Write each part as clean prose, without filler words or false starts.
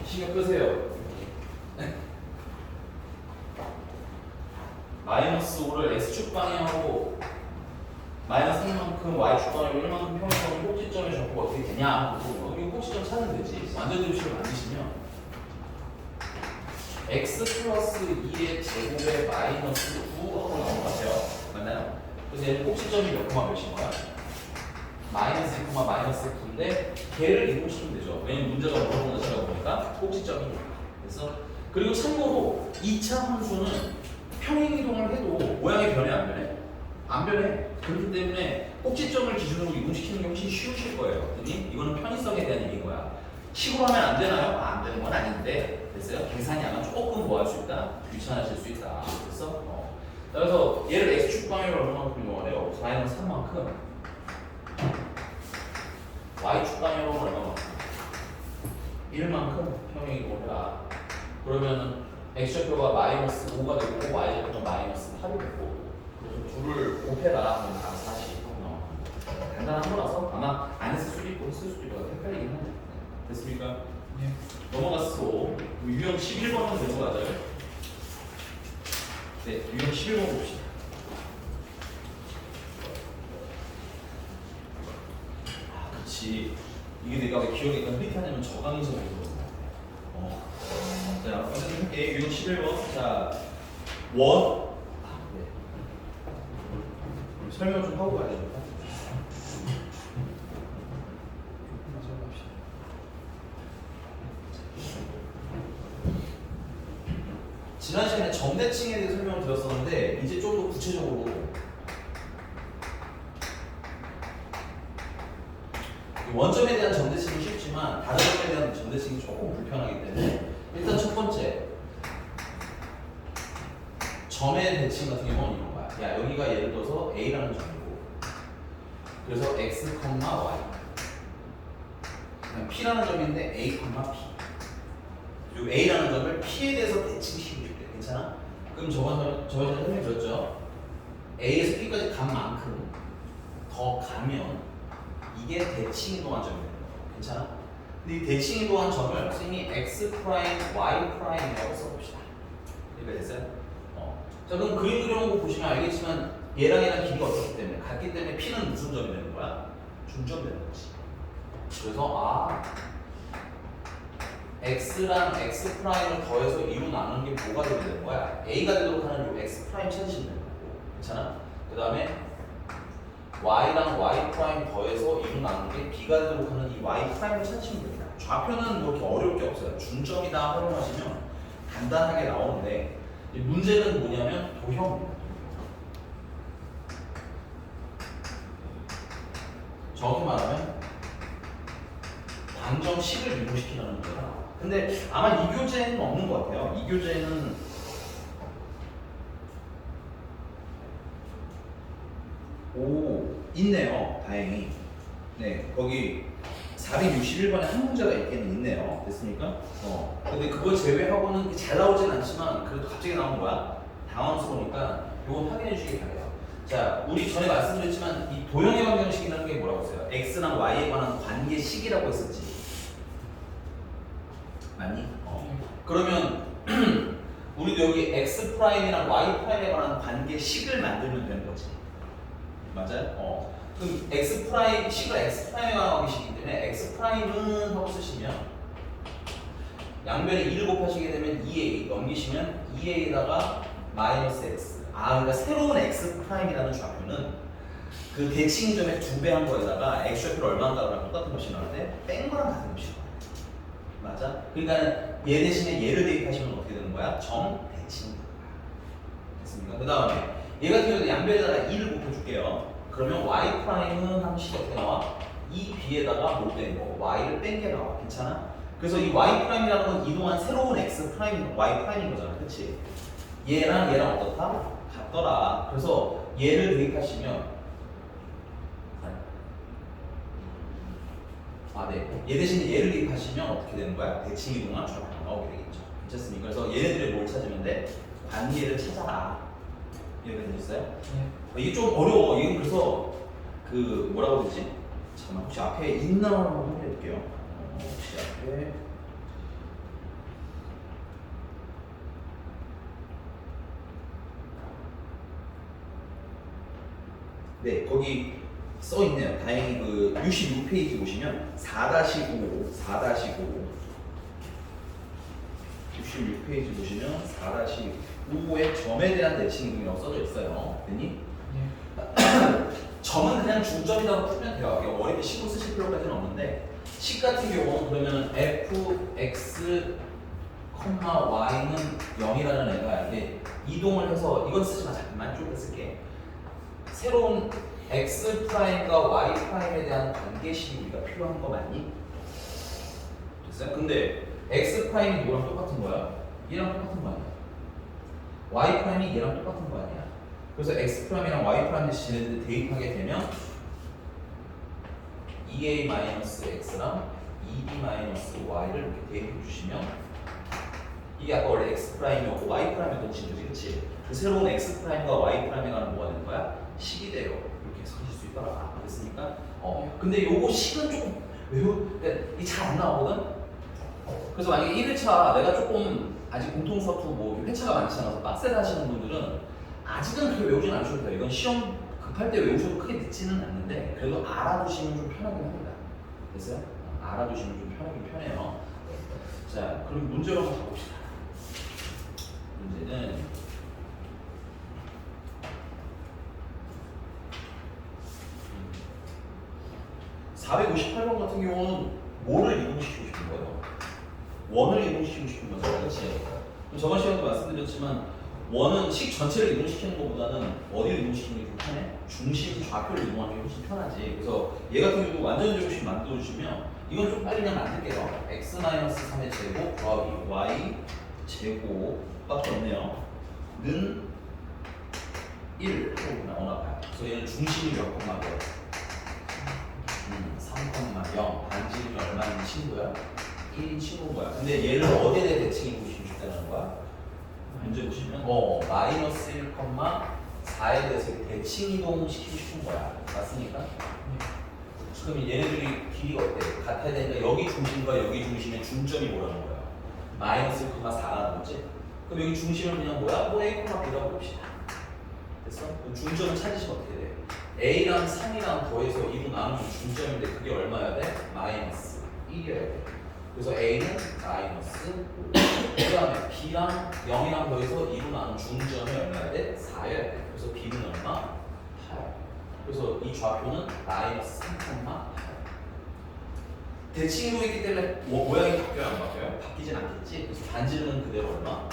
신경 끄세요. 마이너스 5를 x축 방향으로 마이너스 1만큼 y축 방향으로 1만큼 평행하면 꼭지점의 좌표가 어떻게 되냐? 여기 꼭지점 찾으면 되지. 완전 대비식을 만드시면 x 플러스 2의 제곱에 마이너스 9 하고 나온 것 같아요. 맞나요? 그래서 얘는 꼭지점이 몇 콤마 몇인 거야? 마이너스 1 콤마 마이너스 9인데 걔를 이동시키면 되죠. 왜냐면 문제가 물어보는 것이라고 보니까 꼭지점이. 그래서 그리고 참고로 2차 함수는 평행이동을 해도 모양이 변해 안 변해? 안 변해. 그렇기 때문에 꼭지점을 기준으로 이동시키는 게 훨씬 쉬우실 거예요. 그랬더니 이거는 편의성에 대한 얘기인 거야. 식으로 하면 안 되나요? 안 되는 건 아닌데 됐어요? 계산이 아마 조금 뭐 할 수 있다? 귀찮아질 수 있다. 그래서 얘를 x축 방향으로 얼마만큼 이용하래요? 마이너스 3만큼 y축 방향으로 얼마만큼? 1만큼 평행이동을 해라. 그러면은 x좌표가 마이너스 5가 되고 y좌표가 마이너스 8이 되고 그래서 둘을 곱해라 하면 다 40. 간단한 거라서 아마 안 했을 수도 있고 했을 수도 있고 헷갈리긴 한데 됐습니까? 네. 넘어갔어. 유형 11번은 되는 거 맞아요? 네, 유형 11번 봅시다. 아, 그치. 이게 내가 왜 기억이 흐릿하냐면 저강에서 배우거든. 자, 어쨌든 할게. 유형 11번. 자, 원. 아, 네. 설명 좀 하고 가야 되니까. 지난 시간에 점대칭에 대해 설명을 드렸었는데 이제 좀 더 구체적으로 원점에 대한 점대칭이 쉽지만 다른 점에 대한 점대칭이 조금 불편하기 때문에 일단 첫 번째 점의 대칭 같은 경우는 이런 거야. 야, 여기가 예를 들어서 A라는 점이고 그래서 X, Y 그냥 P라는 점인데 A, P 그리고 A라는 점을 P에 대해서 대칭시키고 싶대. 괜찮아? 그럼 저번에 설명드렸죠? A에서 P까지 간 만큼 더 가면 이게 대칭이동한 점이 되는 거예요. 괜찮아? 근데 이 대칭이동한 점을 선생님이 X 프라임, Y 프라임이라고 써봅시다. 이해가 됐어요? 자, 그럼 그림 그려놓은 거 보시면 알겠지만 얘랑 얘랑 길이가 어떻기 때문에 같기 때문에 P는 무슨 점이 되는 거야? 중점 되는 거지. 그래서 X랑 X 프라임을 더해서 2로 나누는 게 뭐가 되는 거야? A가 되도록 하는 요 X 프라임 찾으시면 되는 거고. 괜찮아? 그 다음에 Y랑 Y 프라임 더해서 2로 나누는 게 B가 되도록 하는 이 Y 프라임을 찾으시면 됩니다. 좌표는 뭐 이렇게 어려울 게 없어요. 중점이다 활용하시면 간단하게 나오는데 문제는 뭐냐면 도형입니다. 정확히 말하면 방정식을 미분시키라는 문제가 나와요. 근데 아마 이 교재는 없는 것 같아요. 이 교재는 있네요. 다행히. 네, 거기 461번에 한 문제가 있기는 있네요. 됐습니까? 근데 그걸 제외하고는 잘 나오진 않지만 그래도 갑자기 나온 거야. 당황스러우니까 이거 확인해 주시기 바래요. 자, 우리 전에 말씀드렸지만 이 도형의 방정식이라는 게 뭐라고 했어요? X랑 Y에 관한 관계식이라고 했었지. 맞니? 그러면 우리도 여기 X 프라임이랑 Y 프라임에 관한 관계식을 만들면 되는 거지. 맞아요? 그럼 X 프라임 식을 X 프라임에 관한 관계식이기 때문에 X 프라임은 하고 쓰시면 양변에 2를 곱하시게 되면 2a 넘기시면 2a에다가 마이너스 x. 그러니까 새로운 x 프라임이라는 좌표는 그 대칭점의 2배 한 거에다가 x 좌표를 얼마 한다고 똑같은 값이 나오는데 뺀 거랑 같은 값이 나와요. 맞아? 그러니까 얘 대신에 얘를 대입하시면 어떻게 되는 거야? 점 대칭. 됐습니까? 그 다음에 얘 같은 경우는 양변에다가 2를 곱해줄게요. 그러면 y 프라임은 항식이 어떻게 나와? 2b에다가 뭘 뺀 거? y를 뺀 게 나와. 괜찮아? 그래서 이 y 프라임이라는 건 이동한 새로운 x 프라임, y 프라임인 거잖아. 그치? 얘랑 얘랑 어떻다? 같더라. 그래서 얘를 대입하시면 네. 얘 대신에 얘를 대입하시면 어떻게 되는 거야? 대칭 이동한 좌표가 나오게 되겠죠. 괜찮습니까? 그래서 얘네들의 뭘 찾으면 돼? 관계를 찾아라. 이해가 되셨어요? 네. 이게 좀 어려워. 이건 그래서 그 뭐라고 해야 되지? 잠깐만 혹시 앞에 있나 한번 확인해 볼게요. 혹시 앞에 네, 거기 써 있네요. 다행히 그 66페이지 보시면 4-5, 66페이지 보시면 4-5의 점에 대한 대칭이라고 써져 있어요. 됐니? 점은 그냥 중점이라고 풀면 돼요. 이게 어렵게 식으로 쓰실 필요까지는 없는데 식 같은 경우는 그러면 fx, y는 0이라는 애가 이렇게 이동을 해서 이건 쓰지 마. 잠깐만 좀 쓸게. 새로운 x 프라임과 y 프라임에 대한 관계식이 우리가 필요한 거 맞니? 됐어요? 근데 x 프라임이 누구랑 똑같은 거야? 얘랑 똑같은 거 아니야? y 프라임이 얘랑 똑같은 거 아니야? 그래서 x 프라임이랑 y 프라임 대신에 대입하게 되면 2a-x랑 2b-y를 이렇게 대입해 주시면 이게 아까 원래 x 프라임이었고 y 프라임이었던 친구지, 그렇지? 그 새로운 x 프라임과 y 프라임에 관한 뭐가 되는 거야? 식이 돼요. 이렇게 해석하실 수 있더라. 됐습니까? 근데 요거 식은 조금 그러니까 이게 잘 안 나오거든. 그래서 만약에 1회차 내가 조금 아직 공통 수업도 뭐 회차가 많지 않아서 빡세게 하시는 분들은 아직은 그렇게 외우진 않으셔도 돼요. 이건 시험 급할 때 외우셔도 크게 늦지는 않는데 그래도 알아두시면 좀 편하긴 합니다. 됐어요? 알아두시면 좀 편하긴 편해요. 자, 그럼 문제로 한번 가봅시다. 문제는 458번 같은 경우는 뭐를 이동시키고 싶은 거예요? 원을 이동시키고 싶은 거죠, 그렇지? 저번 시간에도 말씀드렸지만 원은 식 전체를 이동시키는 것보다는 어디를 이동시키는 게 좀 편해? 중심 좌표를 이동하는 게 훨씬 편하지. 그래서 얘 같은 경우 완전 제곱식 만들어주시면 이건 좀 빨리 그냥 만들게요. x-3의 제곱 더하기 y 제곱밖에 없네요. 는 1 하고 나오나 봐요. 그래서 얘는 중심이 몇 콤마고요? 3,0 반지름이 얼마인 친구야? 1인 친구인 거야. 근데 얘를 어디에 대해 대칭해 보시고 싶다는 거야? 문제 보시면 마이너스 1, 4에 대해서 대칭 이동 시키고 싶은 거야. 맞습니까? 그럼 얘네들이 길이가 어때? 같아야 되니까 여기 중심과 여기 중심의 중점이 뭐라는 거야? 마이너스 1, 4라는 거지? 그럼 여기 중심은 그냥 뭐야? A, B라고 봅시다. 됐어? 그럼 중점을 찾으시면 어떻게 돼? A랑 3이랑 더해서 2로 나누면 중점인데 그게 얼마여야 돼? 마이너스 1이어야 돼. 그래서 A는 마이너스 5. 그 다음에 B랑 0이랑 더해서 2로 나눈 중점이 얼마여야 돼? 4여야 돼. 그래서 B는 얼마? 8. 그래서 이 좌표는 마이너스 3,8. 대칭으로 있기 때문에 모양이 바뀌어요? 안 바뀌어요? 바뀌진 않겠지? 그래서 반지름은 그대로 얼마?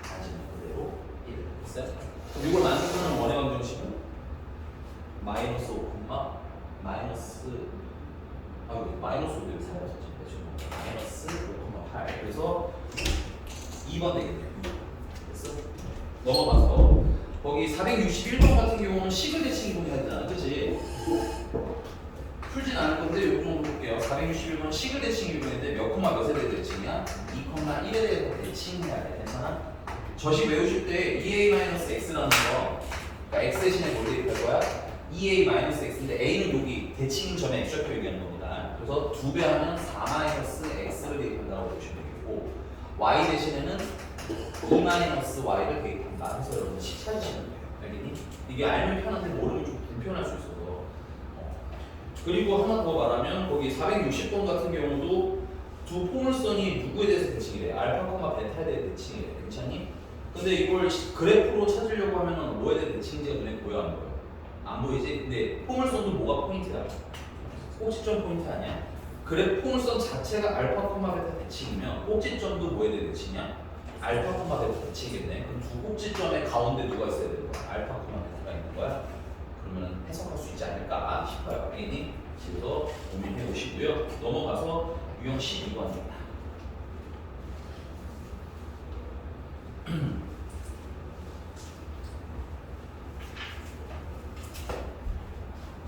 반지름은 그대로 1. 됐어요? 그럼 이걸 만들어주는 원의 방정식은 마이너스 5, 마이너스 5를 사라졌지. 마이너스 5,8. 그래서 2번 되겠네요. 됐어? 넘어가서 거기 461번 같은 경우는 식을 대칭 이동해야 되잖아. 그치? 풀진 않을 건데 요 정도 볼게요. 461번은 식을 대칭 이동했는데 몇 콤마 몇에 대해 대칭이야? 2,1에 대해서 대칭해야 돼. 괜찮아? 저식 외우실 때 2a-x라는 거 그러니까 x 대신에 뭘 대입할 거야? 2a-x인데 a는 여기 대칭 점에 x좌표 얘기하는 겁니다. 그래서 2배 하면 4-x를 대입한다고 보시면 되겠고 y 대신에는 2-y를 대입한다. 그래서 여러분 식 찾으시면 돼요. 알겠니? 이게 알면 편한데 모르면 좀 불편할 수 있어서 그리고 하나 더 말하면 거기 460번 같은 경우도 두 포물선이 누구에 대해서 대칭이 돼? 알파, 베타에 대해 대칭이 돼. 괜찮니? 근데 이걸 그래프로 찾으려고 하면 뭐에 대해 대칭인지가 눈에 보여 안 보여? 안 보이지? 근데 포물선도 뭐가 포인트야? 꼭지점 포인트 아니야? 그래 포물선 자체가 알파, 베타 대칭이면 꼭지점도 뭐에 대해 대칭이야? 알파, 베타 대칭이겠네. 그럼 두 꼭지점의 가운데 누가 있어야 되는 거야? 알파, 베타가 있는 거야? 그러면 해석할 수 있지 않을까 싶어요. 알겠니? 그래서 고민해 보시고요. 넘어가서 유형 12번입니다.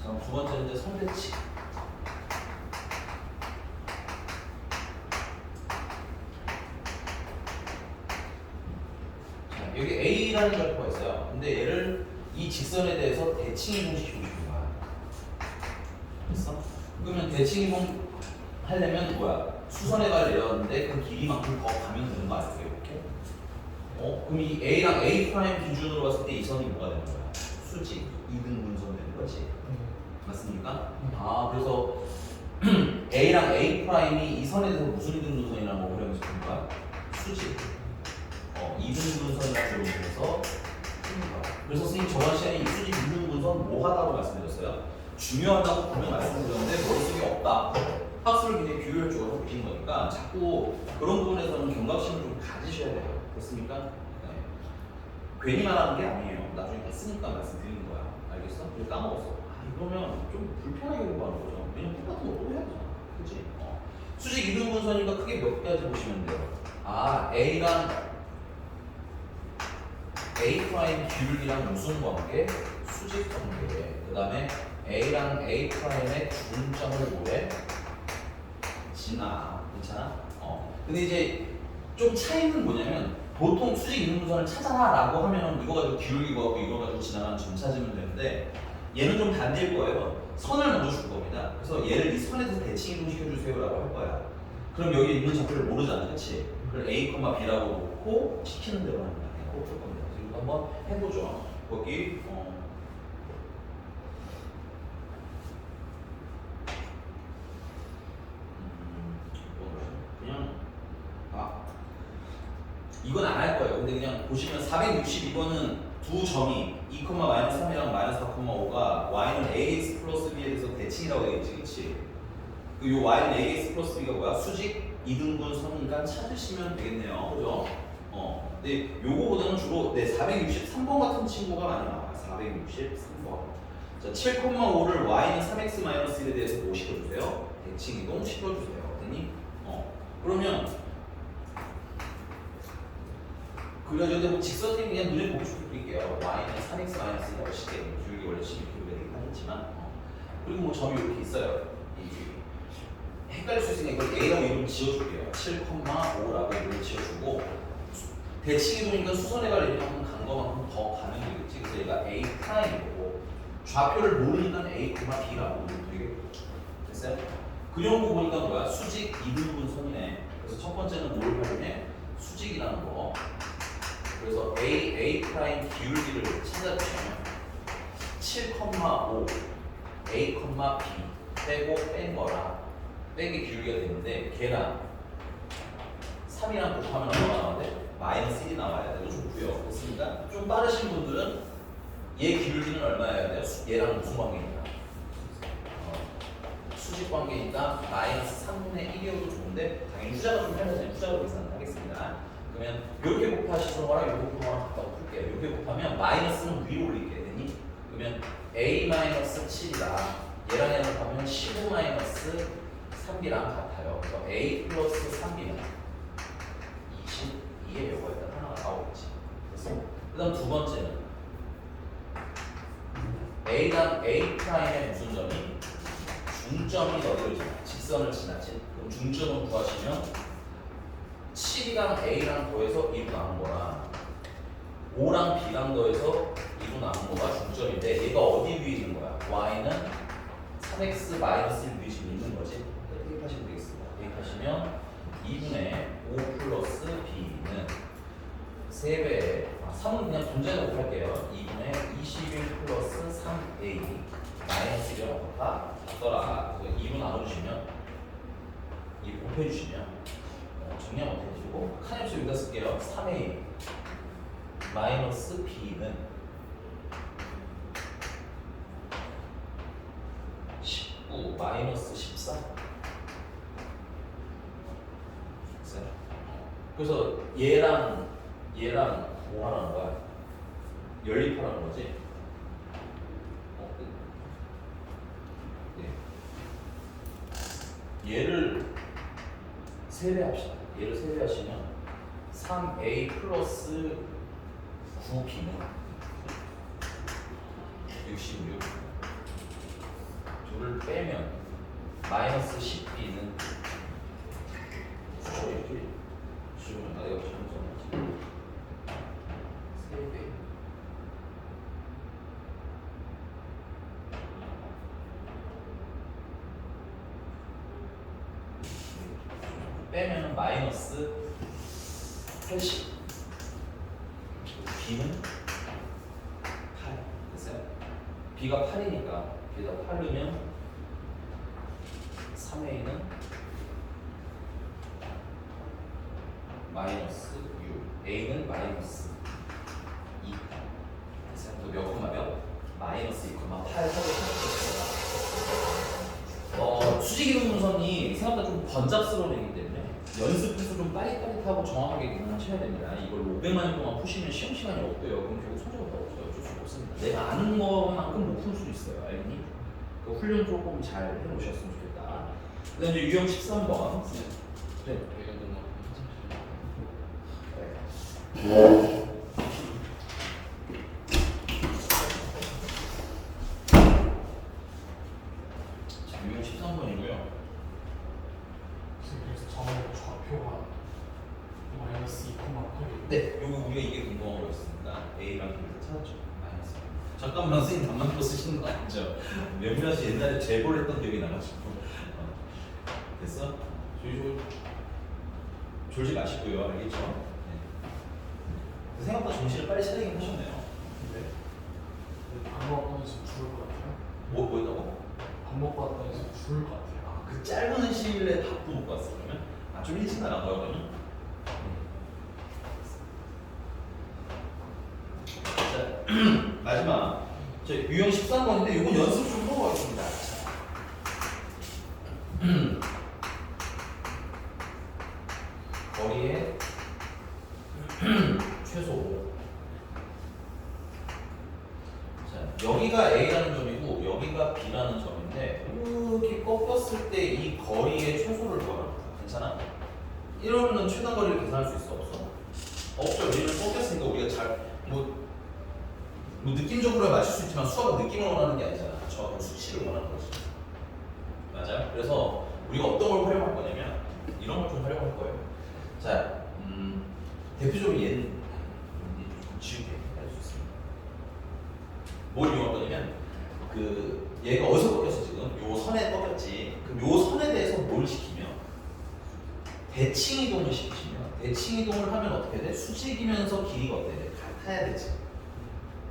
자, 두 번째는 이제 선대칭. 자, 여기 A라는 좌표가 있어요. 근데 얘를 이 직선에 대해서 대칭 이동시키고 싶은 거야. 됐어? 그러면 대칭 이동 하려면 뭐야? 수선의 발을 내렸는데 그 길이만큼 더 가면 되는 거 아니에요? 이렇게? 그럼 이 A랑 A 프라임 기준으로 봤을 때 이 선이 뭐가 되는 거야? 수직 이등분선 되는 거지. 맞습니까? 네. 아 그래서 A랑 A 프라임이 이 선에 대해서 무슨 이등분선이라는 거 그러면서 본 거야? 수직. 이등분선이라는 걸 보면서 그래서 선생님 저번 시간에 이 수직 이등분선 뭐 하다고 말씀드렸어요? 중요하다고 분명 말씀드렸는데 머릿속에 없다. 학습을 굉장히 비효율적으로 보신 거니까 자꾸 그런 부분에서는 경각심을 좀 가지셔야 돼요. 됐습니까? 네. 괜히 말하는 게 아니에요. 나중에 됐으니까 말씀드리는 거야. 알겠어? 그래서 까먹었어. 이러면 좀 불편하게 공부하는 거죠. 왜냐면 똑같은 거 또 해야 되잖아. 그치? 수직 이등분선이니까 크게 몇 가지 보시면 돼요. A랑 A 프라임 기울기랑 무슨 관계? 수직 관계. 그 다음에 A랑 A 프라임의 중점을 뭐해? 지나. 괜찮아? 근데 이제 좀 차이는 뭐냐면 보통 수직 이등분선을 찾아라 라고 하면 이거 가지고 기울기 구하고 이거 가지고 지나가는 점 찾으면 되는데 얘는 좀 반대일 거예요. 선을 먼저 줄 겁니다. 그래서 얘를 이 선에 대해서 대칭 이동 시켜주세요 라고 할 거야. 그럼 여기 있는 좌표를 모르잖아. 그치? 그걸 A, B라고 놓고 시키는 대로 하는 거야. 그냥 볼 겁니다. 그래서 이거 한번 해보죠. 거기 그냥 이건 안 할 거예요. 근데 그냥 보시면 462번은 두 점이 2, 마이너스 3이랑 마이너스 4,5가 y는 ax 플러스 b에 대해서 대칭이라고 되겠지, 그치? 요 y는 ax 플러스 b가 뭐야? 수직 이등분 선이니까 찾으시면 되겠네요, 그죠? 근데 요거보다는 주로 463번 같은 친구가 많이 나와요. 463번. 자, 7,5를 y는 3x 마이너스 1에 대해서 뭐 시켜주세요? 대칭 이동 시켜주세요. 됐니? 그러면 그래가지고 뭐 직선이 그냥 눈에 보고 드릴게요. y는 3x 마이너스 1이라고 쉽게 기울기 원래 식이 기울기가 되긴 하겠지만 그리고 뭐 점이 이렇게 있어요. 헷갈릴 수 있으니까 이걸 a라고 이름 지어줄게요. 7,5라고 이름을 지어주고 대칭이 도니까 수선에 갈 이름만큼 간 거만큼 더 가면 되겠지. 그래서 얘가 a 프라임이고 좌표를 모르니까 a, b라고 이름 드리겠죠. 됐어요? 그런 거 보니까 뭐야? 수직 이등분선이네. 그래서 첫 번째는 뭘 활용해? 수직이라는 거. 그래서 A 프라임 기울기를 찾아주시면 7,5 A, B 빼고 뺀 거랑 빼기 기울기가 되는데 걔랑 3이랑 곱하면 얼마나 나오는데? 마이너스 1이 나와야 돼요. 좋고요. 됐습니까? 좀 빠르신 분들은 얘 기울기는 얼마여야 돼요? 얘랑 무슨 관계입니까? 수직 관계니까 마이너스 3분의 1이어도 좋은데 당연히 후자가 좀 편하잖아요. 후자로 계산을 하겠습니다. 그러면 이렇게 곱하시는 거랑 이렇게 곱하는 거랑 갖다 풀게요. 이렇게 곱하면 마이너스는 위로 올리게 되니 그러면 A-7이랑 얘랑 얘랑 곱하면 15-3이랑 같아요. 그래서 A 플러스 3B는 22에 요거 일단 하나가 나오겠지. 그래서 그 다음 두 번째는 A랑 A 프라임의 무슨 점이? 중점이 어디를 지나? 직선을 지나지. 그럼 중점을 구하시면 7이랑 A랑 더해서 2로 나눈 거랑 5랑 B랑 더해서 2로 나눈 거가 중점인데 얘가 어디 위에 있는 거야? Y는 3x 마이너스 1 위에 지금 있는 거지. 대입하시면 되겠습니다. 대입하시면 2분의 5 플러스 B는 3배 3은 그냥 존재로 할게요. 2분의 21 플러스 3A 마이너스 1이라고 다 같더라. 2분 나눠주시면 2 곱해주시면 정리하면 어떻게 되시고 칸역수 여기다 쓸게요. 3A 마이너스 B는 19 마이너스 14 됐어요? 그래서 얘랑 뭐 하라는 거야? 연립하라는 거지? 얘를 세배합시다. 얘를 세배하시면 3a 플러스 9b는 66 둘을 빼면 마이너스 10b는 이렇게 주면 나 이거 잘못 썼나? 3배 빼면 마이너스 80 B는 8 됐어요? B가 8이니까 B에다 8 넣으면 3A는 마이너스 6, A는 마이너스 2. 그래서 몇 콤마 몇? 마이너스 2,8 수직이동 분선이 생각보다 좀 번잡스러운 애기 때문에 연습해서 좀 빠릿빠릿하고 정확하게 계산하셔야 됩니다. 이걸 500만 년 동안 푸시면 시험 시간이 없고요. 그럼 결국 성적이 없어요. 어쩔 수가 없습니다. 내가 아는 것만큼 못 풀 수 있어요. 알겠니? 그 훈련 조금 잘 해놓으셨으면 좋겠다. 그 다음에 유형 13번. 네. 자, 유형 13번이고요. 그래서 저는 좌표가 마이너스 2,8. 네, 요거 우리가 이게 궁금한 거였습니다. A랑 B를 찾았죠. 마이너스. 잠깐만 선생님 답만 또 쓰시는 거 아니죠? 몇몇이 옛날에 제보를 했던 기억이 나가지고. 됐어? 졸지 마시고요. 알겠죠? 네. 생각보다 정신을 빨리 차리긴 하셨네요. 네. 밥 먹고 있으면 죽을 것 같아요. 뭐였다고? 밥 먹고 왔더니 지금 죽을 것 같아요. 그 짧은 시일 내에 밥도 못 봤어 그러면? 좀 일찍 나간 거야 그러면? 자, 마지막 유형 13번인데 이건 연습 좀 하고 가겠습니다. 거리의 최소. 자, 여기가 A라는 점이고 여기가 B라는 점인데 이렇게 꺾였을 때 이 거리의 최소를 구하라. 괜찮아? 이러면 최단 거리를 계산할 수 있어 없어? 없죠. 여기는 꺾였으니까 우리가 뭐 느낌적으로 맞출 수 있지만 수학은 느낌을 원하는 게 아니잖아. 정확한 수치를 원하는 거지. 맞아요? 그래서 우리가 어떤 걸 활용할 거냐면 이런 걸 좀 활용할 거예요. 자, 대표적으로 얘는 좀 지우개 할 수 있습니다. 뭘 이용할 거냐면 얘가 어디서 꺾였어 지금? 요 선에 꺾였지. 그럼 요 선에 대해서 뭘 시키면 대칭 이동을 시키시면 대칭 이동을 하면 어떻게 돼? 수직이면서 길이가 어때? 같아야 되지.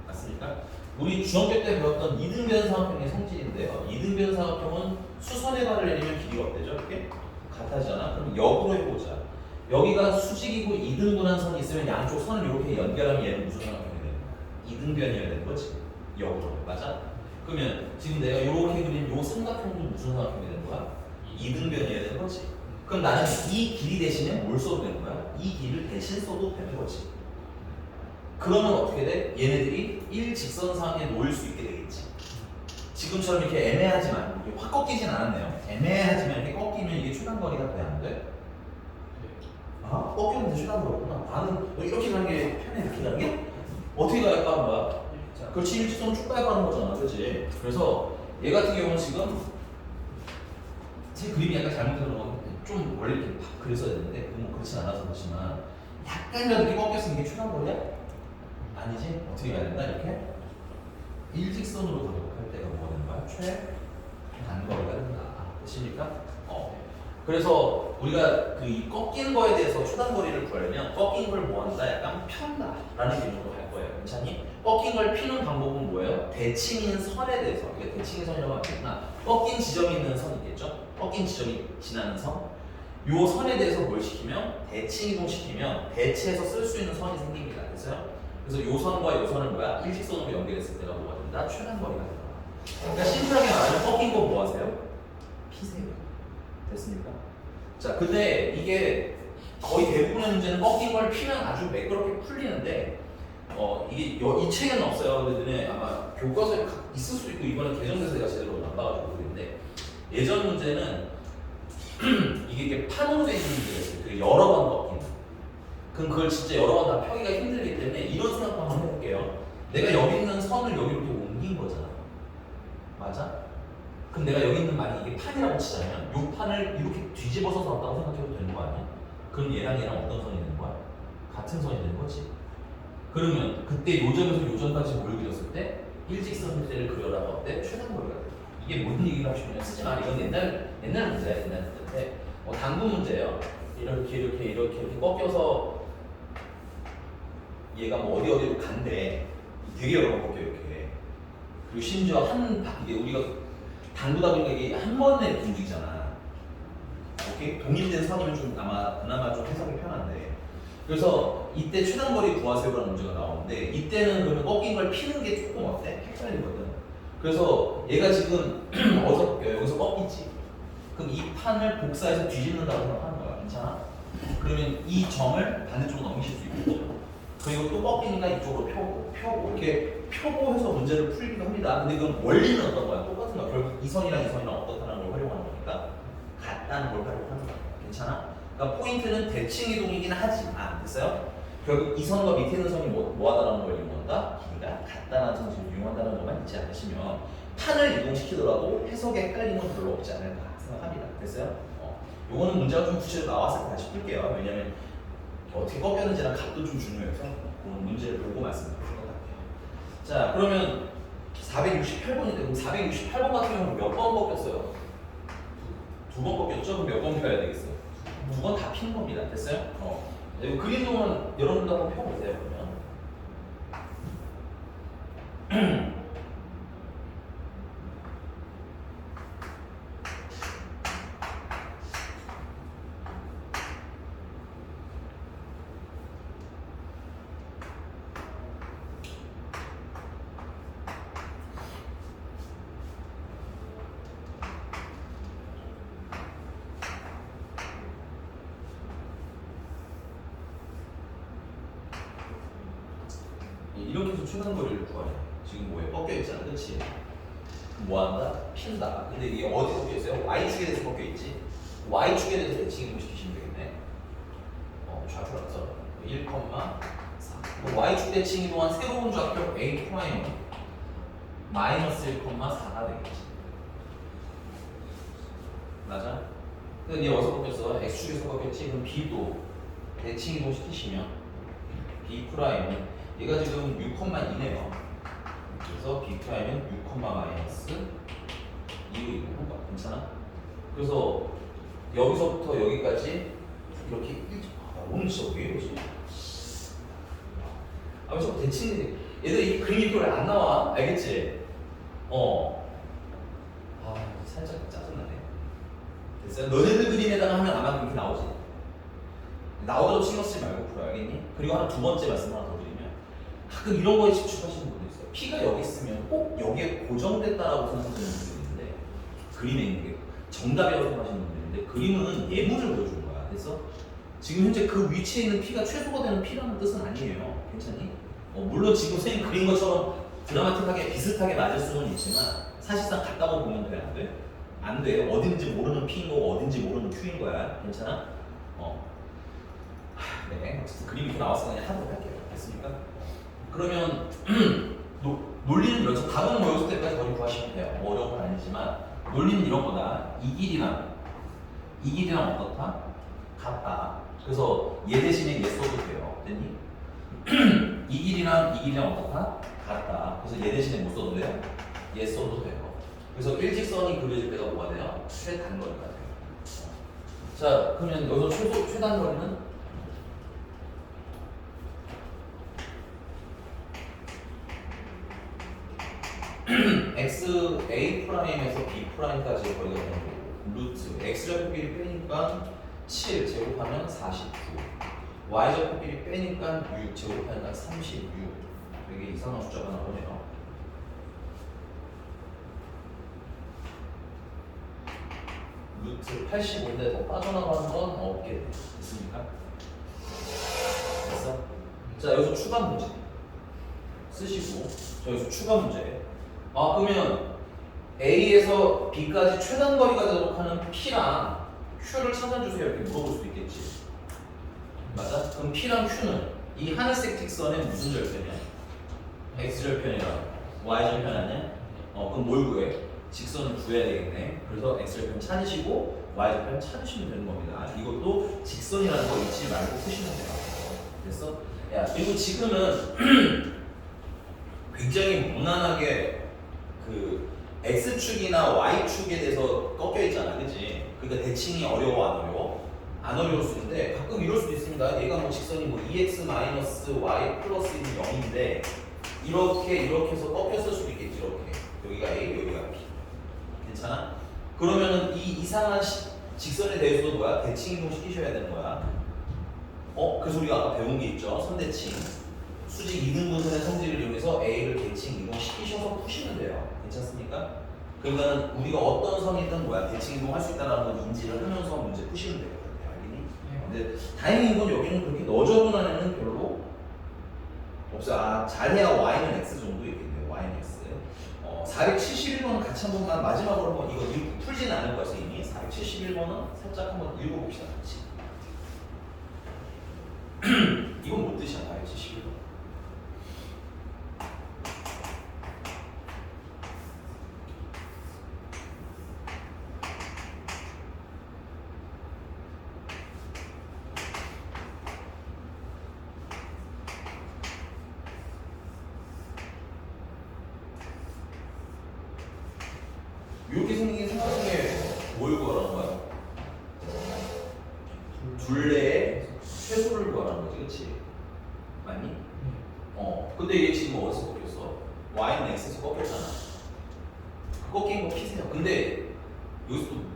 맞습니까? 우리 중학교 때 배웠던 이등변사각형의 성질인데요. 이등변사각형은 수선의 발을 내리면 길이가 어때죠? 이렇게 같아지잖아. 그럼 역으로 해보자. 여기가 수직이고 이등분한 선이 있으면 양쪽 선을 이렇게 연결하면 얘는 무슨 삼각형이 되는 거야? 이등변이어야 되는 거지. 역으로. 맞아? 그러면 지금 내가 이렇게 그린 요 삼각형도 무슨 삼각형이 되는 거야? 이등변이어야 되는 거지. 그럼 나는 이 길이 대신에 뭘 써도 되는 거야? 이 길이를 대신 써도 되는 거지. 그러면 어떻게 돼? 얘네들이 일직선상에 놓일 수 있게 되겠지. 지금처럼 이렇게 애매하지만 이렇게 확 꺾이진 않았네요. 애매하지만 이렇게 꺾이면 이게 최단거리가 돼 안 돼? 아, 꺾이는데 최단거리구나. 나는 이렇게 가는 게 편해 이렇게 가는 게? 어떻게 가야 빠른 거야? 자, 그렇지 일직선 쭉 가야 빠른 거잖아, 그렇지? 그래서 얘 같은 경우는 지금 제 그림이 약간 잘못된 건 좀 원래 이렇게 팍 그렸어야 되는데 그건 그렇진 않아서 그렇지만 약간이라도 이렇게 꺾였으면 이게 최단거리야? 아니지? 어떻게 가야 된다? 이렇게 일직선으로 가도록 할 때가 뭐가 되는 거야? 최단거리가 된다. 되십니까? 그래서 우리가 이 꺾인 거에 대해서 최단거리를 구하려면 꺾인 걸 뭐 한다? 약간 편다라는 개념으로 할 거예요. 괜찮니? 꺾인 걸 피는 방법은 뭐예요? 대칭인 선에 대해서. 이게 대칭인 선이라고 하겠구나. 꺾인 지점이 있는 선 있겠죠? 꺾인 지점이 지나는 선. 요 선에 대해서 뭘 시키면 대칭 이동시키면 대체해서 쓸 수 있는 선이 생깁니다. 됐어요? 그래서 요 선과 요 선을 뭐야? 일직선으로 연결했을 때가 뭐가 된다? 최단거리가 된다. 그러니까 심플하게 말하면 꺾인 거 뭐 하세요? 피세요. 됐습니까? 자, 근데 이게 거의 대부분의 문제는 꺾인 걸 피면 아주 매끄럽게 풀리는데 이게 이 책에는 없어요. 근데 아마 교과서에 있을 수도 있고 이번에 개정돼서 내가 제대로 안 봐가지고 모르겠는데 예전 문제는 이게 이렇게 판으로 돼 있는 문제가 있어요. 그 여러 번 꺾인. 그럼 그걸 진짜 여러 번 다 펴기가 힘들기 때문에 이런 생각도 한번 해볼게요. 내가 여기 있는 선을 여기로 이렇게 옮긴 거잖아. 맞아? 그럼 내가 여기 있는 만약 이게 판이라고 치자면 이 판을 이렇게 뒤집어서 놨다고 생각해도 되는 거 아니야? 그럼 얘랑 어떤 선이 되는 거야? 같은 선이 되는 거지. 그러면 그때 요점에서 요점까지 뭘 그렸을 때 일직선 형태를 그려라가 어때? 최단거리가 돼. 이게 뭔 얘기를 하시면 쓰지 마. 이건 옛날 문제야. 옛날 문제인데 당분 문제예요. 이렇게 꺾여서 얘가 뭐 어디로 간대. 되게 여러 번 꺾여 이렇게. 그리고 심지어 이게 우리가 당구다 보니까 이게 한 번에 움직이잖아. 오케이? 동일된 선이면 좀 그나마 좀 해석이 편한데. 그래서 이때 최단거리 구하세요라는 문제가 나오는데 이때는 그러면 꺾인 걸 피는 게 조금 어때? 헷갈리거든. 그래서 얘가 지금 어디서 꺾여요? 여기서 꺾이지. 그럼 이 판을 복사해서 뒤집는다고 생각하는 거야. 괜찮아? 그러면 이 점을 반대쪽으로 넘기실 수 있고 그리고 또 꺾이니까 이쪽으로 펴고 이렇게 펴고 해서 문제를 풀기도 합니다. 근데 그럼 원리는 어떤 거야? 똑같은 거야. 결국 이 선이랑 이 선이랑 어떻다는 걸 활용하는 거니까 같다는 걸 활용하는 거야. 괜찮아? 그러니까 포인트는 대칭 이동이긴 하지만 됐어요? 결국 이 선과 밑에 있는 선이 뭐하다라는 걸 이용한다? 길이가 같다는 정신을 이용한다는 것만 잊지 않으시면 판을 이동시키더라도 해석에 헷갈림은 별로 없지 않을까 생각합니다. 됐어요? 요거는 문제가 좀 구체적으로 나왔을 때 다시 풀게요. 왜냐면 어떻게 꺾였는지랑 값도 좀 중요해서 그런 문제를 보고 말씀드릴 것 같아요. 자, 그러면 468번인데 그럼 468번 같은 경우는 몇 번 꺾였어요? 2번 꺾였죠? 그럼 몇 번 펴야 되겠어요? 2번 다 핀 겁니다. 됐어요? 이거 그림 동안 여러분도 한번 펴보세요. 그러면 이렇게 해서 최단거리를 구하냐. 지금 뭐에 꺾여있잖아. 그치? 뭐한다? 핀다. 근데 이게 어디 꺾여있어요? Y축에 대해서 꺾여있지? Y축에 대해서 대칭 이동시키시면 되겠네. 좌표라서 1,4 Y축 대칭 이동한 새로운 좌표 A 프라임은 마이너스 1,4가 되겠지. 맞아? 근데 얘 어디서 꺾였어? X축에서 꺾였지? 그럼 B도 대칭 이동시키시면 B 프라임은 얘가 지금 6,2네요. 그래서 B 프라임은 6, 마이너스 2로 이동한 거야. 괜찮아? 그래서 여기서부터 여기까지 이렇게 오늘 진짜 왜 이러지? 저 대칭 얘들 이 그림이 별로 안 나와. 알겠지? 살짝 짜증나네. 됐어요? 너네들 그림에다가 하면 아마 그렇게 나오지. 나오더라도 신경 쓰지 말고 풀어. 알겠니? 그리고 두 번째 말씀 하나 더 드리면 가끔 이런 거에 집중하시는 분도 있어요. P가 여기 있으면 꼭 여기에 고정됐다라고 생각하시는 분들이 있는데 그림에 있는 게 정답이라고 생각하시는 분들이 있는데 그림은 예문을 보여주는 거야. 그래서 지금 현재 그 위치에 있는 P가 최소가 되는 P라는 뜻은 아니에요. 괜찮니? 물론 지금 선생님 그린 것처럼 드라마틱하게 비슷하게 맞을 수는 있지만 사실상 같다고 보면 돼? 안 돼? 안 돼. 어딘지 모르는 P인 거고 어딘지 모르는 Q인 거야. 괜찮아? 네. 어쨌든 그림이 이렇게 나와서 그냥 하도록 할게요. 됐습니까? 그러면 논리는 이런 거 답은 뭐 여기서 때까지 거의 구하시면 돼요. 뭐 어려운 건 아니지만 논리는 이런 거다. 이 길이랑 어떻다? 같다. 그래서 얘 대신에 얘 써도 돼요. 됐니? 이 길이랑 어떻다? 같다. 그래서 얘 대신에 뭐 써도 돼요? 얘 써도 돼요. 그래서 일직선이 그려질 때가 뭐가 돼요? 최단거리가 돼요. 자, 그러면 여기서 최단거리는 x a 프라임에서 b 프라임까지의 거리가 되는 거고 루트 x 좌표끼리 빼니까 7 제곱하면 49 y 좌표끼리 빼니까 6 제곱하니까 36 되게 이상한 숫자가 나오네요. 루트 85인데 더 빠져나가는 건 없게 됐습니까? 됐어? 자, 여기서 추가 문제 쓰시고 여기서 추가 문제. 그러면 A에서 B까지 최단 거리가 되도록 하는 P랑 Q를 찾아주세요. 이렇게 물어볼 수도 있겠지. 맞아? 그럼 P랑 Q는 이 하늘색 직선의 무슨 절편이야? X절편이랑 Y절편 아니야? 그럼 뭘 구해? 직선을 구해야 되겠네. 그래서 X절편 찾으시고 Y절편 찾으시면 되는 겁니다. 이것도 직선이라는 거 잊지 말고 푸시면 돼요. 됐어? 야, 그리고 지금은 굉장히 무난하게 그 X축이나 Y축에 대해서 꺾여 있잖아. 그치? 그러니까 대칭이 어려워? 안 어려울 수 있는데 가끔 이럴 수도 있습니다. 얘가 뭐 직선이 뭐 2x 마이너스 y 플러스 0인데 이렇게 해서 꺾였을 수도 있겠지. 이렇게 여기가 A, 여기가 B. 괜찮아? 그러면은 이 이상한 직선에 대해서도 뭐야? 대칭 이동 시키셔야 되는 거야. 그래서 우리가 아까 배운 게 있죠. 선대칭. 수직 이등분선의 성질을 이용해서 A를 대칭 이동시키셔서 푸시면 돼요. 괜찮습니까? 그러니까 우리가 어떤 선이든 뭐야 대칭 이동할 수 있다는 걸 인지를 하면서 문제 푸시면 돼요. 알겠니? 근데 다행히 이건 여기는 그렇게 넣어줘둔 안에는 별로 없어요. 잘해야 Y는 X 정도 있겠네요. Y는 X. 471번은 같이 한 번만 마지막으로 한번 이거 풀지는 않을 거야 선생님이. 471번은 살짝 한번 읽어봅시다 같이. 이건 못 뜻이야 471번. 이렇게 생긴 삼각형에 뭘 구하라는 거야? 둘레의 최소를 구하라는 거지, 그렇지? 맞니? 근데 이게 지금 어디서 꺾였어? Y는 X에서 꺾였잖아. 그 꺾인 거 피세요. 근데 여기서 또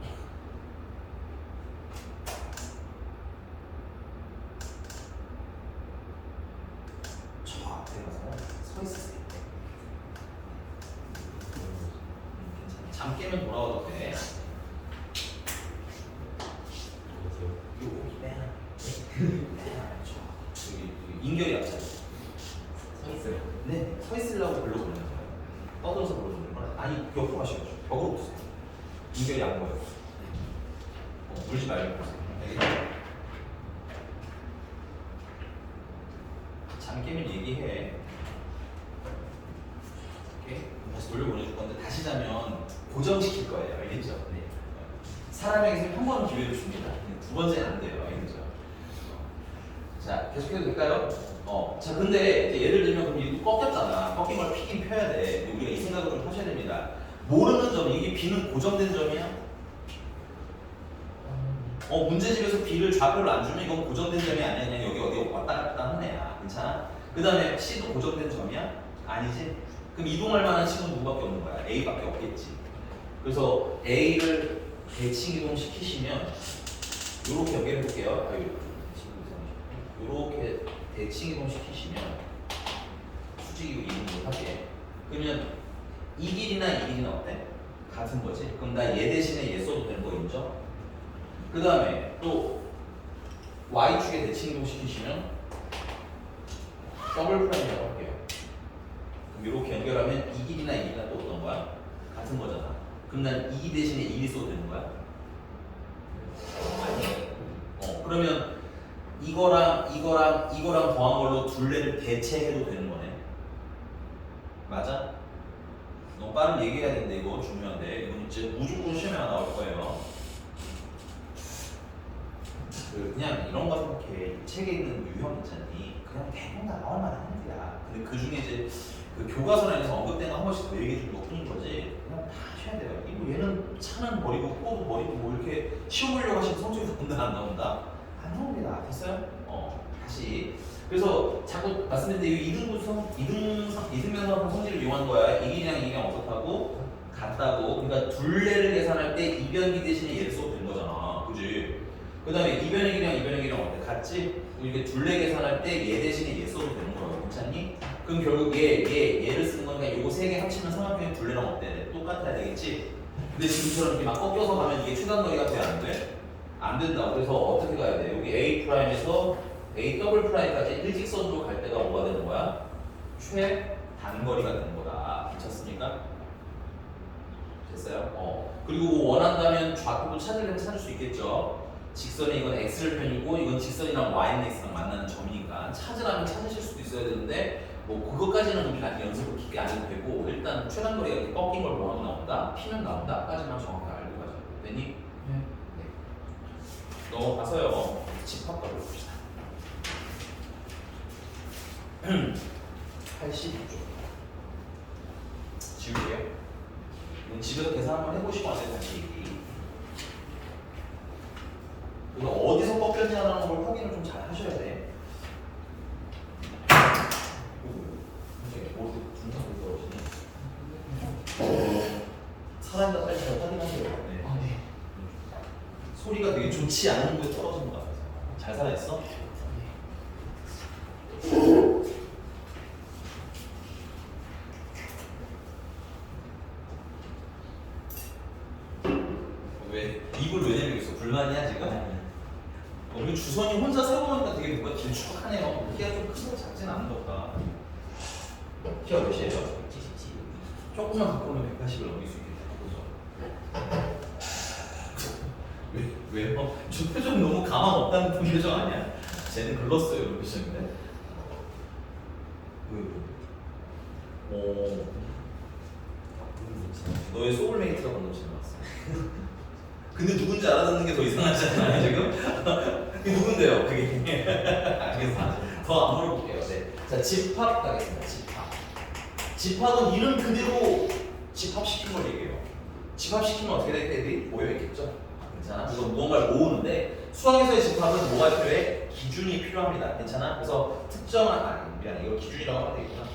저 앞에 가서 서 있으세요. 괜찮아. 잠 깨면 돌아와도 돼. 여기 인결이 앞서 서 있어요. 네, 서 있으려고 별로 그러는 거예요. 떠들어서 불러주는 건 아니 옆으로 가시죠. 벽으로 보세요. 인결이 안 보여요. 물지 말고 보세요. 알겠죠? 잠 깨면 얘기해. 오케이? 다시 돌려보내줄 건데 다시 자면 고정시킬 거예요. 알겠죠? 네. 사람에게 한 번은 기회를 줍니다. 두 번째는 안 돼요. 알겠죠? 자, 계속해도 될까요? 자, 근데 이제 예를 들면 그럼 이거 꺾였잖아. 꺾인 걸 피긴 펴야 돼. 근데 우리가 이 생각을 좀 하셔야 됩니다. 모르는 점, 이게 B는 고정된 점이야? 문제집에서 B를 좌표를 안 주면 이건 고정된 점이 아니야. 그냥 여기 어디 왔다 갔다 하는 애야. 괜찮아? 그 다음에 C도 고정된 점이야? 아니지? 그럼 이동할 만한 C는 누구밖에 없는 거야? A밖에 없겠지. 그래서 A를 대칭 이동시키시면 이렇게 연결해 볼게요. 이렇게 대칭 이동시키시면 수직이고 이등분 하게. 그러면 이 길이나 이 길이는 어때? 같은 거지. 그럼 나 얘 대신에 얘 써도 되는 거 인정? 그 다음에 또 Y축에 대칭 이동시키시면 더블 프라임이라고 할게요. 그럼 이렇게 연결하면 이 길이나 이 길이가 또 어떤 거야? 같은 거잖아. 그럼 난 이 대신에 1이 써도 되는 거야? 아니. 그러면 이거랑 더한 걸로 둘레를 대체해도 되는 거네. 맞아? 너무 빠른 얘기해야 되는데 이거 중요한데 이건 이제 무조건 시험에 나올 거예요. 그냥 이런 거 생각해. 책에 있는 유형 있잖니. 그냥 대부분 다 나올 만한 문제야. 근데 그 중에 이제 그 교과서에서 언급된 거 한 번씩 더 얘기해 주는 것 뿐인 거지. 그냥 다 하셔야 돼요. 뭐 얘는 차는 버리고 코도 버리고 뭐 이렇게 시험 보려고 하시면 성적이 나온다 안 나온다? 안 나옵니다. 됐어요? 다시. 그래서 자꾸 말씀드렸는데 이등변선 성질을 이용한 거야. 이 길이랑 이 길이랑 어떻다고? 같다고. 그러니까 둘레를 계산할 때 이변기 대신에 얘를 써도 되는 거잖아. 그지? 그 다음에 이변의 길이랑 이변의 길이랑 어때? 같지? 이게 둘레 계산할 때 얘 대신에 얘 써도 되는 거라고. 괜찮니? 그럼 결국 얘를 쓰는 거니까 요거 세 개 합치면 삼각형의 둘레랑 어때? 똑같아야 되겠지? 근데 지금처럼 이렇게 막 꺾여서 가면 이게 최단거리가 돼? 안 돼? 안 된다고. 그래서 어떻게 가야 돼? 여기 A 프라임에서 A 더블 프라임까지 일직선으로 갈 때가 뭐가 되는 거야? 최단거리가 되는 거다. 괜찮습니까? 됐어요? 그리고 원한다면 좌표도 찾으려면 찾을 수 있겠죠? 직선에 이건 X를 편이고 이건 직선이랑 Y는 X랑 만나는 점이니까 찾으라면 찾으실 수도 있어야 되는데 뭐 그것까지는 우리가 아직 연습을 깊게 안 해도 되고 일단 최단거리가 이렇게 꺾인 걸 뭐하고 나온다? 피면 나온다? 까지만 정확하게 알고 가자. 됐니? 네. 넘어가서요. 집합 가져봅시다. 86쪽 지울게요. 이건 집에서 계산 한번 해보시고 안 되는 다시 얘기. 그래서 어디서 꺾였냐는 걸 확인을 좀 잘 하셔야 돼. 이제 어디서 잘 살아있어? 왜 입을 왜 내밀고 있어? 불만이야 지금? 우리 주선이 혼자 세워놓으니까 되게 뭔가 길쭉하네요. 키가 좀 크고 작진 않은 것 같다. 키가 몇이에요? 177. 조금만 갖고 오면 180을 넘길 수 있겠다. 그죠? 왜요? 저 표정 너무 가망 없다는 표정 아니야? 쟤는 글렀어요 이런 표정인데. 오. 너의 소울메이트가 방금 지나갔어. 근데 누군지 알아듣는 게 더 이상하지 않아요 지금? 그게 누군데요 그게? 알겠어. 더 안 물어볼게요. 네. 자 집합 가겠습니다. 집합은 이름 그대로 집합시킨 걸 얘기해요. 집합시키면 어떻게 될 애들이 모여있겠죠? 괜찮아? 그래서 무언가를 모으는데 수학에서의 집합은 뭐가 필요해? 기준이 필요합니다. 괜찮아? 그래서 특정한 미안해 이거 기준이라고 하면 되겠구나.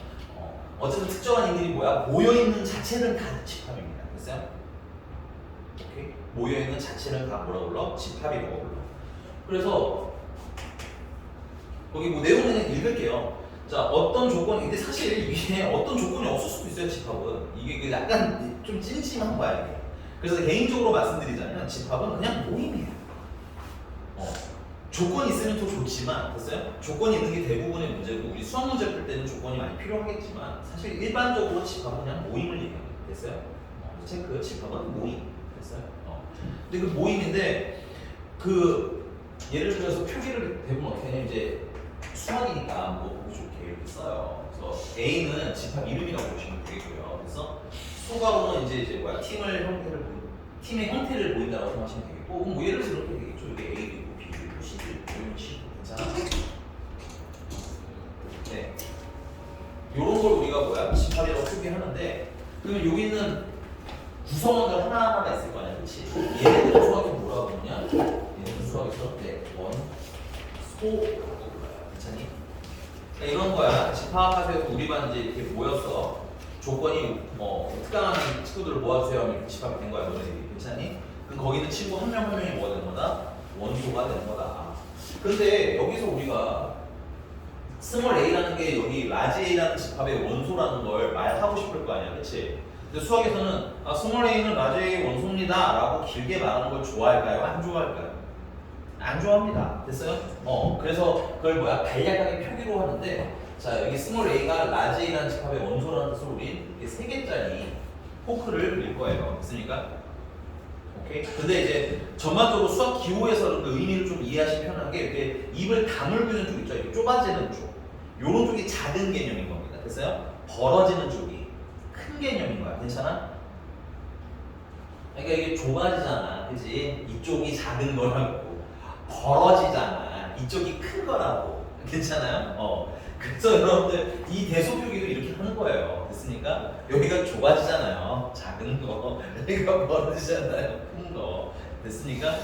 어쨌든 특정한 인들이 뭐야? 모여있는 자체는 다 집합입니다. 됐어요? 오케이? 모여있는 자체는 다 뭐라고 불러? 집합이라고 불러. 그래서 거기 뭐 내용 그냥 읽을게요. 자, 어떤 조건이, 근데 사실 이게 어떤 조건이 없을 수도 있어요, 집합은. 이게 그 약간 좀 찜찜한 거야, 이게. 그래서 개인적으로 말씀드리자면 집합은 그냥 모임이에요. 조건이 있으면 더 좋지만, 됐어요? 조건이 있는 게 대부분의 문제고, 우리 수학 문제 풀 때는 조건이 많이 필요하겠지만, 사실 일반적으로 집합은 그냥 모임을 얘기합니다. 됐어요? 체크, 집합은 모임. 됐어요? 근데 그 모임인데, 예를 들어서 표기를 대부분 어떻게 하냐면, 이제 수학이니까 뭐 보기 좋게 이렇게 써요. 그래서 A는 집합 이름이라고 보시면 되겠고요. 그래서 수가로는 이제 팀의 형태를 보인다고 생각하시면 되겠고, 뭐 예를 들어서 이렇게 되겠죠. 여기 A도 있고 B도 있고 C도 있고 이런 식으로 괜찮아? 네. 요런 걸 우리가 집합이라고 표기하는데, 그러면 여기 있는 구성원들 하나하나가 있을 거 아니야, 그렇지? 얘네들은 수학에서 뭐라고 부르냐? 얘네들은 수학에서 소 괜찮니? 이런 거야. 집합하세요. 우리만 이제 이렇게 모여서 조건이 특강하는 친구들을 모아주세요 하면 이렇게 집합이 된 거야. 너네들이 괜찮니? 그럼 거기는 친구 한 명 한 명이 뭐가 되는 거다? 원소가 되는 거다. 근데 여기서 우리가 스몰 a라는 게 여기 라지 a라는 집합의 원소라는 걸 말하고 싶을 거 아니야, 그렇지? 근데 수학에서는 스몰 a는 라지 a의 원소입니다라고 길게 말하는 걸 좋아할까요? 안 좋아할까요? 안 좋아합니다. 됐어요? 그래서 그걸 간략하게 표기로 하는데, 자, 여기 스몰 a가 라지 a라는 집합의 원소라는 뜻으로 우리 이렇게 3개짜리 포크를 그릴 거예요. 됐습니까? 오케이? 근데 이제 전반적으로 수학 기호에서 그 의미를 좀 이해하시면 편하게 이렇게 입을 다물고 있는 쪽 있죠? 이렇게 좁아지는 쪽. 요런 쪽이 작은 개념인 겁니다. 됐어요? 벌어지는 쪽이 큰 개념인 거야. 괜찮아? 그러니까 이게 좁아지잖아. 그지? 이쪽이 작은 거라고. 벌어지잖아. 이쪽이 큰 거라고. 괜찮아요? 그래서 여러분들 이 대소표기도 이렇게 하는 거예요. 됐습니까? 여기가 좁아지잖아요. 작은 거. 여기가 벌어지잖아요. 큰 거. 됐습니까?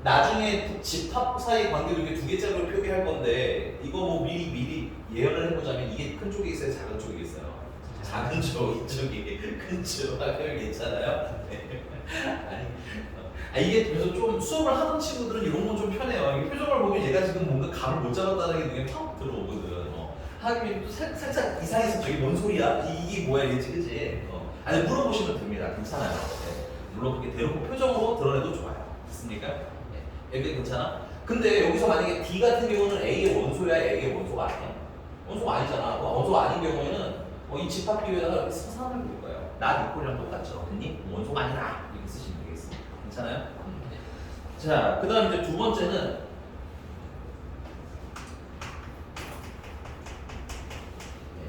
나중에 집합 사이 관계도 이게 2개짜리로 표기할 건데, 이거 뭐 미리 예언을 해보자면 이게 큰 쪽이 있어요? 작은 쪽이 있어요? 작은 쪽, 이쪽이 큰 쪽. 괜찮아요? 이게 그래서 좀 수업을 하던 친구들은 이런 건 좀 편해요. 이게 표정을 보면 얘가 지금 뭔가 감을 못 잡았다는 게 눈에 팍 들어오거든. 하긴 또 살짝 이상해서 저기 뭔 소리야? 이게 뭐야 이게 그지? 아니 물어보시면 됩니다. 괜찮아요. 네. 물론 그렇게 대놓고 표정으로 드러내도 좋아요. 됐습니까? 네. 여기 괜찮아? 근데 여기서 만약에 D 같은 경우는 A의 원소야, A의 원소가 아니야? 원소가 아니잖아. 원소가 아닌 경우에는 이 집합 비유에다가 이렇게 서사를 볼 거예요. 나 니콜이랑 똑같죠. 됐니? 원소가 아니라 이렇게 쓰시면 되겠습니다. 괜찮아요? 자, 그 다음 이제 두 번째는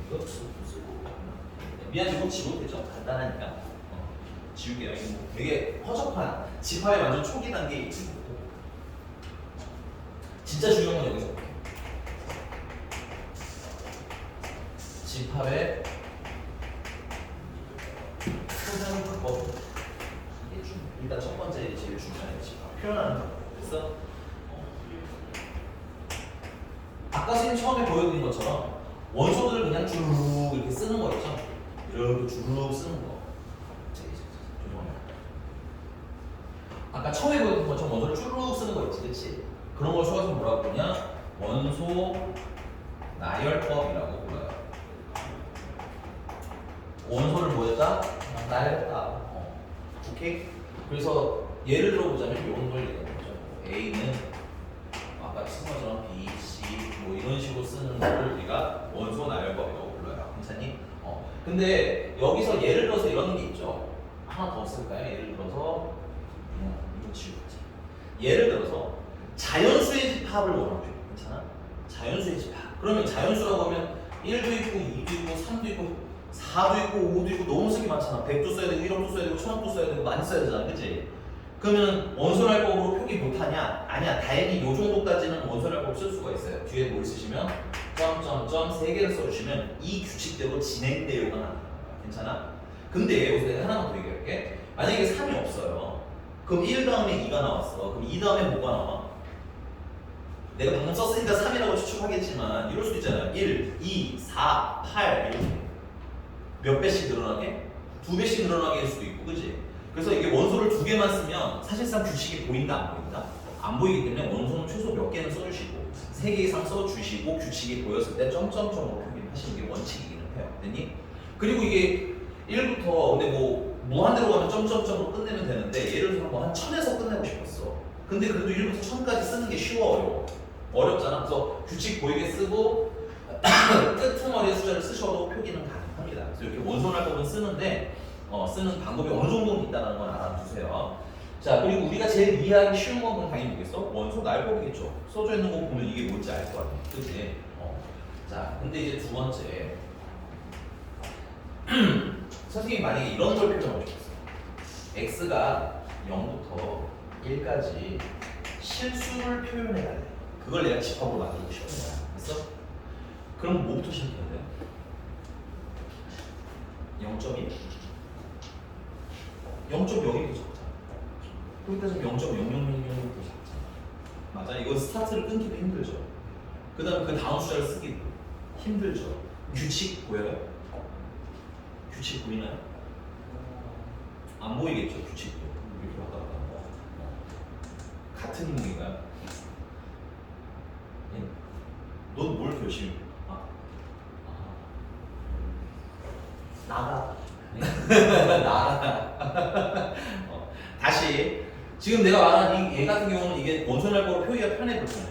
이거 쓰고 미안 이거 지워도 되죠? 간단하니까 지울게요. 이거 뭐 되게 허접한 집합의 완전 초기 단계에 있는 거고 진짜 중요한 건 여기서 볼게요. 집합의 표현 방법 일단 첫 번째 제일 중요한 집합 표현하는 방법. 그래서 아까 선생님 처음에 보여드린 것처럼 원소들을 그냥 주르륵 이렇게 쓰는 거 있죠? 이렇게 주르륵 쓰는 거. 죄송합니다. 아까 처음에 보여드린 것처럼 원소를 주르륵 쓰는 거 있지, 그치? 그런 걸 수학에서 뭐라고 부르냐? 원소 나열법이라고 불러요. 원소를 뭐였다? 나열했다. 오케이? 그래서 예를 들어보자면 이런 걸 얘기하는 거죠. A는 아까 쓴 것처럼 B, C 뭐 이런 식으로 쓰는 거를 우리가 원소 나열법이라고 불러요. 괜찮니? 근데 여기서 예를 들어서 이런 게 있죠. 하나 더 쓸까요? 예를 들어서 이거 지우지. 예를 들어서 자연수의 집합을 원하죠. 괜찮아? 자연수의 집합. 그러면 자연수라고 하면 1도 있고 2도 있고 3도 있고 4도 있고 5도 있고 너무 쓰기 많잖아. 100도 써야 되고 1억도 써야 되고 1000억도 써야 되고 많이 써야 되잖아. 그치? 그러면 원소날법으로 표기 못하냐? 아니야. 다행히 요 정도까지는 원소날법 쓸 수가 있어요. 뒤에 뭘 쓰시면 점점점 3개를 써주시면 이 규칙대로 진행되요가 나와요. 괜찮아? 근데 여기서 내가 하나만 더 얘기할게. 만약에 3이 없어요. 그럼 1 다음에 2가 나왔어. 그럼 2 다음에 뭐가 나와? 내가 방금 썼으니까 3이라고 추측하겠지만 이럴 수도 있잖아요. 1, 2, 4, 8 이렇게 몇 배씩 늘어나게? 2배씩 늘어나게 할 수도 있고, 그지? 그래서 이게 원소를 2개만 쓰면 사실상 규칙이 보인다, 안 보인다? 안 보이기 때문에 원소는 최소 몇 개는 써주시고 3개 이상 써주시고 규칙이 보였을 때 점점점으로 표기하시는 게 원칙이기는 해요. 됐니? 그리고 이게 1부터 근데 뭐 무한대로 가면 점점점으로 끝내면 되는데 예를 들어서 뭐 한 1000에서 끝내고 싶었어. 근데 그래도 1부터 1000까지 쓰는 게 쉬워, 어려워? 어렵잖아. 그래서 규칙 보이게 쓰고 끄트머리에 숫자를 쓰셔도 표기는 가능합니다. 그래서 이렇게 원소날법은 쓰는데 쓰는 방법이 어느 정도는 있다는 건 알아두세요. 자, 그리고 우리가 제일 이해하기 쉬운 건 당연히 뭐겠어? 원소 날법이겠죠. 써져 있는 거 보면 이게 뭔지 알 거 아니야. 그치? 자, 근데 이제 두 번째. 선생님이 만약에 이런 걸 표현하고 싶었어. x가 0부터 1까지 실수를 표현해야 돼. 그걸 내가 집합으로 만들고 싶은 거야. 됐어? 그럼 뭐부터 시작해야 돼? 0.1? 0.01도 적잖아. 그러니까 좀 0.0000도 적잖아. 맞아? 이거 스타트를 끊기도 힘들죠. 그 다음 숫자를 쓰기도 힘들죠. 규칙 보여요? 규칙 보이나요? 안 보이겠죠, 규칙도. 이렇게 왔다 갔다 하는 거. 같은 인물인가요? 넌 뭘 결심? 나가. 나가. 다시 지금 내가 말한 얘 같은 경우는 이게 원소날법으로 표기가 편해 불편해?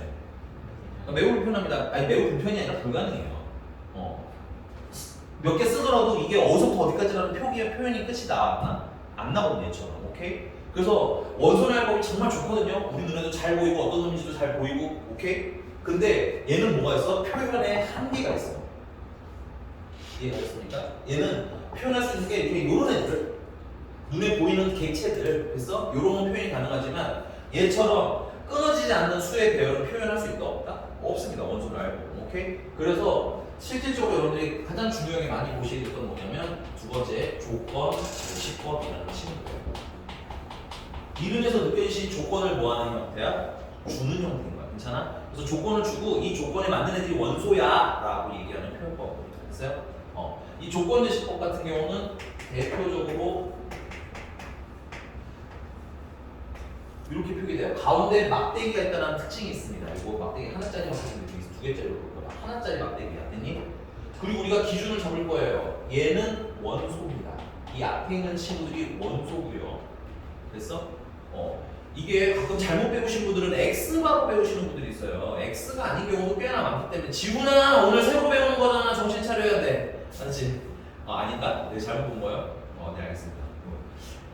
매우 불편합니다. 아니 매우 불편이 아니라 불가능해요. 몇 개 쓰더라도 이게 어디서부터 어디까지라는 표현이 끝이 안 나거든요, 얘처럼. 오케이? 그래서 원소날법이 정말 좋거든요. 우리 눈에도 잘 보이고 어떤 의미인지도 잘 보이고, 오케이? 근데 얘는 뭐가 있어? 표현에 한계가 있어. 이해가 됐습니까? 얘는 표현할 수 있는 게 이렇게 요런 애들, 눈에 보이는 객체들, 그래서 요런 표현이 가능하지만 얘처럼 끊어지지 않는 수의 배열을 표현할 수 있다 없다? 없습니다. 원소날법. 오케이? 그래서 실질적으로 여러분들이 가장 중요하게 많이 보시게 됐던 건 뭐냐면 두 번째 조건, 조시법이라는 친구예요. 이름에서 느껴지신 조건을 뭐하는 형태야? 주는 형태인 거야. 괜찮아? 그래서 조건을 주고 이 조건에 맞는 애들이 원소야 라고 얘기하는 표현법입니다. 됐어요? 이 조건제시법 같은 경우는 대표적으로 이렇게 표기돼요. 가운데 막대기가 있다는 특징이 있습니다. 이거 막대기 하나짜리 막대기인데 두 개짜리로 볼 거야. 하나짜리 막대기야. 됐니? 그리고 우리가 기준을 잡을 거예요. 얘는 원소입니다. 이 앞에 있는 친구들이 원소고요. 됐어? 이게 가끔 잘못 배우신 분들은 X바로 배우시는 분들이 있어요. X가 아닌 경우도 꽤나 많기 때문에 지훈아 오늘 새로 배우는 거잖아. 정신 차려야 돼. 맞지? 아닌가? 내가 잘못 본 거예요? 네 알겠습니다.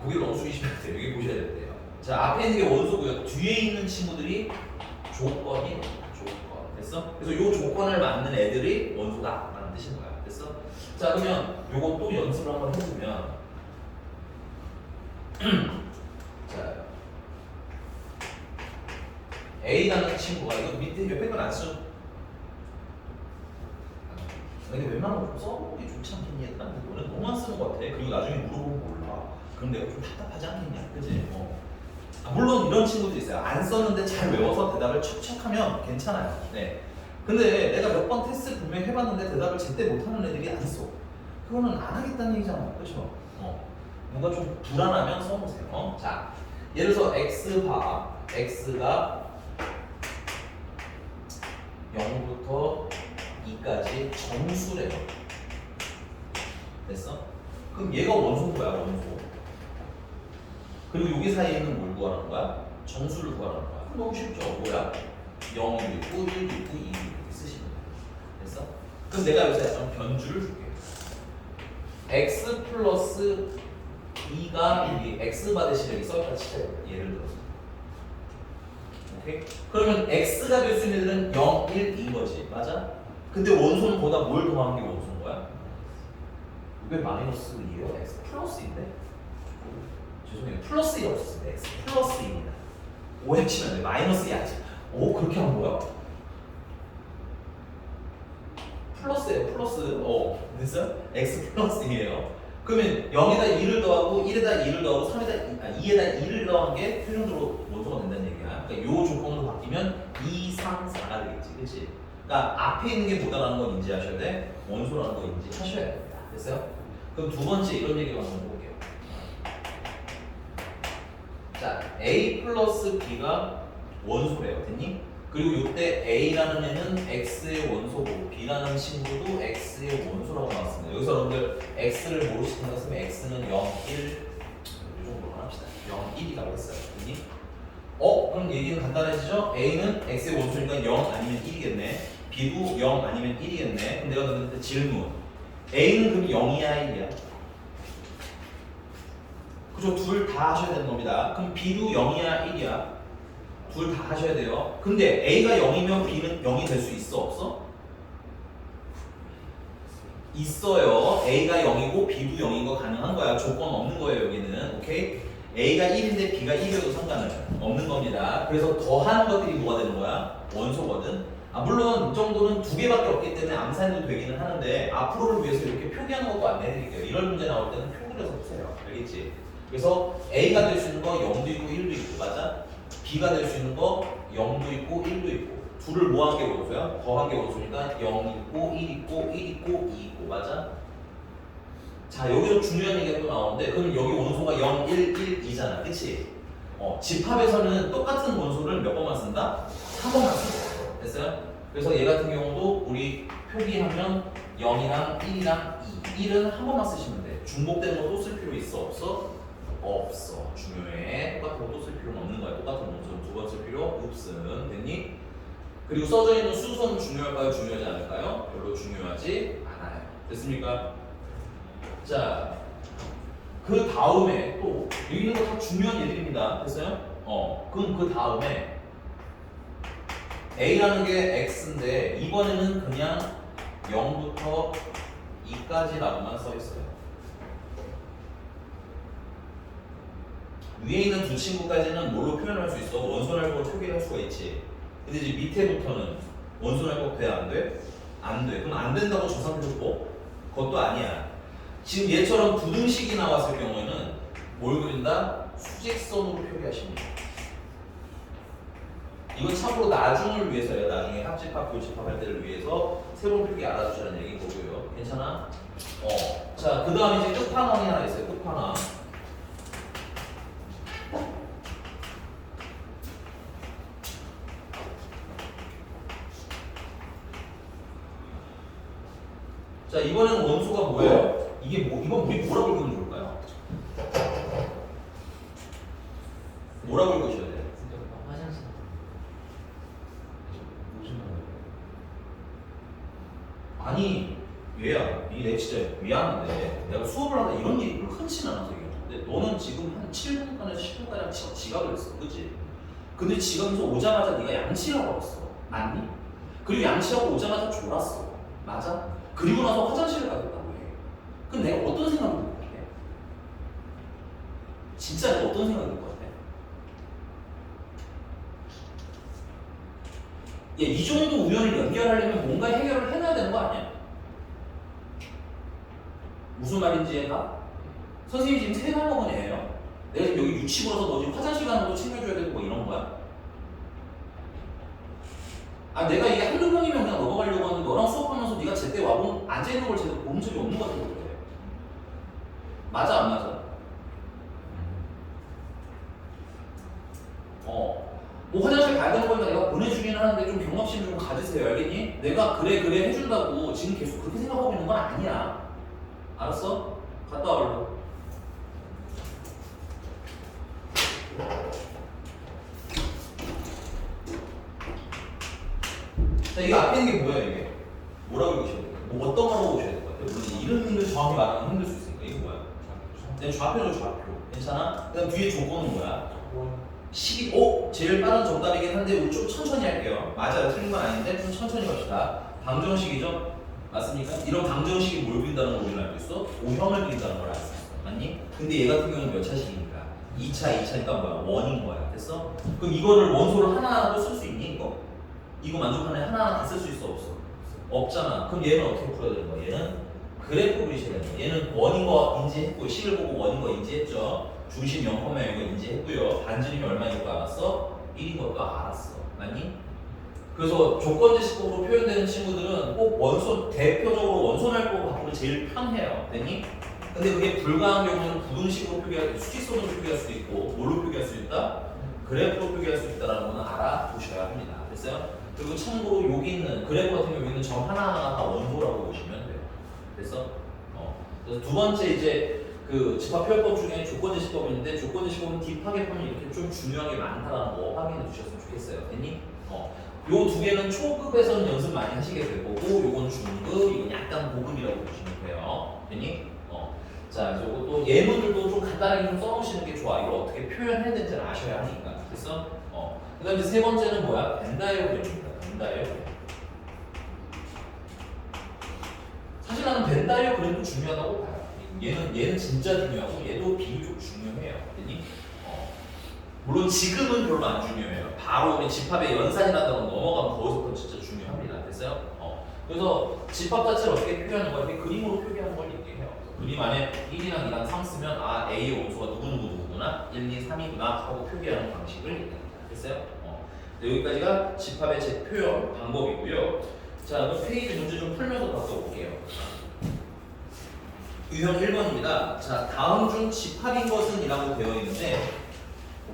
고개를 너무 숙이시면 돼요. 여기 보셔야 돼요. 자, 앞에 있는 게 원소고요. 뒤에 있는 친구들이 조건. 됐어? 그래서 이 조건을 맞는 애들이 원소다 라는 뜻인 거야. 됐어? 자, 그러면 요거 또 연습을 한번 해보면 자, A라는 친구가 이거 밑에 옆에 건 안 써. 근데 웬만하면 좀 써보기 좋지 않겠니? 얘들아? 너는 너무 안 쓰는 것 같아. 그리고 나중에 물어보면 몰라. 그럼 내가 좀 답답하지 않겠냐? 그지? 물론 이런 친구도 있어요. 안 썼는데 잘 외워서 대답을 척척하면 괜찮아요. 네. 근데 내가 몇 번 테스트 분명히 해봤는데 대답을 제때 못하는 애들이 안 써. 그거는 안 하겠다는 얘기잖아. 그렇죠? 뭔가 좀 불안하면 써보세요. 자, 예를 들어서 x가 0부터 2까지 정수래요. 됐어? 그럼 얘가 원소인 거야, 원소. 그리고 여기 사이에 있는 뭘 구하는 거야? 정수를 구하는 거야. 그럼 너무 쉽죠? 뭐야? 0도 있고 1도 있고 2도 있고 쓰시면 돼. 됐어? 그럼 내가 여기서 약간 변주를 줄게. x 플러스 2가 여기 x 받으시면 여기 써있다 치자. 예를 들어서. 오케이? 그러면 x가 될 수 있는 애들은 0, 1, 2인 거지. 맞아? 근데 원소는 보다 뭘 더하는 게 원소인 거야? 왜 마이너스 2예요? x 플러스인데? 죄송해요. 플러스 2라고 썼습니다. x 플러스 2입니다. 오해치면 안 돼. 마이너스 2 아니지. 오, 그렇게 한 거야? 플러스예요. 플러스. 됐어요? x 플러스 2예요. 그러면 0에다 2를 더하고 1에다 2를 더하고 2에다 2를 더한 게 표준으로 원소가 된다는 얘기야. 그러니까 요 조건으로 바뀌면 2, 3, 4가 되겠지. 그치? 그러니까 앞에 있는 게 뭐다라는 건 인지하셔야 돼. 원소라는 거 인지하셔야 됩니다. 됐어요? 그럼 두 번째 이런 얘기를 한번 해볼게요. 자, a 플러스 b가 원소래요. 됐니? 그리고 이때 a라는 애는 x의 원소고 b라는 친구도 x의 원소라고 나왔습니다. 여기서 여러분들 x를 뭐로 시켜놨으면 x는 0, 1, 이 정도로 합시다. 0, 1이라고 했어요. 됐니? 그럼 얘기는 간단해지죠? a는 x의 원소니까 0 아니면 1이겠네. b도 0 아니면 1이겠네. 그럼 내가 던졌을 때 질문. a는 그럼 0이야 1이야? 그죠? 둘 다 하셔야 되는 겁니다. 그럼 b도 0이야 1이야? 둘 다 하셔야 돼요. 근데 a가 0이면 b는 0이 될 수 있어 없어? 있어요. a가 0이고 b도 0인 거 가능한 거야. 조건 없는 거예요 여기는. 오케이? a가 1인데 b가 1이어도 상관은 없는 겁니다. 그래서 더하는 것들이 뭐가 되는 거야? 원소거든. 물론 이 정도는 두 개밖에 없기 때문에 암산도 되기는 하는데 앞으로를 위해서 이렇게 표기하는 것도 안내해드릴게요. 이런 문제 나올 때는 표기를 해서 푸세요. 알겠지? 그래서 a가 될 수 있는 거 0도 있고 1도 있고 맞아? b가 될 수 있는 거 0도 있고 1도 있고 둘을 뭐 한 게 원소야? 더한 게 원소니까 0 있고 1 있고 1 있고 2 있고 맞아? 자 여기서 중요한 얘기가 또 나오는데 그럼 여기 원소가 0, 1, 1, 2잖아 그치? 집합에서는 똑같은 원소를 몇 번만 쓴다? 한 번만 쓴다 됐어요? 그래서 얘 같은 경우도 우리 표기하면 0이랑 1이랑 2 1은 한 번만 쓰시면 돼 중복되는 거 또 쓸 필요 있어 없어? 없어. 중요해. 똑같은 거 또 쓸 필요는 없는 거야. 똑같은 원소는 두 번 쓸 필요 없음. 됐니? 그리고 써져 있는 순서는 중요할까요? 중요하지 않을까요? 별로 중요하지 않아요. 됐습니까? 자, 그 다음에 또 여기 있는 거 다 중요한 얘기입니다. 됐어요? 그럼 그 다음에 a라는 게 x인데 이번에는 그냥 0부터 2까지라고만 써 있어요. 위에 있는 두 친구까지는 뭘로 표현할 수 있어? 원소날고 표기를 할 수가 있지. 근데 이제 밑에부터는 원소날고 돼? 안 돼? 안 돼. 그럼 안 된다고 저 상태로 뭐? 그것도 아니야. 지금 얘처럼 부등식이 나왔을 경우에는 뭘 그린다? 수직선으로 표기하시면 돼. 이건 참고로 나중을 위해서요. 나중에 합집합, 교집합 할 때를 위해서 새로운 표기 알아두시라는 얘기인 거고요. 괜찮아? 자, 그 다음에 이제 끝판왕이 하나 있어요. 끝판왕. 자 이번에는 원소가 뭐예요? 이게 이건 우리 뭐라고 읽으면 좋을까요? 뭐라고 읽으셔야 돼요? 화장실. 무슨 말이에요? 아니 얘야 이게 내 진짜 미안한데 내가 수업을 하다 이런 얘기 별로 흔치는 않아서 얘기해. 근데 너는 지금 한 7분간에서 10분가량 지각을 했어 그치? 근데 지각에서 오자마자 네가 양치를 하고 왔어 맞니? 그리고 양치하고 오자마자 졸았어 맞아? 그리고 나서 화장실을 가겠다고 해. 그럼 내가 어떤 생각이 들 것 같아? 진짜 내가 어떤 생각이 들 것 같아? 야, 이 정도 우연을 연결하려면 뭔가 해결을 해놔야 되는 거 아니야? 무슨 말인지 해가? 선생님이 지금 3학년이에요. 내가 지금 여기 유치부라서 너 지금 화장실 가는 것도 챙겨줘야 되고 뭐 이런 거야? 내가 이게 한두 명이면 그냥 넘어가려고 하는데 너랑 수업하면서 네가 제때 와본 앉아있는 걸 제대로 본 적이 없는 것 같아서 그래. 맞아 안 맞아? 뭐 화장실 가야 되는 거니까 내가 보내주기는 하는데 좀 경락시 경각심 좀 가지세요. 알겠니? 내가 그래 해준다고 지금 계속 그렇게 생각하고 있는 건 아니야. 알았어? 갔다 와 얼른. 자, 이게 앞에 있는 게 뭐야 이게? 뭐라고 읽으셔야 돼요? 뭐 어떤 거라고 보셔야 될 것 같아요? 물론 이름을 정확히 말하면 힘들 수 있으니까 이거 뭐야? 내 좌표죠 좌표. 괜찮아? 그다음 뒤에 조건은 뭐야? 12. 제일 빠른 정답이긴 한데 우리 좀 천천히 할게요. 맞아요. 틀린 건 아닌데 좀 천천히 갑시다. 방정식이죠? 맞습니까? 이런 방정식이 뭘 그린다는 걸 우리는 알고 있어? O형을 그린다는 걸 알고 있어. 맞니? 근데 얘 같은 경우는 몇 차식이니까? 2차니까 뭐야? 원인 거야. 됐어? 그럼 이거를 원소를 하나하나도 쓸 수 있니? 이거 만족하는 하나하나 다 쓸 수 있어? 없어? 없잖아. 그럼 얘는 어떻게 풀어야 되는 거야? 얘는 그래프 그리셔야 되는 거야. 얘는 원인 거 인지했고 10을 보고 원인 거 인지했죠? 중심 0,0거 인지했고요. 반지름이 얼마인 것도 알았어? 1인 것도 알았어. 맞니? 그래서 조건지식법으로 표현되는 친구들은 꼭 원소, 대표적으로 원소날법 바꾸면 제일 편해요. 됐니? 근데 그게 불가한 경우는 부등식으로 표기할, 수직선으로 표기할 수도 있고 뭘로 표기할 수 있다? 그래프로 표기할 수 있다는 거는 알아두셔야 합니다. 됐어요? 그리고 참고로 여기 있는 그래프 같은 경우에는 점 하나하나가 다 원소라고 보시면 돼요. 됐어? 그래서 두 번째 이제 그 집합표현법 중에 조건지식법이 있는데 조건지식법은 딥하게 보면 이렇게 좀 중요한 게 많다는 거 확인해 두셨으면 좋겠어요. 됐니? 요 두 개는 초급에서는 연습 많이 하시게 될 거고 요건 중급, 이건 약간 고급이라고 보시면 돼요. 됐니? 자, 그리고 또 예문들도 좀 간단하게 좀 써놓으시는 게 좋아. 이걸 어떻게 표현해야 되는지를 아셔야 하니까. 됐어? 그 다음에 세 번째는 뭐야? 벤다이어그램입니다. 벤다이어그램. 사실 나는 벤다이어그램도 중요하다고 봐요. 얘는 진짜 중요하고 얘도 비교적 중요해요. 됐니? 물론 지금은 별로 안 중요해요. 바로 우리 집합의 연산이라는 건 넘어가면 거기서부터 진짜 중요합니다. 됐어요? 그래서 집합 자체를 어떻게 표현하는 거야? 이렇게 그림으로 표기하는 걸 얘기해요. 그림 안에 1이랑 2랑 3 쓰면 아 A의 원소가 누구누구나 1, 2, 3이구나 하고 표기하는 방식을 얘기합니다. 됐어요? 여기까지가 집합의 제 표현 방법이고요. 자, 그럼 페이지 문제 좀 풀면서 다 써볼게요. 유형 1번입니다. 자, 다음 중 집합인 것은 이라고 되어 있는데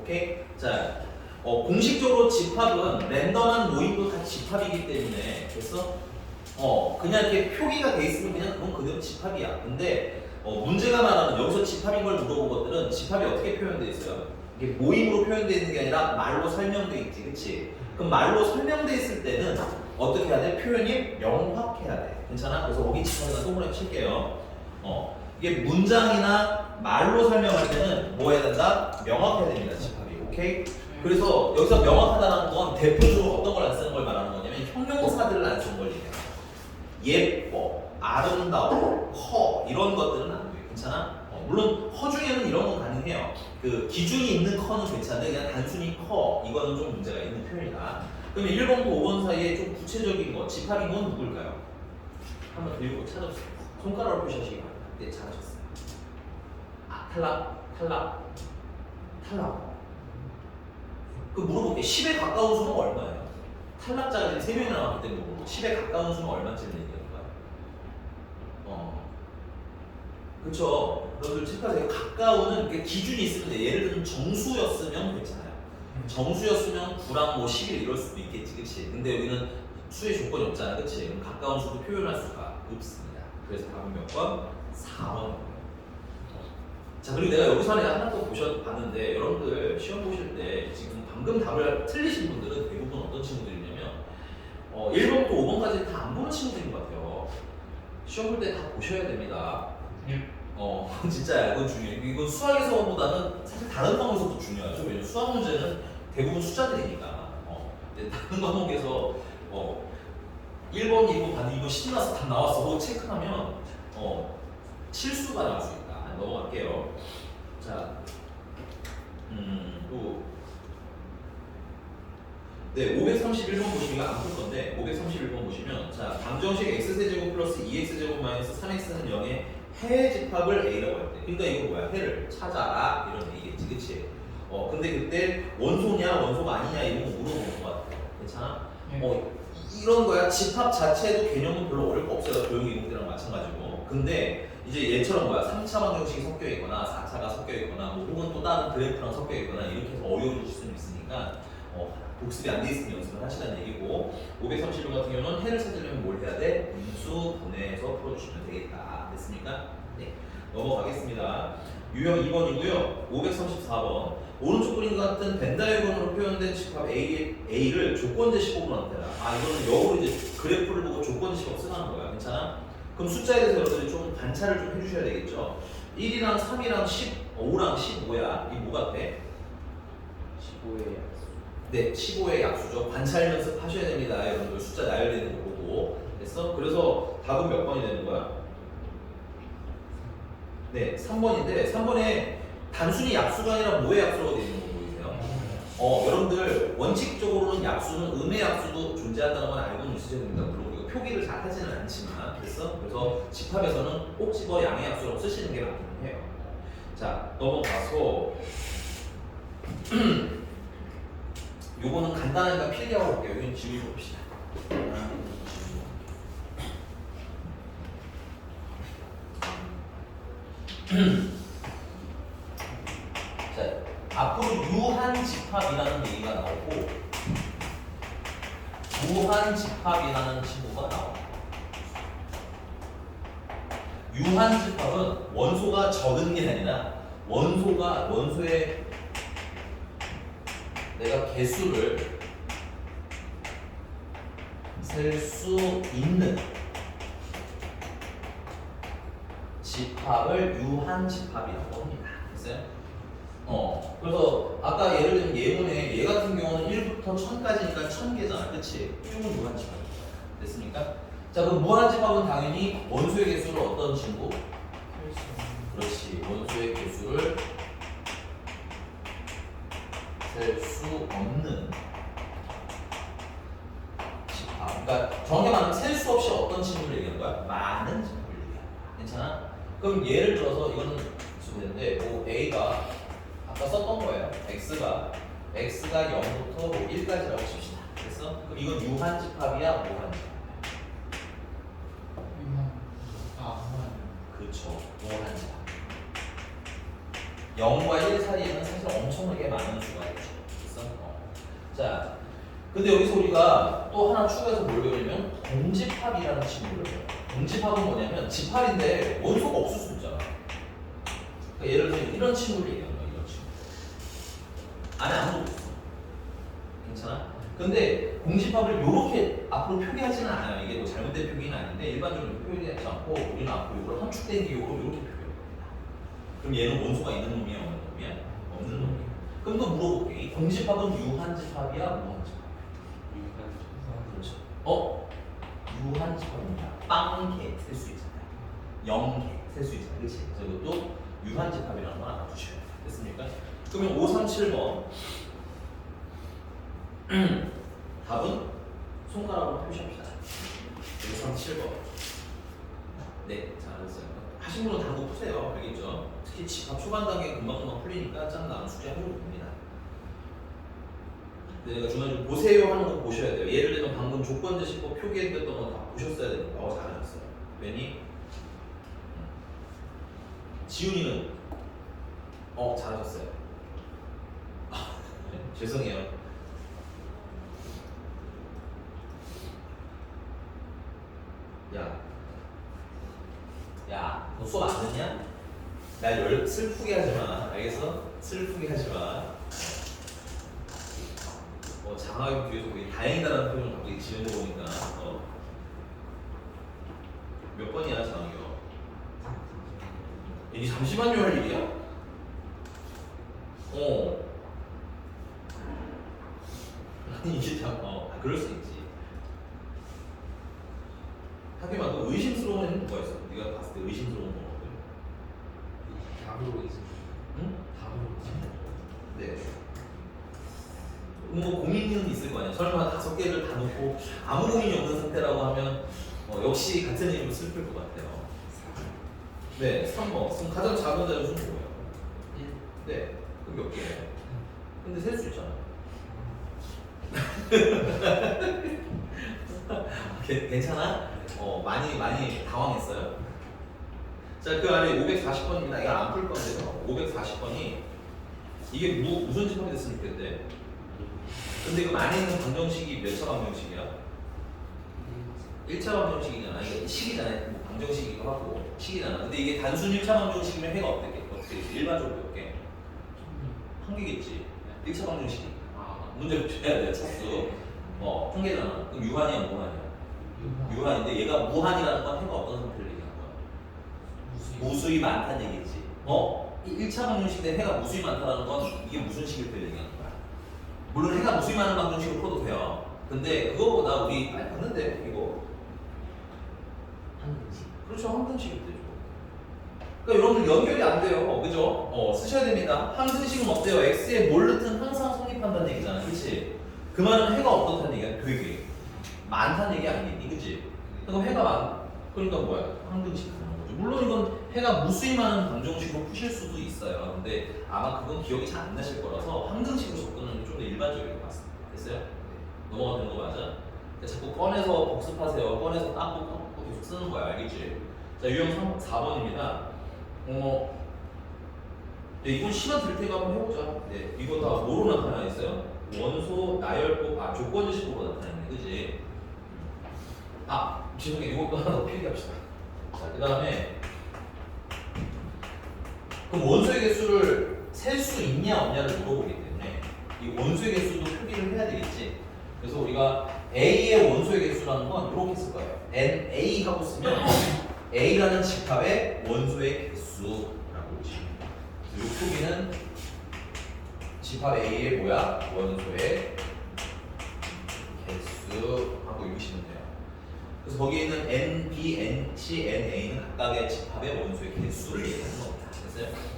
오케이? 자, 공식적으로 집합은 랜덤한 모임도 다 집합이기 때문에 됐어? 그냥 이렇게 표기가 돼 있으면 그냥 그건 그대로 집합이야. 근데 문제가 말하는 여기서 집합인 걸 물어본 것들은 집합이 어떻게 표현돼 있어요? 이게 모임으로 표현돼 있는 게 아니라 말로 설명돼 있지, 그렇지? 그럼 말로 설명돼 있을 때는 어떻게 해야 돼? 표현이 명확해야 돼. 괜찮아? 그래서 거기 집합이나 동그라미 칠게요. 이게 문장이나 말로 설명할 때는 뭐 해야 된다? 명확해야 됩니다, 집합이. 오케이? 그래서 여기서 명확하다는 건 대표적으로 어떤 걸 안 쓰는 걸 말하는 거냐면 형용사들을 안 쓰는 걸 얘기해요. 예뻐, 아름다워, 커 이런 것들은 안 돼요. 괜찮아? 물론 커 중에는 이런 건 가능해요. 그 기준이 있는 커는 괜찮은데 그냥 단순히 커 이거는 좀 문제가 있는 표현이다. 그러면 1번과 5번 사이에 좀 구체적인 거 집합인 건 누굴까요? 한번 들고 찾아보세요. 손가락으로 표시하시기 바랍니다. 네, 잘하셨어요. 탈락. 그 물어볼게. 10에 가까운 수는 얼마예요? 탈락자가 지금 3명이 나왔기 때문에 10에 가까운 수는 얼마쯤 얘기하는 거야? 그쵸? 너희들 체크하세요. 가까운은 이렇게 기준이 있으면 돼. 예를 들면 정수였으면 괜찮아요. 정수였으면 9랑 뭐 11 이럴 수도 있겠지, 그치? 근데 여기는 수의 조건이 없잖아, 그치? 그럼 가까운 수도 표현할 수가 없습니다. 그래서 답은 몇 번? 4번입니다. 자, 그리고 내가 여기서 하나 또 봤는데 여러분들 시험 보실 때 지금 방금 답을 틀리신 분들은 대부분 어떤 친구들이냐면 1번부터 5번까지 다 안 보는 친구들인 것 같아요. 시험 볼 때 다 보셔야 됩니다. 진짜 이건 중요해요. 이건 수학에서보다는 사실 다른 과목에서도 중요하죠. 왜냐면 수학 문제는 대부분 숫자들이니까. 근데 다른 과목에서 1번, 2번, 반대 2번 신나서 다 나왔어. 그거 체크하면 실수가 나올 수 있다. 넘어갈게요. 자, 또 네, 531번 보시면 안 풀 건데 531번 보시면 자, 방정식 x세제곱 플러스 2x제곱 마이너스 3x는 0의 해 집합을 A라고 할 때 그러니까 이거 뭐야? 해를 찾아라 이런 얘기겠지, 그치? 근데 그때 원소냐 원소가 아니냐 이런 거 물어보는 것 같아요. 괜찮아? 이런 거야. 집합 자체도 개념은 별로 어려울 거 없어요. 도형 이동들이랑 마찬가지고. 근데 이제 얘처럼 뭐야 3차 방정식이 섞여 있거나 4차가 섞여 있거나 뭐 혹은 또 다른 그래프랑 섞여 있거나 이렇게 해서 어려워질 수는 있으니까 복습이 안 돼 있으면 연습을 하시라는 얘기고 531번 같은 경우는 해를 찾으려면 뭘 해야 돼? 분수 분해해서 풀어주시면 되겠다. 됐습니까? 네. 넘어가겠습니다. 유형 2번이고요. 534번. 오른쪽 그림과 같은 벤다이어건으로 표현된 집합 A를 조건제 시법으로 나타내라. 이거는 역으로 이제 그래프를 보고 조건제 시법 쓰라는 거야. 괜찮아? 그럼 숫자에 대해서 여러분들이 좀 관찰을 좀 해주셔야 되겠죠. 1이랑 3이랑 5랑 15야. 이 뭐 같아? 15의 약수. 네, 15의 약수죠. 관찰 연습하셔야 됩니다. 여러분들 숫자 나열되는 거 보고. 됐어? 그래서 답은 몇 번이 되는 거야? 네, 3번인데 3번에 단순히 약수가 아니라 뭐의 약수라고 되어 있는 거 보이세요? 여러분들 원칙적으로는 약수는 음의 약수도 존재한다는 건 알고는 있으셔야 됩니다. 물론 이거 표기를 잘 하지는 않지만 됐어? 그래서 집합에서는 꼭 집어 양의 약수라고 쓰시는 게 맞긴 해요. 자, 넘어가서 요거는 간단하니까 필기하고 볼게요. 여기는 지우고 봅시다. 자, 앞으로 유한 집합이라는 얘기가 나오고 무한 집합이라는 친구가 나옵니다. 유한 집합은 원소가 적은 게 아니라 원소의 내가 개수를 셀 수 있는 집합을 유한 집합이라고 합니다. 됐어요? 그래서 아까 예를 들면 예문에 얘 같은 경우는 1부터 1000까지니까 1000개잖아. 그치? 1은 무한 집합. 됐습니까? 자, 그럼 무한 집합은 당연히 원소의 개수를 어떤 친구? 그렇지. 원소의 개수를 셀 수 없는 집합. 그러니까 정확히 말하면 셀 수 없이 어떤 친구를 얘기하는 거야? 많은 친구를 얘기하는 거야. 괜찮아? 그럼 예를 들어서 이거는 되는데 뭐 A가 아까 썼던 거예요. X가 0부터 뭐 1까지라고 칩시다. 그래서 그럼 이건 유한 집합이야, 무한 집합이야? 무한. 그렇죠. 무한 집합. 0과 1 사이에는 사실 엄청나게 많은 수가 있죠. 그래서 자, 근데 여기서 우리가 또 하나 추가해서 뭘 배우냐면 공집합이라는 친구를 배워요. 공집합은 뭐냐면 집합인데 원소가 없을 수 있잖아. 그러니까 예를 들면 이런 친구를 얘기하는 거야. 이런 친구. 안에 아무도 없어. 괜찮아? 근데 공집합을 이렇게 앞으로 표기하지는 않아요. 이게 뭐 잘못된 표기는 아닌데 일반적으로 표기하지 않고 우리는 앞으로 이걸 함축된 기호로 이렇게 표기해요. 그럼 얘는 원소가 있는 놈이야, 없는 놈이야? 없는 놈이야. 그럼 또 물어볼게. 이 공집합은 유한 집합이야, 무한 집합이야? 그렇죠. 유한 집합입니다. 빵개 셀 수 있잖아요. 0개 셀 수 있잖아요. 그렇지? 그래서 이것도 유한 집합이라는 걸 알아두셔야 돼요. 됐습니까? 그러면 537번 답은 손가락으로 표시합시다. 537번. 네, 잘하셨어요. 하신 분은 단거 푸세요. 알겠죠? 특히 집합 초반 단계 금방금방 풀리니까 짠 나는 숙제 하셔도 됩니다. 근데 내가 중간에 좀 보세요 하는 거 보셔야 돼요. 예를 들면 방금 조건제 시법 표기해드렸던 거 다 보셨어야 됩니다. 잘하셨어요. 왜니? 지훈이는 잘하셨어요. 죄송해요. 야, 너 수업 안 듣냐? 날 슬프게 하지 마. 알겠어? 슬프게 하지 마. 장학이 뒤에서 거의 다행이다라는 표현을 갑자기 지은 거 보니까 몇 번이야, 장학이요? 이게 잠시만요 할 일이야? 아니 이게 참 그럴 수 있지. 하기만 너 의심스러운 애는 뭐가 있어? 네가 봤을 때 의심스러운 거 없거든? 답으로 있어. 응? 답으로 있어. 네. 뭐 고민은 있을 거 아니야. 설마 5개를 다 놓고 아무 고민이 없는 상태라고 하면 역시 같은 이유로 슬플 것 같아요. 네, 3번. 그럼 가장 작은 자료수는 뭐예요? 1. 네. 그럼 몇 개예요? 근데 셀 수 있잖아. 괜찮아? 많이 당황했어요. 자, 그 아래 540번입니다. 이거 안 풀 건데요. 540번이 이게 무슨 집합이 됐으면 좋겠대. 근데 그 안에 있는 방정식이 몇 차 방정식이야? 1차 방정식이잖아. 이게 식이잖아. 뭐 방정식이기도 하고 식이잖아. 근데 이게 단순 1차 방정식이면 해가 어떻게 일반적으로 어떻게 한 개겠지. 1차 방정식이. 문제 붙여야 돼. 차수. 한 개잖아. 그럼 유한이야 무한이야? 유한인데 얘가 무한이라는 건 해가 어떤 상태를 얘기하는 거야? 무수히 많다는 얘기지. 1차 방정식 때 해가 무수히 많다는 건 이게 무슨 식일 때 얘기하는 거야? 물론 해가 무수히 많은 방정식으로 풀어도 돼요. 근데 그거보다 우리 많이 봤는데 이거 한등식. 그렇죠. 항등식일 때죠. 그러니까 여러분들 연결이 안 돼요. 그죠? 쓰셔야 됩니다. 항등식은 어때요? x의 몰르튼 항상 성립한다는 얘기잖아. 그치? 그 말은 해가 어떻다는 얘기야? 되게 많다는 얘기 아니겠니? 그치? 그럼 해가 그러니까 뭐야? 항등식 하는 거죠. 물론 이건 해가 무수히 많은 방정식으로 푸실 수도 있어요. 근데 아마 그건 기억이 잘 안 나실 거라서 항등식으로 접근하는 게 좀 더 일반적일 것 같습니다. 됐어요? 넘어가 되는 거 맞아? 그러니까 자꾸 꺼내서 복습하세요. 꺼내서 닦고 계속 쓰는 거야. 알겠지? 자, 유형 4번입니다. 네, 이건 시간 들 테니까 한번 해보자. 네, 이거 다 뭐로 나타나 있어요? 원소, 나열법, 조건지식으로 나타나있네. 그지? 죄송해요. 이것도 하나 더 필기합시다. 자, 그 다음에 그럼 원소의 개수를 셀 수 있냐 없냐를 물어보기 때문에 이 원소의 개수도 표기를 해야 되겠지. 그래서 우리가 A의 원소의 개수라는 건 이렇게 쓸 거예요. NA 하고 쓰면 A라는 집합의 원소의 개수라고 치면 이 표기는 집합 A의 뭐야? 원소의 개수하고 읽으시면 돼요. 그래서 거기에 있는 N, B, N, C, N, A는 각각의 집합의 원소의 개수를 얘기하는 겁니다. 됐어요?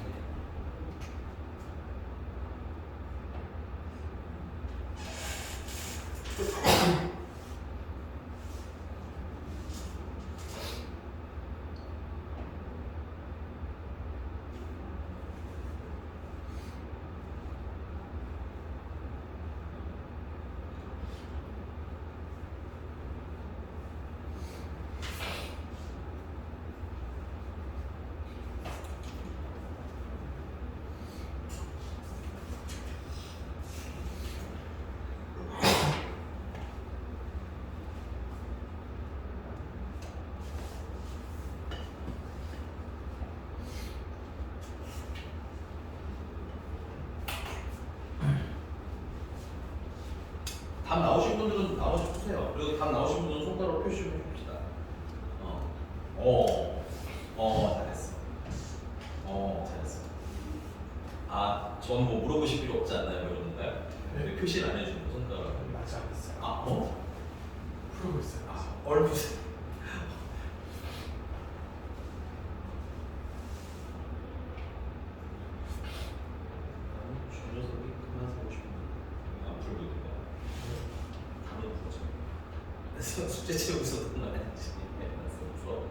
답 나오신 분들은 나머지 푸세요. 그리고 답 나오신 분들은 손가락으로 표시 좀 해줍시다. 잘했어. 잘했어. 전 뭐 물어보실 필요 없지 않나요, 여러분들? 왜 표시를 안 해주는 거 손가락? 맞지 않았어요. 풀고 있어요. 얼핏. 저 녀석이 그만 사고 싶은데 안 풀고 있는 거야. 답은 풀어줘. 그래서 숙제 채우고 있었던 거 아니지? 풀어.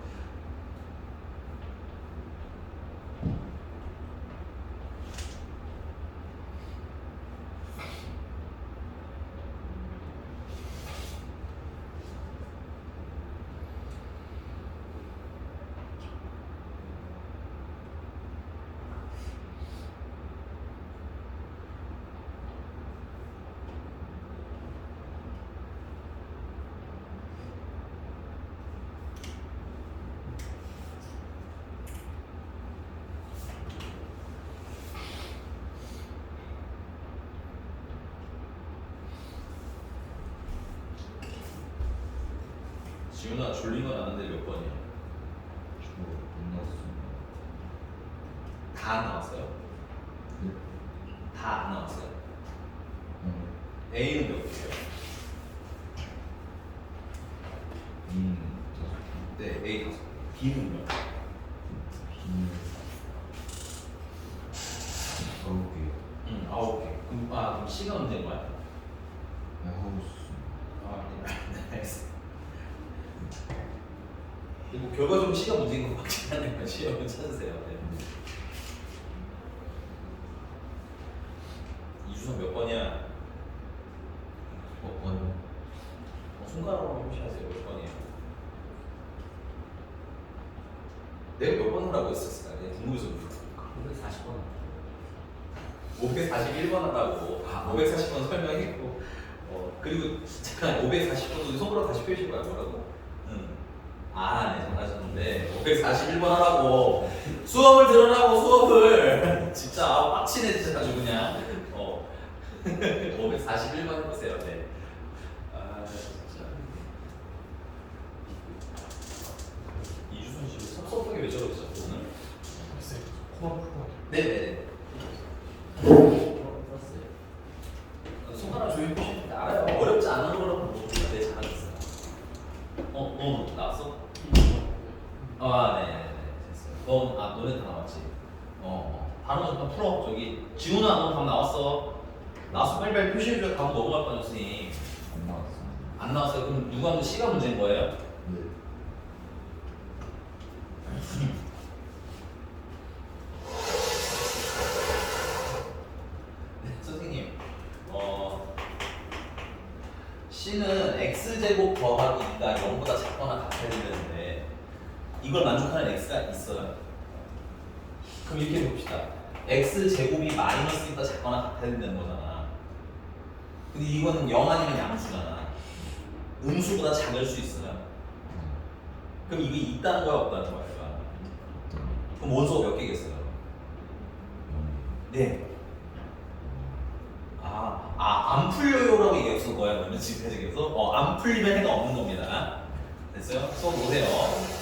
지훈아 졸린 건 아는데 몇 번이야? 저못 나왔습니다. 다 나왔어요? 네? 다 안 나왔어요? 네. A는 몇 개예요? 네, A 5개. B는요? B는 9개. 9개. 그럼 C가 문제인 거야? 네, 하고 있습니다. 네, 알겠습니다. 뭐 결과적으로 C가 문제인 것 같지 않아요. C 한번 찾으세요. 네. 이주선 몇 번이야? 아니요. 손가락으로 표시하세요. 몇 번이에요? 내가 몇 번 하라고 했었을까? 내가 궁금해서 물어. 540번. 541번 하다고 540번 설명했고 그리고 잠깐 540번도 손가락 다시 펴실 거야 뭐라고? 응. 아, 네 잘하셨는데 541번 하라고 수업을 들으라고 수업을 진짜 빡치네 진짜 아주 그냥 541번 해보세요. 네. 아 진짜 이주선 씨 섭섭하게 왜 저러죠 오늘? 글쎄 코만 풀고 할게요. 네네네. 손가락 조용히 푸시는데 알아요. 어렵지 않은 거라고 모두가 내 잘하겠어요. 나왔어? 아, 네, 됐어요. 너네 다 나왔지? 단어 잠깐 풀어. 저기 지훈아, 너 답 나왔어? 나왔어. 빨리빨리 표시해줘야 다음 넘어갈 거야, 선생님. 안 나왔어. 안 나왔어요? 그럼 누가 하면 C가 문제인 거예요? 네. 네, 선생님. C는 x제곱 더하기 2가 0보다 작거나 같아야 되는데 이걸 만족하는 x가 있어요. 그럼 이렇게 봅시다. x제곱이 마이너스 2보다 작거나 같아야 된다는 거잖아. 근데 이거는 0 아니면 양수잖아. 음수보다 작을 수 있어요. 그럼 이게 있다는 거야 없다는 거야? 그럼 원소가 몇 개겠어요? 네. 안 풀려요라고 얘기했을 거야. 그러면 지금 해석에서 안 풀리면 해가 없는 겁니다. 됐어요? 써보세요.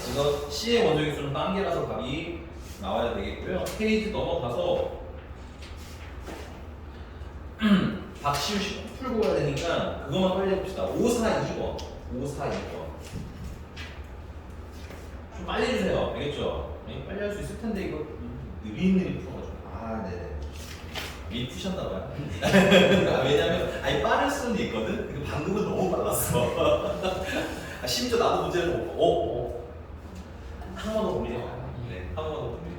그래서 C의 원적의 수는 한 개라서 답이 나와야 되겠고요. 페이지 넘어가서 박시우 풀고 가야 되니까 그것만 빨리 해봅시다. 542번. 542번. 좀 빨리 해주세요. 알겠죠? 빨리 할 수 있을 텐데 이거 느릿느릿 풀어가지고. 네네. 미리 푸셨나봐요. 왜냐면 빠를 수는 있거든. 근데 방금은 너무 빨랐어. 심지어 나도 문제를 보고 한 번 더 고민해. 네, 한 번 더 고민해.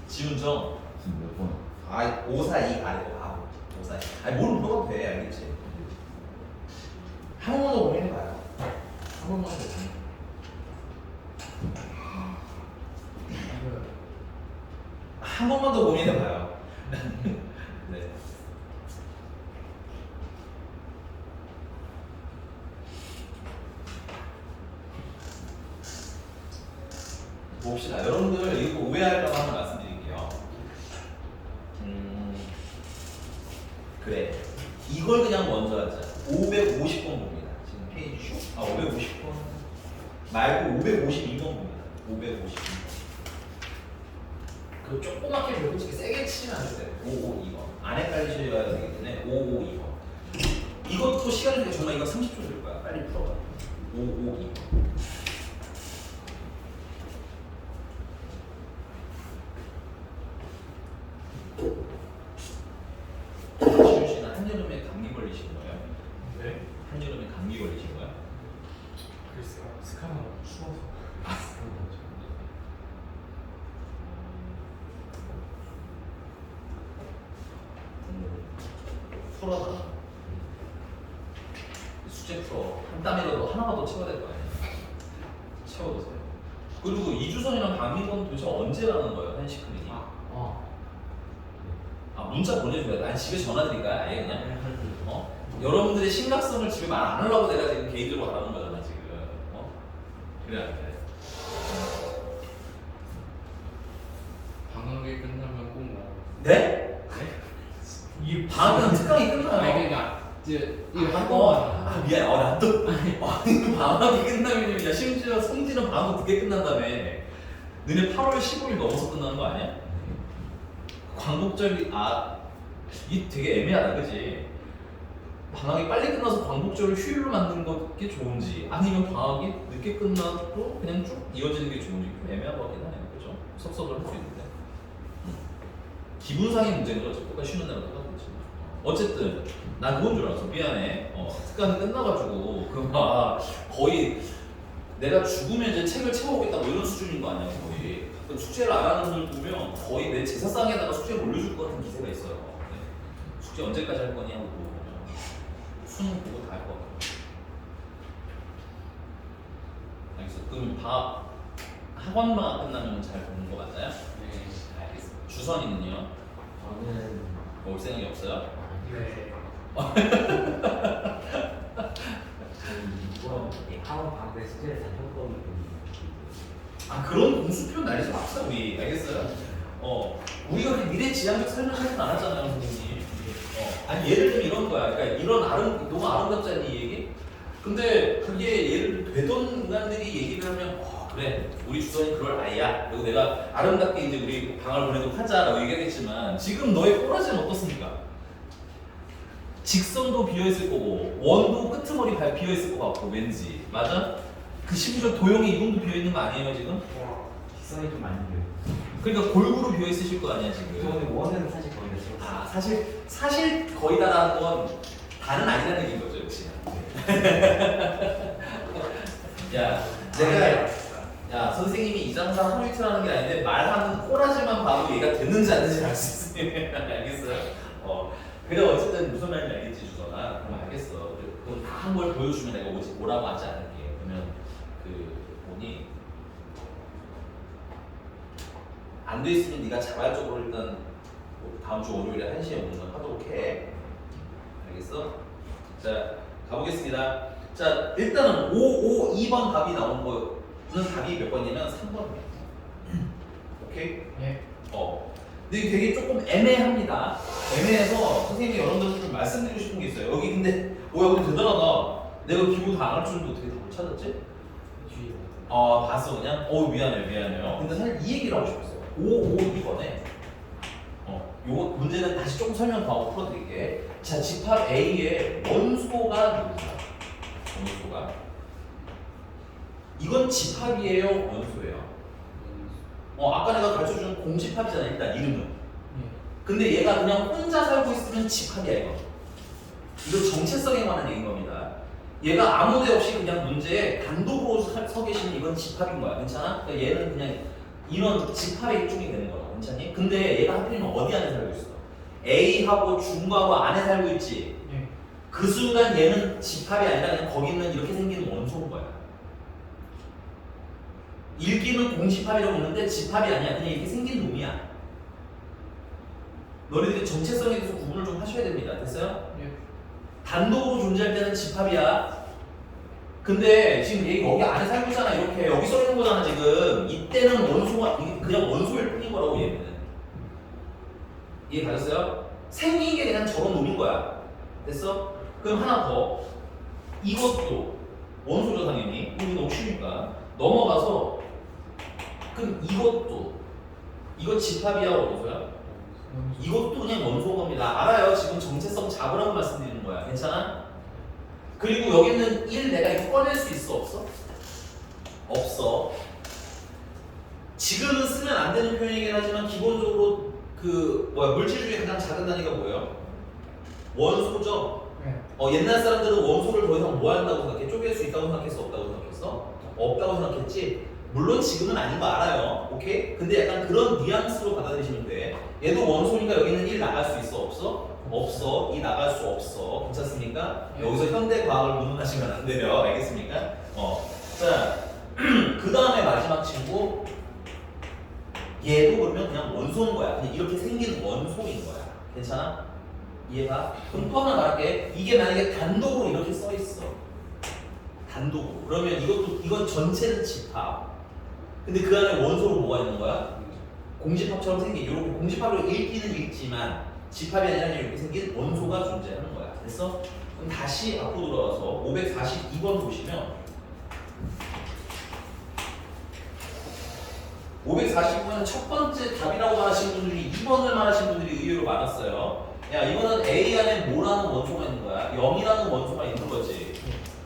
지훈정. 지금 몇 번? 542 아래 542. 뭘 물어봐도 돼, 알겠지? 한 번만 더 고민해봐요. 한 번만 더 고민해. 한 번만 더 고민해봐요. 네. 봅시다. 여러분들 이거 오해할까봐 한번 말씀드릴게요. 그래. 이걸 그냥 먼저 하자. 550번 봅니다. 지금 페이지 550번 말고 552번 봅니다. 552번. 그 조그맣게 몇 솔직히 세게 치면 안 돼요. 552번. 안 헷갈리셔야 되기 때문에 552번. 이것도 시간이 되게 정말 이거 30초 줄 거야. 빨리 풀어봐. 552번. 시윤 씨는 한여름에 감기 걸리신 거예요? 네? 한여름에 감기 걸리신 거예요? 글쎄요. 스카너 추워서. 풀어봐. 숙제 풀어. 한 땀이라도 하나만 더 채워야 될 거 아니야. 채워보세요. 그리고 이주선이랑 박민건 도대체 언제 가는 거예요? 한식 클리닉? 문자 보내줘야 돼. 난 집에 전화 드릴까요? 아예 그냥? 여러분들의 심각성을 집에 말 안 하려고 내가 지금 개인적으로 하는 거잖아 지금. 그래 안 돼? 방학이 끝나면 꼭 와. 네? 이 방학은 특강이 끝나요. 아니 그러니까 이제 이거 한 아 번만. 미안. 난 또 방학이 끝나면 야 심지어 성진은 방학 늦게 끝난다며. 너네 8월 15일 넘어서 끝나는 거 아니야? 광복절이 이게 되게 애매하다, 그지? 방학이 빨리 끝나서 광복절을 휴일로 만드는 게 좋은지 아니면 방학이 늦게 끝나도 그냥 쭉 이어지는 게 좋은지 좀 애매한 것 같긴 하네요, 그죠? 섭섭을 할 수 있는데 기분상의 문제인 거죠. 똑같이 쉬는 날은 똑같겠지. 어쨌든 난 그건 줄 알았어. 미안해. 특강이 끝나가지고 그 막 거의 내가 죽으면 이제 책을 채워오겠다 뭐 이런 수준인 거 아니야 거의. 그럼 숙제를 안 하는 분을 보면 거의 내 제사상에다가 숙제를 올려줄 것 같은 기세가 있어요. 네. 숙제 언제까지 할 거냐고 물어보면 수능 보고 다 할 것 같아요. 알겠어. 그럼 학원만 끝나면 잘 보는 거 맞나요? 네. 알겠습니다. 주선이는요? 저는 올 생각이 없어요? 네. 이번 학원 방배 숙제를 다 효과를 아 그런 공수 표현 날리지 맙시다 우리 알겠어요? 우리가 그렇게 미래지향적 설명을 안 하잖아요 선생님. 아니 예를 들면 이런 거야. 그러니까 이런 너무 아름답지 않니 이 얘기? 근데 그게 예를 들면 되던 인간들이 얘기를 하면 그래 우리 주선이 그럴 아이야. 그리고 내가 아름답게 이제 우리 방을 보내도록 하자라고 얘기하겠지만 지금 너의 꼬라지는 어떻습니까? 직선도 비어있을 거고 원도 끄트머리 비어있을 것 같고 왠지 맞아? 그 심지어 도형의 이동도 비어있는 거 아니에요 지금? 직선이 좀 많은데. 그러니까 골고루 비어있으실 거 아니야 지금? 저는 원은 사실 거의 다 찍었어요. 아 사실 거의 다라는 건 다는 아니라는 얘기인 거죠 역시. 야 선생님이 이장사 하루이틀하는 게 아닌데 말하는 꼬라지만 봐도 얘가 됐는지 안 됐는지 알 수 있어요. 알겠어요? 그래 어쨌든 무슨 말인지 알겠지 주선아. 그럼 알겠어. 그럼 다 한 걸 보여주면 내가 뭐라고 하지 않을게. 그러면 뭐니 안 돼 있으면 네가 자발적으로 일단 다음 주 월요일에 1시에 오는 건 하도록 해. 알겠어? 자 가보겠습니다. 자 일단은 5, 5, 2번 답이 나온 거는 답이 몇 번이냐면 3번이에요. 오케이? 예. 근데 이게 되게 조금 애매합니다. 애매해서 선생님이 여러분들한테 좀 말씀드리고 싶은 게 있어요. 여기 근데 근데 대단하다. 내가 기본 다 안 할 줄도 어떻게 다 못 찾았지? 뒤에. 봤어 그냥? 미안해요. 근데 사실 이 얘기를 하고 싶었어요. 5, 5, 2번에 요 문제는 다시 조금 설명 더 하고 풀어드릴게. 자, 집합 A의 원소가 누구야? 원소가 이건 집합이에요? 원소예요? 아까 내가 가르쳐준 공집합이잖아 일단 이름은. 예. 근데 얘가 그냥 혼자 살고 있으면 집합이야 이거. 이거 정체성에 관한 얘기인 겁니다. 얘가 아무데 없이 그냥 문제에 단독으로 서 계시면 이건 집합인 거야. 괜찮아? 그러니까 얘는 그냥 이런 집합의 일종이 되는 거야. 괜찮니? 근데 얘가 하필이면 어디 안에 살고 있어? A하고 중과하고 안에 살고 있지. 예. 그 순간 얘는 집합이 아니라 그냥 거기 있는 이렇게 생기는 원소인 거야. 읽기는 공집합이라고 있는데 집합이 아니야. 그냥 이렇게 생긴 놈이야. 너희들이 정체성에 대해서 구분을 좀 하셔야 됩니다. 됐어요? 예. 단독으로 존재할 때는 집합이야. 근데 지금 얘 여기 안에 살고 있잖아. 이렇게 여기 써 있는 거잖아 지금. 이때는 원소가 이게 그냥 원소일 뿐인 거라고 얘는. 이해 가셨어요? 생긴 게 그냥 저런 놈인 거야. 됐어? 그럼 하나 더. 이것도 원소죠 당연히. 우리 너무 쉬우니까 넘어가서. 그럼 이거 집합이야 원소야? 이것도 그냥 원소인 겁니다. 알아요. 지금 정체성 잡으라고 말씀드리는 거야. 괜찮아? 그리고 여기는 1 내가 이거 꺼낼 수 있어? 없어? 없어. 지금은 쓰면 안 되는 표현이긴 하지만 기본적으로 물질 중에 가장 작은 단위가 뭐예요? 원소죠? 예. 옛날 사람들은 원소를 더 이상 뭐 한다고 생각해? 쪼갤 수 있다고 생각했어? 없다고 생각했어? 없다고 생각했지? 물론 지금은 아닌 거 알아요. 오케이? 근데 약간 그런 뉘앙스로 받아들이시면 돼. 얘도 원소니까 여기는 1 나갈 수 있어? 없어? 없어. 2 나갈 수 없어. 괜찮습니까? 여기서 현대 과학을 무능하시면 안 돼요. 알겠습니까? 자, 그 다음에 마지막 친구. 얘도 그러면 그냥 원소인 거야. 그냥 이렇게 생긴 원소인 거야. 괜찮아? 이해가? 그럼 또 하나 말할게. 이게 만약에 단독으로 이렇게 써 있어. 단독으로. 그러면 이건 전체는 집합. 근데 그 안에 원소로 뭐가 있는 거야? 공집합처럼 생긴 이렇게 공집합으로 읽기는 읽지만 집합이 아니라 이렇게 생긴 원소가 존재하는 거야. 됐어? 그럼 다시 앞으로 돌아와서 542번 보시면 542번은 첫 번째 답이라고 말하시는 분들이 2번을 말하시는 분들이 의외로 많았어요. 야 이거는 A 안에 뭐라는 원소가 있는 거야? 0이라는 원소가 있는 거지.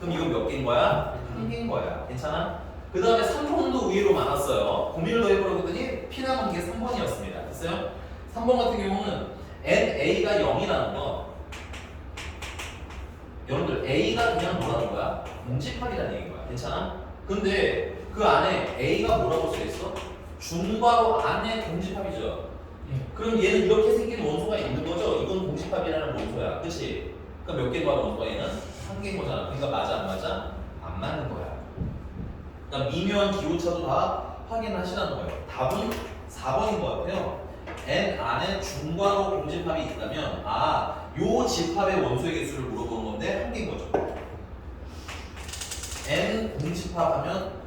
그럼 이건 몇 개인 거야? 한 개인 거야. 괜찮아? 그 다음에 3번도 의외로 많았어요. 고민을 더 해보려고 했더니 피남은 게 3번이었습니다. 됐어요? 3번 같은 경우는 NA가 0이라는 건 여러분들 A가 그냥 뭐라는 거야? 공집합이라는 얘기인 거야. 괜찮아? 근데 그 안에 A가 뭐라고 써있어? 중괄호 안에 공집합이죠. 예. 그럼 얘는 이렇게 생긴 원소가 있는 거죠? 이건 공집합이라는 원소야. 그치? 그럼 몇 개인 거야 원소가 얘는? 한 개인 거잖아. 그러니까 맞아 안 맞아? 안 맞는 거야. 그러니까 미묘한 기호차도 다 확인하시라는 거예요. 답은 4번인 것 같아요. N 안에 중괄호 공집합이 있다면 요 집합의 원소의 개수를 물어보는 건데 한 개인 거죠. n 공집합하면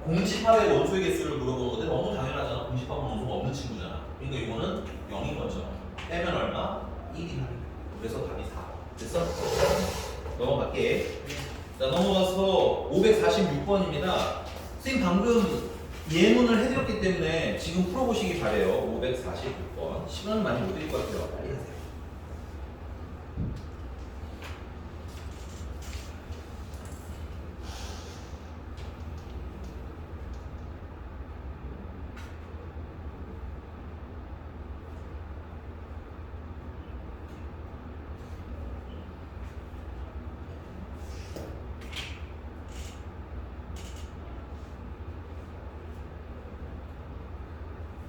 공집합의 원소의 개수를 물어보는 건데 너무 당연하잖아. 공집합은 원소가 없는 친구잖아. 그러니까 이거는 0인 거죠. 빼면 얼마? 1이다. 그래서 답이 4. 됐어? 넘어갈게. 자, 넘어가서 546번입니다. 선생님 방금 예문을 해드렸기 때문에 지금 풀어보시기 바래요. 546번. 시간은 많이 못 드릴 것 같아요. 빨리 하세요.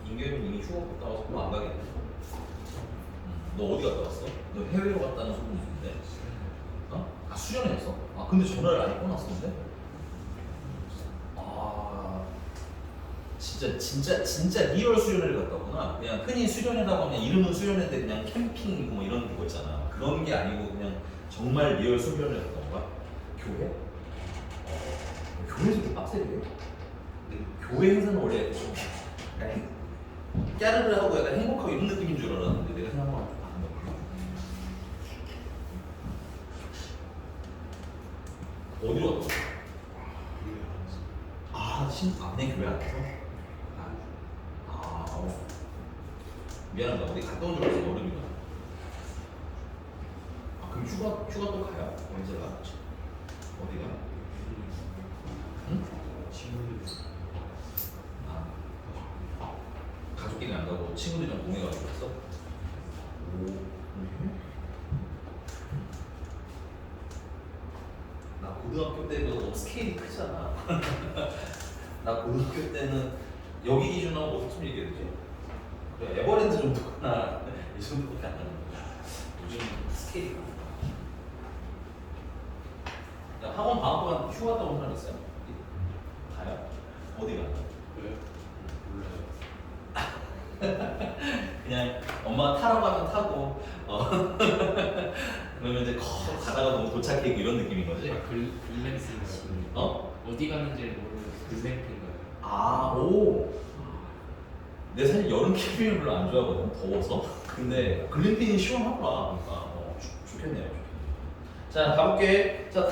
인규는 이미 휴가 갔다 와서 그럼 안 가겠네. 너 어디 갔다 왔어? 너 해외로 갔다는 소문이 있는데. 어? 아 수련했어? 아 근데 전화를 안 꺼놨었는데? 아 진짜 리얼 수련회를 갔다 오구나. 그냥 흔히 수련회라고 하면 이름은 수련회인데 그냥 캠핑이고 뭐 이런 거 있잖아. 그런 게 아니고 그냥 정말 리얼 수련회 갔다 온 거야? 교회? 교회에서 이렇게 빡세게 해? 근데 교회 행사는 원래 좀 약간 깨르르 하고 약간 행복하고 이런 느낌인 줄 알았는데 내가 생각하면 좀 다른 거야. 어디로 갔다 왔어? 내 교회 안에서? 미안하다. 어디 갔다 온 줄 알았어. 어른이가. 그럼 휴가 또 가요? 언제 가? 어디가? 응? 가족끼리 안 가고 친구들이랑 동해 가지고 갔어? 나 고등학교 때도 너무 스케일이 크잖아. 나 고등학교 때는 여기 기준으로 어떻게 얘기해야 되지? 그래 에버랜드 정도구나. 이 정도밖에 안 하는 거야. 요즘 스케일이 크다. 야, 학원 방학 동안 휴가 갔다 온 사람 있어요? 가요? 어디 가? 왜? 그냥 엄마가 타라고 하면 타고 그러면 이제 가다가 너무 도착해 이런 느낌인 거지? 글램핑 어? 어디 가는지 모르는 글램핑 내 사실 여름 캠핑을 별로 안 좋아하거든. 더워서. 근데 글램핑이 시원하더라. 그러니까 좋겠네요. 자 가볼게. 자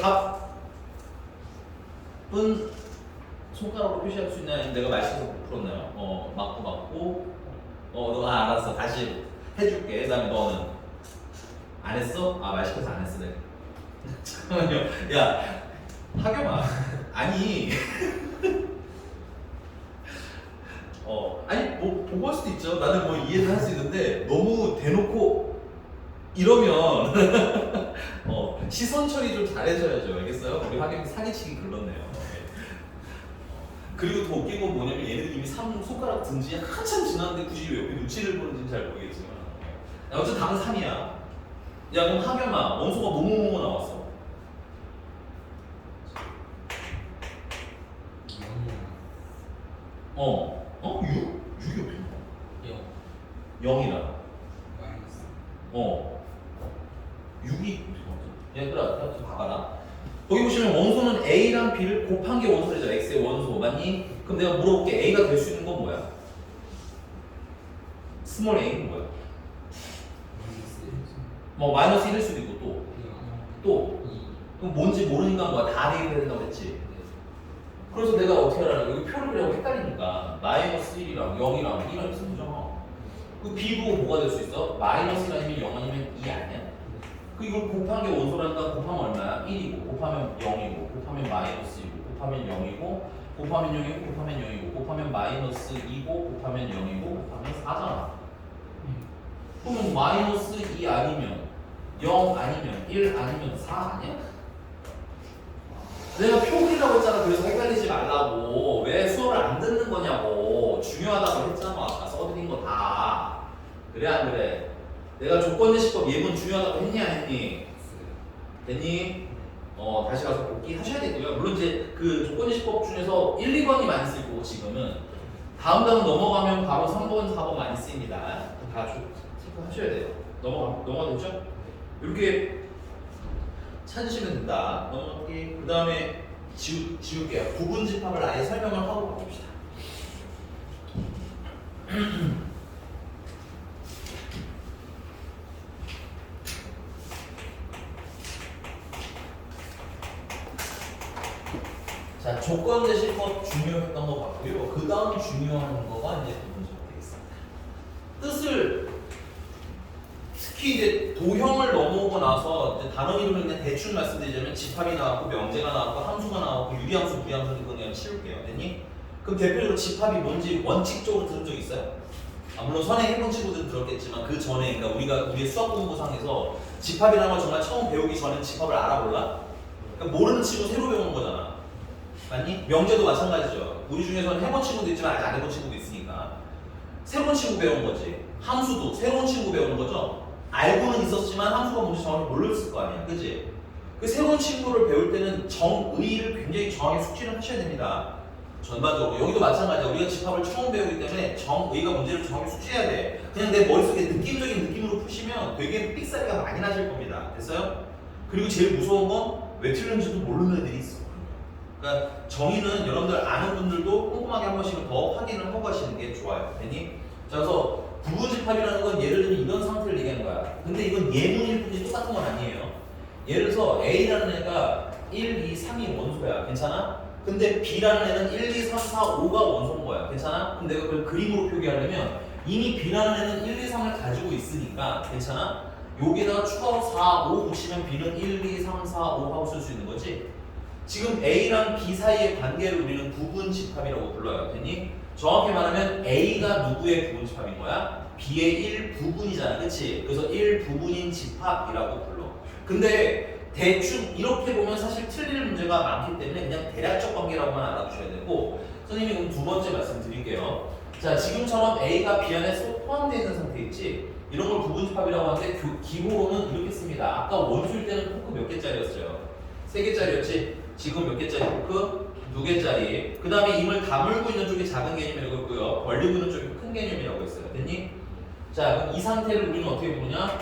답은 손가락으로 표시할 수 있나요? 내가 말씀해서 못 풀었나요? 맞고 너 알았어. 다시 해줄게. 그 다음에 너는 안 했어? 말 시켜서 안 했어. 내가. 잠깐만요. 야 하겸아 아니 아니 뭐 보고 할 수도 있죠. 나는 뭐 이해를 할 수 있는데 너무 대놓고 이러면 시선 처리 좀 잘해줘야죠. 알겠어요? 우리 하겸이 사기치기 글렀네요. 그리고 더 웃긴 건 뭐냐면 얘네들 이미 손가락 든지 한참 지났는데 굳이 왜 여기 눈치를 보는지는 잘 모르겠지만 어쨌든 답은 3이야. 야 그럼 하겸아 원소가 뭐뭐뭐 나왔어? 6? 6이 어떻게 나와? 0이라 6이 얘들아 좀 봐봐라. 여기 보시면 원소는 A랑 B를 곱한 게 원소래죠. X의 원소 맞니? 그럼 내가 물어볼게. A가 될 수 있는 건 뭐야? 스몰 a는 뭐야? 뭐 마이너스 1일 수도 있고 또 그럼 뭔지 모르니까 뭐야? 다 대입해야 된다고 했지. 그래서 내가 어떻게 하라는 여기 표를 그리고 헷갈리니까 마이너스 1이랑 0이랑 1이랑 있으면 되잖아. 그 B도 뭐가 될 수 있어? 마이너스 1 아니면 0 아니면 2 아니야? 그 이걸 곱한 게 원소라니까 곱하면 얼마야? 1이고 곱하면 0이고 곱하면 마이너스 2고 곱하면 0이고 곱하면 0이고 곱하면 0이고 곱하면 마이너스 2고 곱하면 0이고 곱하면 4잖아. 그러면 마이너스 2 아니면 0 아니면 1 아니면 4 아니야? 내가 표기라고 했잖아. 그래서 헷갈리지 말라고. 왜 수업을 안 듣는 거냐고. 중요하다고 했잖아. 아까 써드린 거 다. 그래 안 그래? 내가 조건제시법 예문 중요하다고 했니 안 했니? 됐니? 다시 가서 복귀하셔야 되고요. 물론 이제 그 조건제시법 중에서 1, 2번이 많이 쓰일 거고 지금은 다음 넘어가면 바로 3번, 4번 많이 쓰입니다. 다 체크하셔야 돼요. 넘어가겠죠? 이렇게 찾으시면 된다. 넘어가기. 그 다음에 지울게요. 부분 집합을 아예 설명을 하고 가봅시다. 자, 조건 대신법 중요했던 거 같고요. 그 다음 중요한 거가 이제 부분 집합 되겠습니다. 뜻을 특히 이제 도형을 넘어오고 나서 이제 단원 이름을 그냥 대충 말씀드리자면 집합이 나왔고 명제가 나왔고 함수가 나왔고 유리함수, 무리함수 이거 그냥 치울게요. 됐니? 그럼 대표적으로 집합이 뭔지 원칙적으로 들은 적 있어요? 물론 선행 해본 친구들은 들었겠지만 그 전에 그러니까 우리의 수학 공부상에서 집합이라는 걸 정말 처음 배우기 전에 집합을 알아볼라? 그러니까 모르는 친구 새로 배우는 거잖아. 맞니? 명제도 마찬가지죠. 우리 중에서는 해본 친구도 있지만 아직 안 해본 친구도 있으니까 새로운 친구 배우는 거지. 함수도 새로운 친구 배우는 거죠. 알고는 있었지만 함수가 뭔지 정확히 몰랐을 거 아니야, 그지? 그 새로운 친구를 배울 때는 정의를 굉장히 정확히 숙지를 하셔야 됩니다. 전반적으로 여기도 마찬가지야. 우리가 집합을 처음 배우기 때문에 정의가 문제를 정확히 숙지해야 돼. 그냥 내 머릿속에 느낌적인 느낌으로 푸시면 되게 삑사리가 많이 나실 겁니다. 됐어요? 그리고 제일 무서운 건 왜 틀렸는지도 모르는 애들이 있어. 그러니까 정의는 여러분들 아는 분들도 꼼꼼하게 한 번씩은 더 확인을 하고 가시는 게 좋아요. 됐니? 자, 그래서 부분집합이라는 건 예를 들면 이런 상태를 얘기하는 거야. 근데 이건 예문일 뿐이지 똑같은 건 아니에요. 예를 들어서 A라는 애가 1, 2, 3이 원소야. 괜찮아? 근데 B라는 애는 1, 2, 3, 4, 5가 원소인 거야. 괜찮아? 그럼 내가 그걸 그림으로 표기하려면 이미 B라는 애는 1, 2, 3을 가지고 있으니까 괜찮아? 여기다가 추가로 4, 5 붙이면 B는 1, 2, 3, 4, 5 하고 쓸 수 있는 거지? 지금 A랑 B 사이의 관계를 우리는 부분집합이라고 불러요. 됐니? 정확히 말하면 A가 누구의 부분집합인 거야? B의 1부분이잖아. 그치? 그래서 1부분인 집합이라고 불러. 근데 대충 이렇게 보면 사실 틀릴 문제가 많기 때문에 그냥 대략적 관계라고만 알아두셔야 되고 선생님이 그럼 두 번째 말씀드릴게요. 자, 지금처럼 A가 B 안에 포함되어 있는 상태 있지? 이런 걸 부분집합이라고 하는데 기호로는 이렇게 씁니다. 아까 원수일 때는 포크 몇 개짜리였어요? 3개짜리였지? 지금 몇 개짜리 포크? 2개짜리. 그 다음에 임을 다물고 있는 쪽이 작은 개념이라고 했고요. 벌리고 있는 쪽이 큰 개념이라고 했어요. 됐니? 자, 그럼 이 상태를 우리는 어떻게 부르냐?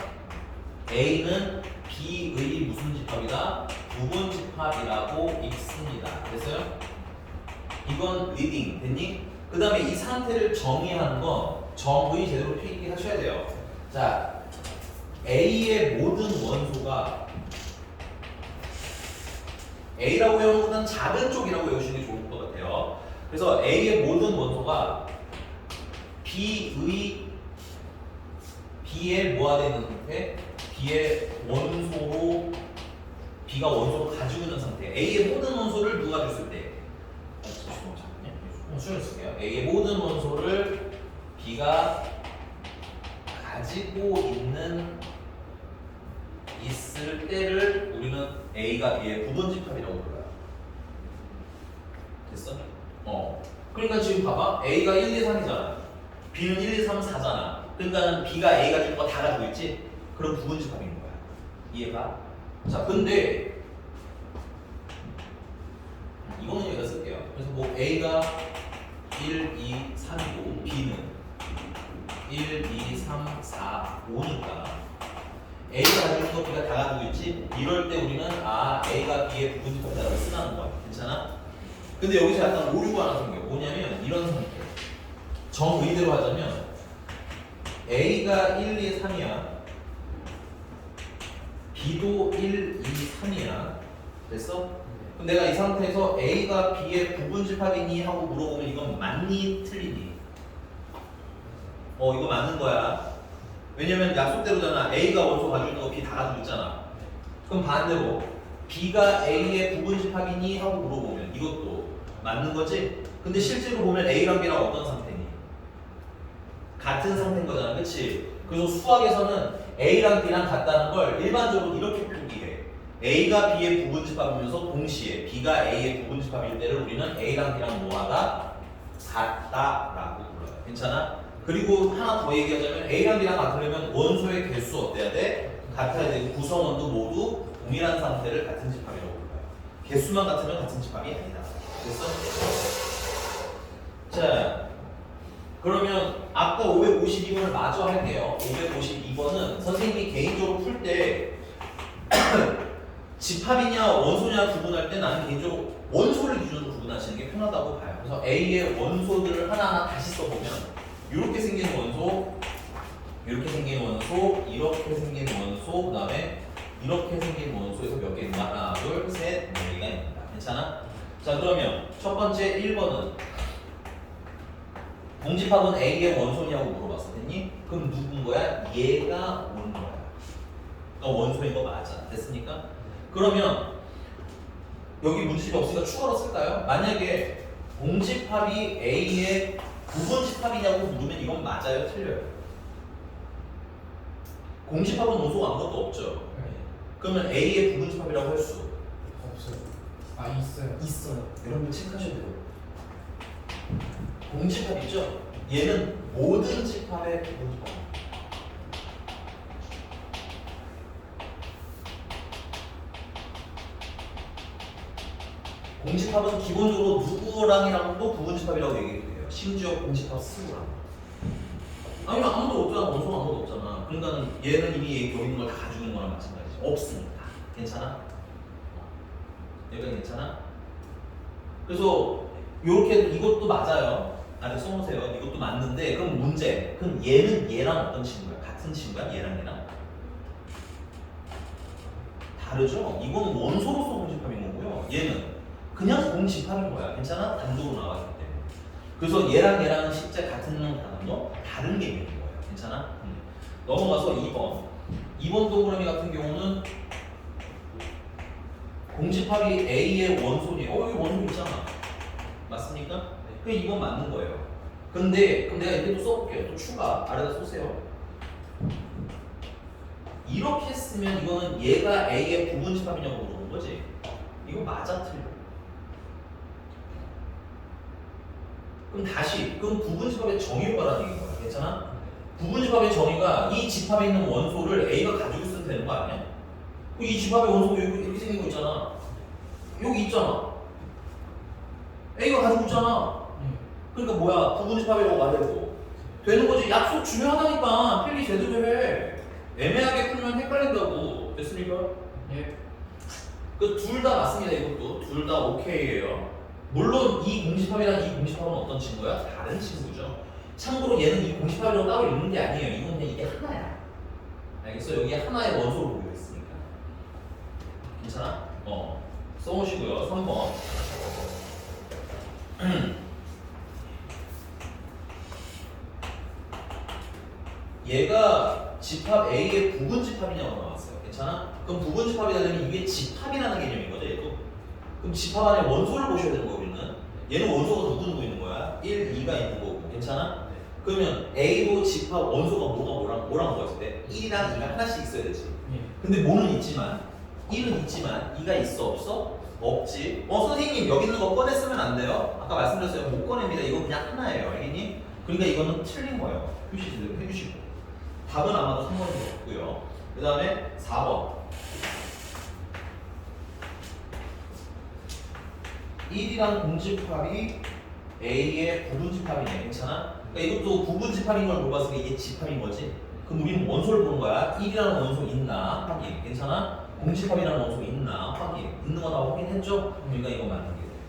A는 B의 무슨 집합이다? 부분 집합이라고 읽습니다. 됐어요? 이건 리딩. 됐니? 그 다음에 이 상태를 정의하는 건 정의 제대로 표기하셔야 돼요. 자, A의 모든 원소가 A라고 외우는 것보다는 작은 쪽이라고 외우시는 게 좋을 것 같아요. 그래서 A의 모든 원소가 B의 뭐가 되는 상태? B의 원소로 B가 원소로 가지고 있는 상태. A의 모든 원소를 누가 줬을 때? 수를 쓸게요. A의 모든 원소를 B가 가지고 있을 때를 우리는 A가 B의 부분집합이라고 불러요. 됐어? 그러니까 지금 봐봐. A가 1, 2, 3이잖아. B는 1, 2, 3, 4잖아. 그러니까 B가 A가 가진 거 다 가지고 있지? 그럼 부분집합인 거야. 이해가? 자, 근데 이거는 여기다 쓸게요. 그래서 뭐 A가 1, 2, 3이고 B는 1, 2, 3, 4, 5니까 A가 가지고 있는 거 B가 다 가지고 있지? 이럴 때 우리는 A가 B의 부분집합이라고 쓰는 거야. 괜찮아? 근데 여기서 약간 오류가 하나 생겨. 뭐냐면 이런 상태. 정의대로 하자면 A가 1, 2, 3이야. B도 1, 2, 3이야. 됐어? 그럼 내가 이 상태에서 A가 B의 부분집합이니? 하고 물어보면 이건 맞니? 틀리니? 이거 맞는 거야. 왜냐면 약속대로잖아. A가 원소 가지고 있는 거 B 다 가지고 있잖아. 그럼 반대로 B가 A의 부분집합이니? 하고 물어보면 이것도 맞는 거지? 근데 실제로 보면 A랑 B랑 어떤 상태니? 같은 상태인 거잖아. 그치? 그래서 수학에서는 A랑 B랑 같다는 걸 일반적으로 이렇게 표기해. A가 B의 부분집합이면서 동시에 B가 A의 부분집합일 때를 우리는 A랑 B랑 뭐하다? 같다라고 불러요. 괜찮아? 그리고 하나 더 얘기하자면 A랑 B랑 같으려면 원소의 개수 어때야 돼? 같아야 되고 구성원도 모두 동일한 상태를 같은 집합이라고 불러요. 개수만 같으면 같은 집합이 아니다. 됐어? 자, 그러면 아까 552번을 마저 할게요. 552번은 선생님이 개인적으로 풀 때 집합이냐 원소냐 구분할 때 나는 개인적으로 원소를 기준으로 구분하시는 게 편하다고 봐요. 그래서 A의 원소들을 하나하나 다시 써보면 이렇게 생긴 원소, 이렇게 생긴 원소, 이렇게 생긴 원소, 그 다음에 이렇게 생긴 원소에서 몇 개 있나? 하나, 둘, 셋, 4개가 있습니다. 괜찮아? 자, 그러면 첫 번째 1번은 공집합은 A의 원소냐고 물어봤어. 됐니? 그럼 누군 거야? 얘가 오는 거야. 원소인 거 맞아. 됐습니까? 그러면 여기 문제집이 없으니까 추가로 쓸까요? 만약에 공집합이 A의 부분집합이냐고 물으면 이건 맞아요? 틀려요? 공집합은 원소가 아무것도 없죠. 그러면 A의 부분집합이라고 할 수 없어요. 아 있어요. 있어요. 여러분 체크하셔야 돼요. 공집합 있죠? 얘는 모든 집합의 부분집합. 공집합은 기본적으로 누구랑이랑도 부분집합이라고 얘기해요. 심지어 공집합 스스로랑. 아니면 아무도 없잖아. 원소가 아무도 없잖아. 그러니까 얘는 이미 여기 있는 걸 다 가지고 있는 거랑 마찬가지지. 없으니까. 괜찮아? 여기가 괜찮아? 그래서 요렇게 이것도 맞아요. 아래 써놓으세요. 이것도 맞는데 그럼 문제. 그럼 얘는 얘랑 어떤 친구야? 같은 친구야? 얘랑 얘랑? 다르죠? 이건 원소로서 공집합인 거고요. 얘는 그냥 공집합인 거야. 괜찮아? 단독으로 나왔기 때문에. 그래서 얘랑 얘랑은 실제 같은 놈 다른 개념인 거예요. 괜찮아? 넘어가서 2번. 2번 동그라미 같은 경우는 공집합이 A의 원소니. 여기 원소 있잖아. 맞습니까? 그 2번 맞는 거예요. 근데 그럼 내가 이렇게 또 써볼게요. 또 추가 아래다 쏘세요. 이렇게 쓰면 이거는 얘가 A의 부분집합이냐고 물어보는 거지. 이거 맞아 틀려. 그럼 다시 그럼 부분집합의 정의를 말하는 얘기인 거야. 괜찮아? 부분집합의 정의가 이 집합에 있는 원소를 A가 가지고 있으면 되는 거 아니야? 이 집합의 원소가 이렇게 생긴 거 있잖아. 여기 있잖아. A가 가지고 있잖아. 그러니까 뭐야? 부분집합이라고 말해도 되는 거지. 약속 중요하다니까. 필기 제대로 해. 애매하게 풀면 헷갈린다고. 됐습니까? 예. 그 둘 다 맞습니다. 이것도 둘 다 오케이예요. 물론 이 공집합이랑 이 공집합은 어떤 친구야? 다른 친구죠. 참고로 얘는 이 공집합이라고 따로 있는 게 아니에요. 이건 그냥 이게 하나야. 알겠어? 여기 하나의 원소로 보여 있으니까. 괜찮아? 써놓으시고요. 3번. 얘가 집합 A의 부분집합이냐고 나왔어요. 괜찮아? 그럼 부분집합이 되려면 이게 집합이라는 개념인 거죠, 얘도. 그럼 집합 안에 원소를 보셔야 되는 거 우리는. 얘는 원소가 누구 있는 거야? 1, 2가 있는 거고. 괜찮아? 그러면 A도 집합 원소가 뭐랑 뭐였을 때 1이랑 2가 하나씩 있어야 되지. 근데 뭐는 있지만 1은 있지만 2가 있어 없어? 없지. 선생님 여기 있는 거 꺼냈으면 안 돼요. 아까 말씀드렸어요. 못 꺼냅니다. 이거 그냥 하나예요. 알겠니? 그러니까 이거는 틀린 거예요. 표시 제대로 해주시고. 답은 아마도 3번이 없고요. 그 다음에 4번. 1이랑 공집합이 A의 부분집합이네. 괜찮아? 그러니까 이것도 부분집합인 걸 물어봤으니까 이게 집합인 거지. 그럼 우리는 원소를 보는 거야. 1이라는 원소 있나? 확인. 괜찮아? 공집합이라는 원소 있나? 확인. 있는 거 다 확인했죠? 그러니까 이거 맞는 게 됩니다.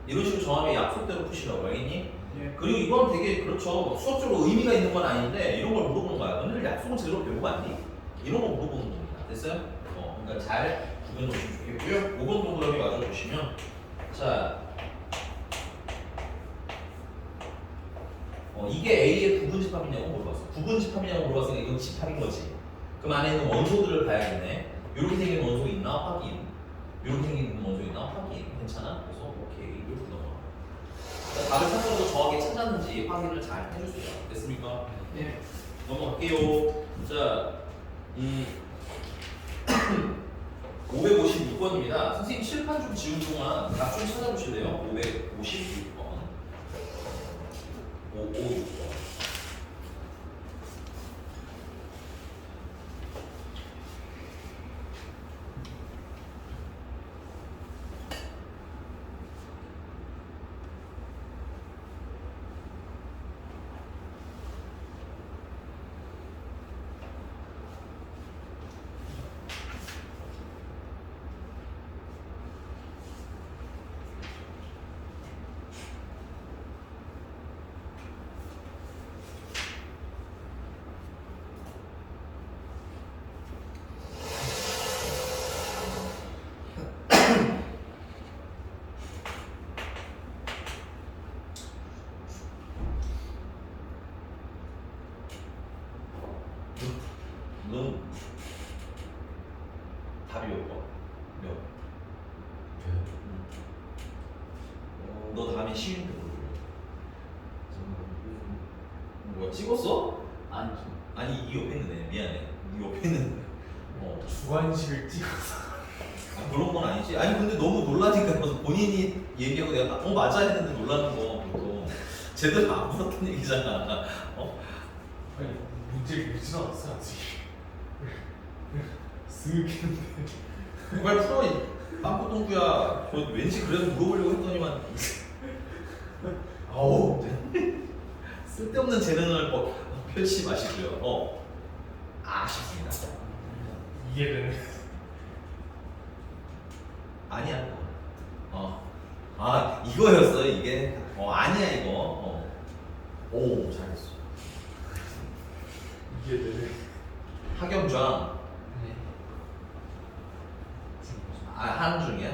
이런 식으로 정하면 약속대로 푸시라고. 알겠니? 예. 그리고 이건 되게 그렇죠. 수업적으로 의미가 있는 건 아닌데 이런 걸 물어보는 거야. 너네들 약속은 제대로 배우고 왔니? 이런 거 물어보는 겁니다. 됐어요? 그러니까 잘 구분 놓으시면 좋겠고요. 5번 동그라미 맞아 보시면 자 이게 A의 부분집합이냐고 물어봤어. 부분집합이냐고 물어봤으니까 이건 집합인 거지. 그럼 안에 있는 원소들을 봐야겠네. 이렇게 생긴 원소 있나? 확인. 이렇게 생긴 원소 있나? 확인. 괜찮아? 그래서 오케이. 이렇게 넘어가. 답을 상대적으로 정확히 찾았는지 확인을 잘 해주세요. 됐습니까? 네. 넘어갈게요. 자, 556번입니다. 선생님 칠판 좀 지운 동안 답 좀 찾아보실래요? 556번. 556번. 이번에 쉬운 거 저는 뭐야 찍었어? 아니 아니 이 옆에 있는 애 미안해 이 옆에 있는 애 주관식을 찍어서 아, 그런 건 아니지. 아니 근데 너무 놀라니까 본인이 얘기하고 내가 맞아 했는데 놀라는 거 보통 제대로 안 풀었던 얘기잖아. 아니 문제를 읽지도 않았어 아직 쓱 했는데 빨리 풀어 이 빵꾸 똥구야. 저 왠지 그래서 물어보려고 했더니만 아우 쓸데없는 재능을 펼치지 마시고요. 아쉽습니다. 이게 되네 아니야. 이거였어 이게. 아니야 이거. 오 잘했어. 이게 되네 학염좌. 네. 하는 중이야.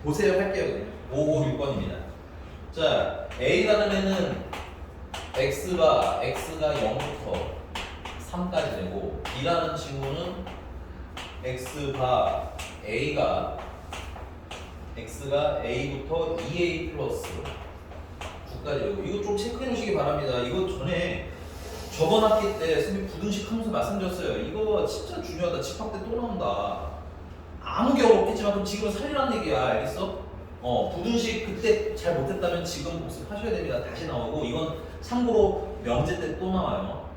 보세요 할게요 그냥. 556번입니다. 자 A라는 X가 0부터 3까지 되고 B라는 친구는 X가 A부터 2A 플러스 9까지 되고 이거 좀 체크해 놓으시기 바랍니다. 이거 전에 저번 학기 때 선생님 부등식 하면서 말씀드렸어요. 이거 진짜 중요하다. 집합 때 또 나온다. 아무 경우 없겠지만 그럼 지금은 살리라는 얘기야. 알겠어? 부등식 그때 잘 못했다면 지금 복습하셔야 됩니다. 다시 나오고 이건 참고로 명제 때 또 나와요.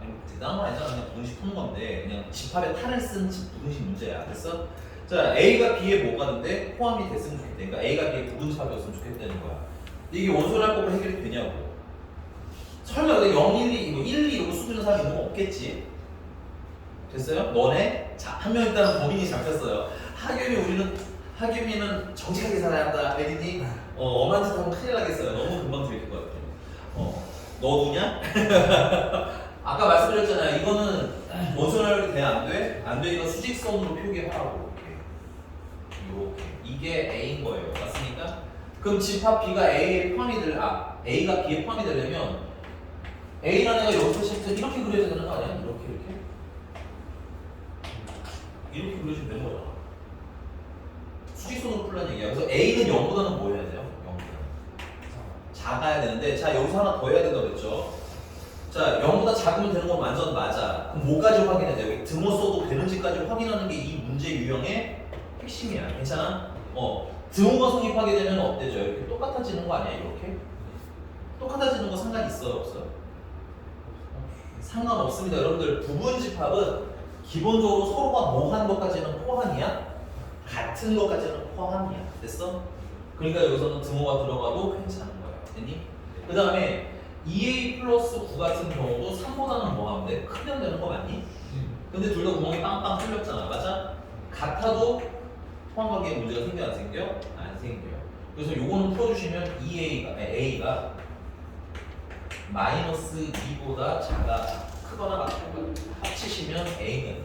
아니 대단한 건 아니잖아. 그냥 부등식 푸는 건데 그냥 집합에 탈을 쓴 부등식 문제야. 됐어? 자 A가 B에 뭐가 있는데 포함이 됐으면 좋겠다. 그러니까 A가 B에 부분집합이었으면 좋겠다는 거야. 근데 이게 원소량법으로 해결이 되냐고. 설마 0, 1, 2, 1, 2 이러고 수두는 사람이 뭐 없겠지? 됐어요? 너네? 자, 한 명 일단 범인이 잡혔어요. 하겸이는 정직하게 살아야 한다. 알겠니? 엄한 짓 하면 큰일 나겠어요. 너무 금방 들킬 것 같아. 너 누냐? 아까 말씀드렸잖아요. 이거는 원소량력이 돼? 안 돼? 안 돼. 이거 수직선으로 표기하라고. 이렇게. 이게 A인 거예요. 맞습니까? 그럼 집합 B가 A에 포함이 A가 B에 포함이 되려면 A라는 애가 여기서 시작해서 이렇게 그려야 되는 거 아니야? 이렇게 그려주면 되는 거잖아. 수직선으로 풀라는 얘기야. 그래서 A는 0보다는 뭐 해야 돼요? 0보다는 작아야 되는데 자 여기서 하나 더 해야 된다고 그랬죠. 자 0보다 작으면 되는 건 완전 맞아. 그럼 뭐까지 확인해야 돼? 여기 등호 써도 되는지까지 확인하는 게 이 문제 유형의 핵심이야. 괜찮아? 등호가 성립하게 되면 어때져? 이렇게 똑같아지는 거 아니야? 이렇게? 똑같아지는 거 상관 있어요? 없어요? 상관없습니다. 여러분들 부분집합은 기본적으로 서로가 뭐 하는 것까지는 포함이야? 같은 것까지는 포함이야. 됐어? 그러니까 여기서는 등호가 들어가도 괜찮은 거예요. 됐니? 그 다음에 2A 플러스 9 같은 경우도 3보다는 뭐 하면 돼? 크면 되는 거 맞니? 근데 둘 다 구멍이 빵빵 뚫렸잖아. 맞아? 같아도 포함하기에 문제가 생겨 안 생겨? 안 생겨요. 그래서 요거는 풀어주시면 A가 마이너스 2보다 크거나 같은 거 합치시면 A는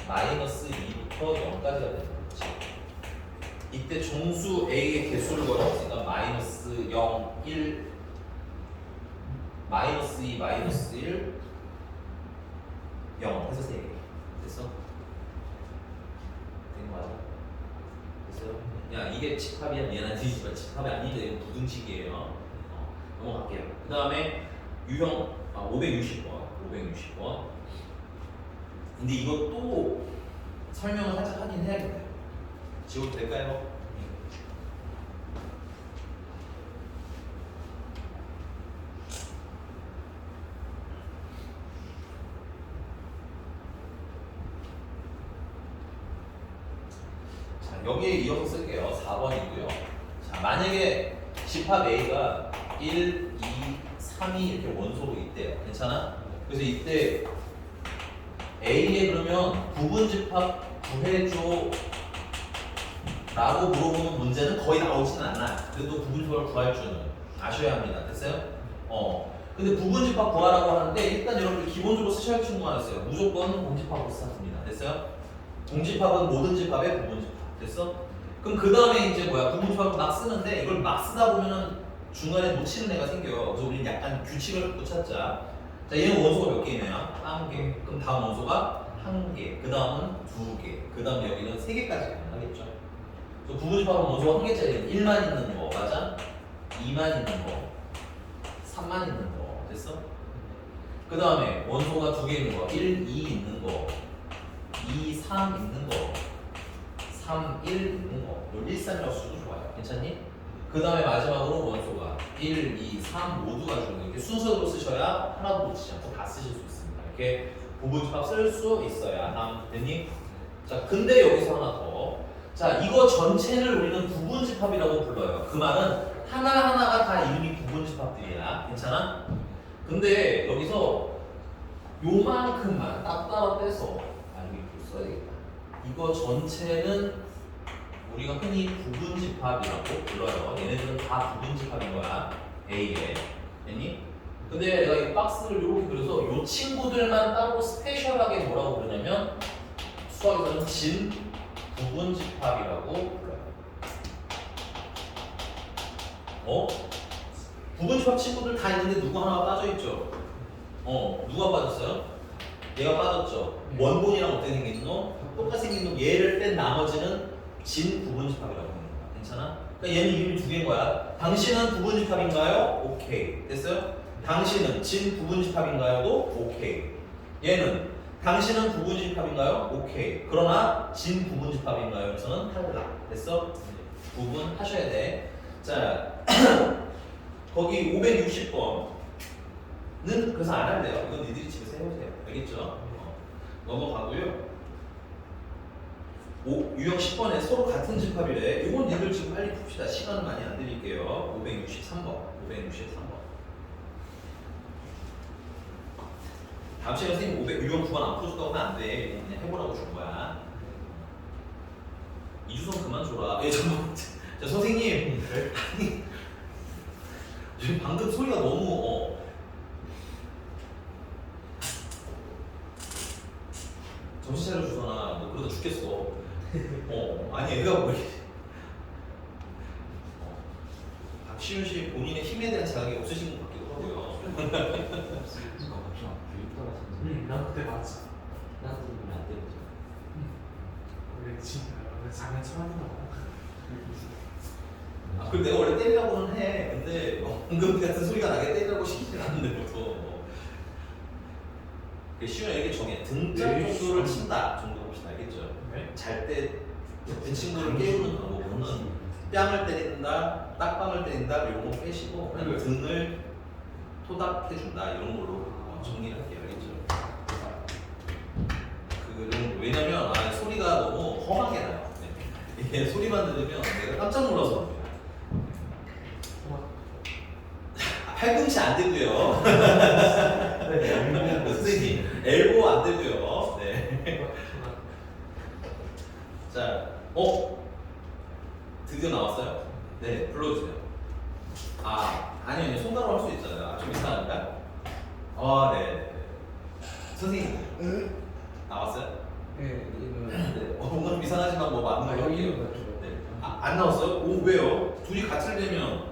마이너스 2부터 0까지가 되는 거지. 이때 정수 A의 개수를 걸었으니까 마이너스 0, 1, 마이너스 2, 마이너스 1, 0 해서 3개 됐어? 된 거 맞아? 됐어요? 야 이게 집합이야 미안하지 집합이 아닌데 이거 부등식이에요. 넘어갈게요. 그 다음에 유형 560번 근데 이것도 설명을 살짝 하긴 해야겠네요. 지워도 될까요? 자 여기에 이어서 쓸게요. 4번이고요. 자 만약에 집합 A가 1, 2, 3이 이렇게 원소로 있대요. 괜찮아? 그래서 이때 A에 그러면 부분집합 구해줘 라고 물어보는 문제는 거의 나오지는 않아. 그래도 부분집합을 구할 줄은 아셔야 합니다. 됐어요? 근데 부분집합 구하라고 하는데 일단 여러분들 기본적으로 쓰셔야 할 친구가 하나 있어요. 무조건 공집합으로 씁니다. 됐어요? 공집합은 모든 집합의 부분집합. 됐어? 그럼 그 다음에 이제 부분집합을 막 쓰는데 이걸 막 쓰다 보면은 중간에 놓치는 애가 생겨요. 그래서 우리는 약간 규칙을 갖고 찾자. 자, 얘는 원소가 몇 개냐? 1개. 그럼 다음 원소가 1개. 그 다음은 2개. 그 다음에 여기는 3개까지 가능하겠죠. 그래서 부분집합은 원소가 1개짜리는 1만 있는 거 맞아? 2만 있는 거, 3만 있는 거 됐어? 그 다음에 원소가 2개 있는 거, 1, 2 있는 거, 2, 3 있는 거, 3, 1 있는 거. 요 1, 3이라고 써도 좋아요. 괜찮니? 그 다음에 마지막으로 원소가 1, 2, 3 모두 가지고 이렇게 순서대로 쓰셔야 하나도 놓치지 않고 다 쓰실 수 있습니다. 이렇게 부분집합 쓸 수 있어야 됐니? 자, 근데 여기서 하나 더. 자, 이거 전체를 우리는 부분집합이라고 불러요. 그 말은 하나하나가 다 이름이 부분집합들이야. 괜찮아? 근데 여기서 요만큼만 딱 따라 빼서 여기 써야 되겠다. 이거 전체는 우리가 흔히 부분집합이라고 불러요. 얘네들은 다 부분집합인 거야. A에. 됐니? 근데 내가 이 박스를 이렇게 그려서 요 친구들만 따로 스페셜하게 뭐라고 부르냐면 수학에서는 진 부분집합이라고 불러요. 부분집합 친구들 다 있는데 누구 하나가 빠져있죠? 누가 빠졌어요? 얘가 빠졌죠? 원본이랑 어떻게 생긴 놈? 똑같이 생긴 놈 얘를 뺀 나머지는 진 부분집합이라고 하는 거야. 괜찮아? 그러니까 얘는 이름이 2개인 거야. 당신은 부분집합인가요? 오케이. 됐어요? 당신은 진 부분집합인가요?도 오케이. 얘는 당신은 부분집합인가요? 오케이. 그러나 진 부분집합인가요? 에서는 탈락. 됐어? 구분하셔야 돼. 자, 거기 560번은 그래서 안 할래요. 이건 니들이 집에서 해보세요. 알겠죠? 넘어가고요. 유형 10번에 서로 같은 집합이래. 이건 니들 지금 빨리 풉시다. 시간은 많이 안 드릴게요. 563번. 다음 시간에 선생님 유형 9번 안 풀어줬다고 하면 안 돼. 이거 그냥 해보라고 준 거야. 이주성 그만 줘라. 자, 선생님. 아니, 지금 방금 소리가 너무 정신 차려 주거나 너 그러다 죽겠어. 아니 애가 뭐 이렇게 박시윤 씨 본인의 힘에 대한 자각이 없으신 것 같기도 하고요. 난 그때 맞지. 나도 안 되죠. 원래 진짜 원래 장난쳐하더라고. 그리고 내가 원래 때리라고는 해. 근데 방금 같은 소리가 나게 때리라고 시키진 않는데 보통. 시윤아 이렇게 정해. 등짝 정도를 친다 정도 봅시다. 알겠죠? 네? 잘 때 그 친구를 깨우는 방법은 뺨을 때린다, 딱밤을 때린다 이런 거 빼시고 그냥 등을 토닥해준다 이런 걸로 정리를 할게요. 알겠죠? 왜냐면 소리가 너무 험하게 나요. 이게 소리만 들으면 내가 깜짝 놀라서 팔꿈치 안 되고요. 선생님 엘보 안 되고요. 네. 자, 드디어 나왔어요. 네, 불러주세요. 아니요, 손가락 할 수 있잖아요. 좀 이상한가? 네. 선생님, 나왔어요? 네, 네. 뭔가 좀 이상하지만 뭐 맞는 걸로 할게요. 이유가 네. 안 나왔어요? 오, 왜요? 둘이 같이 되면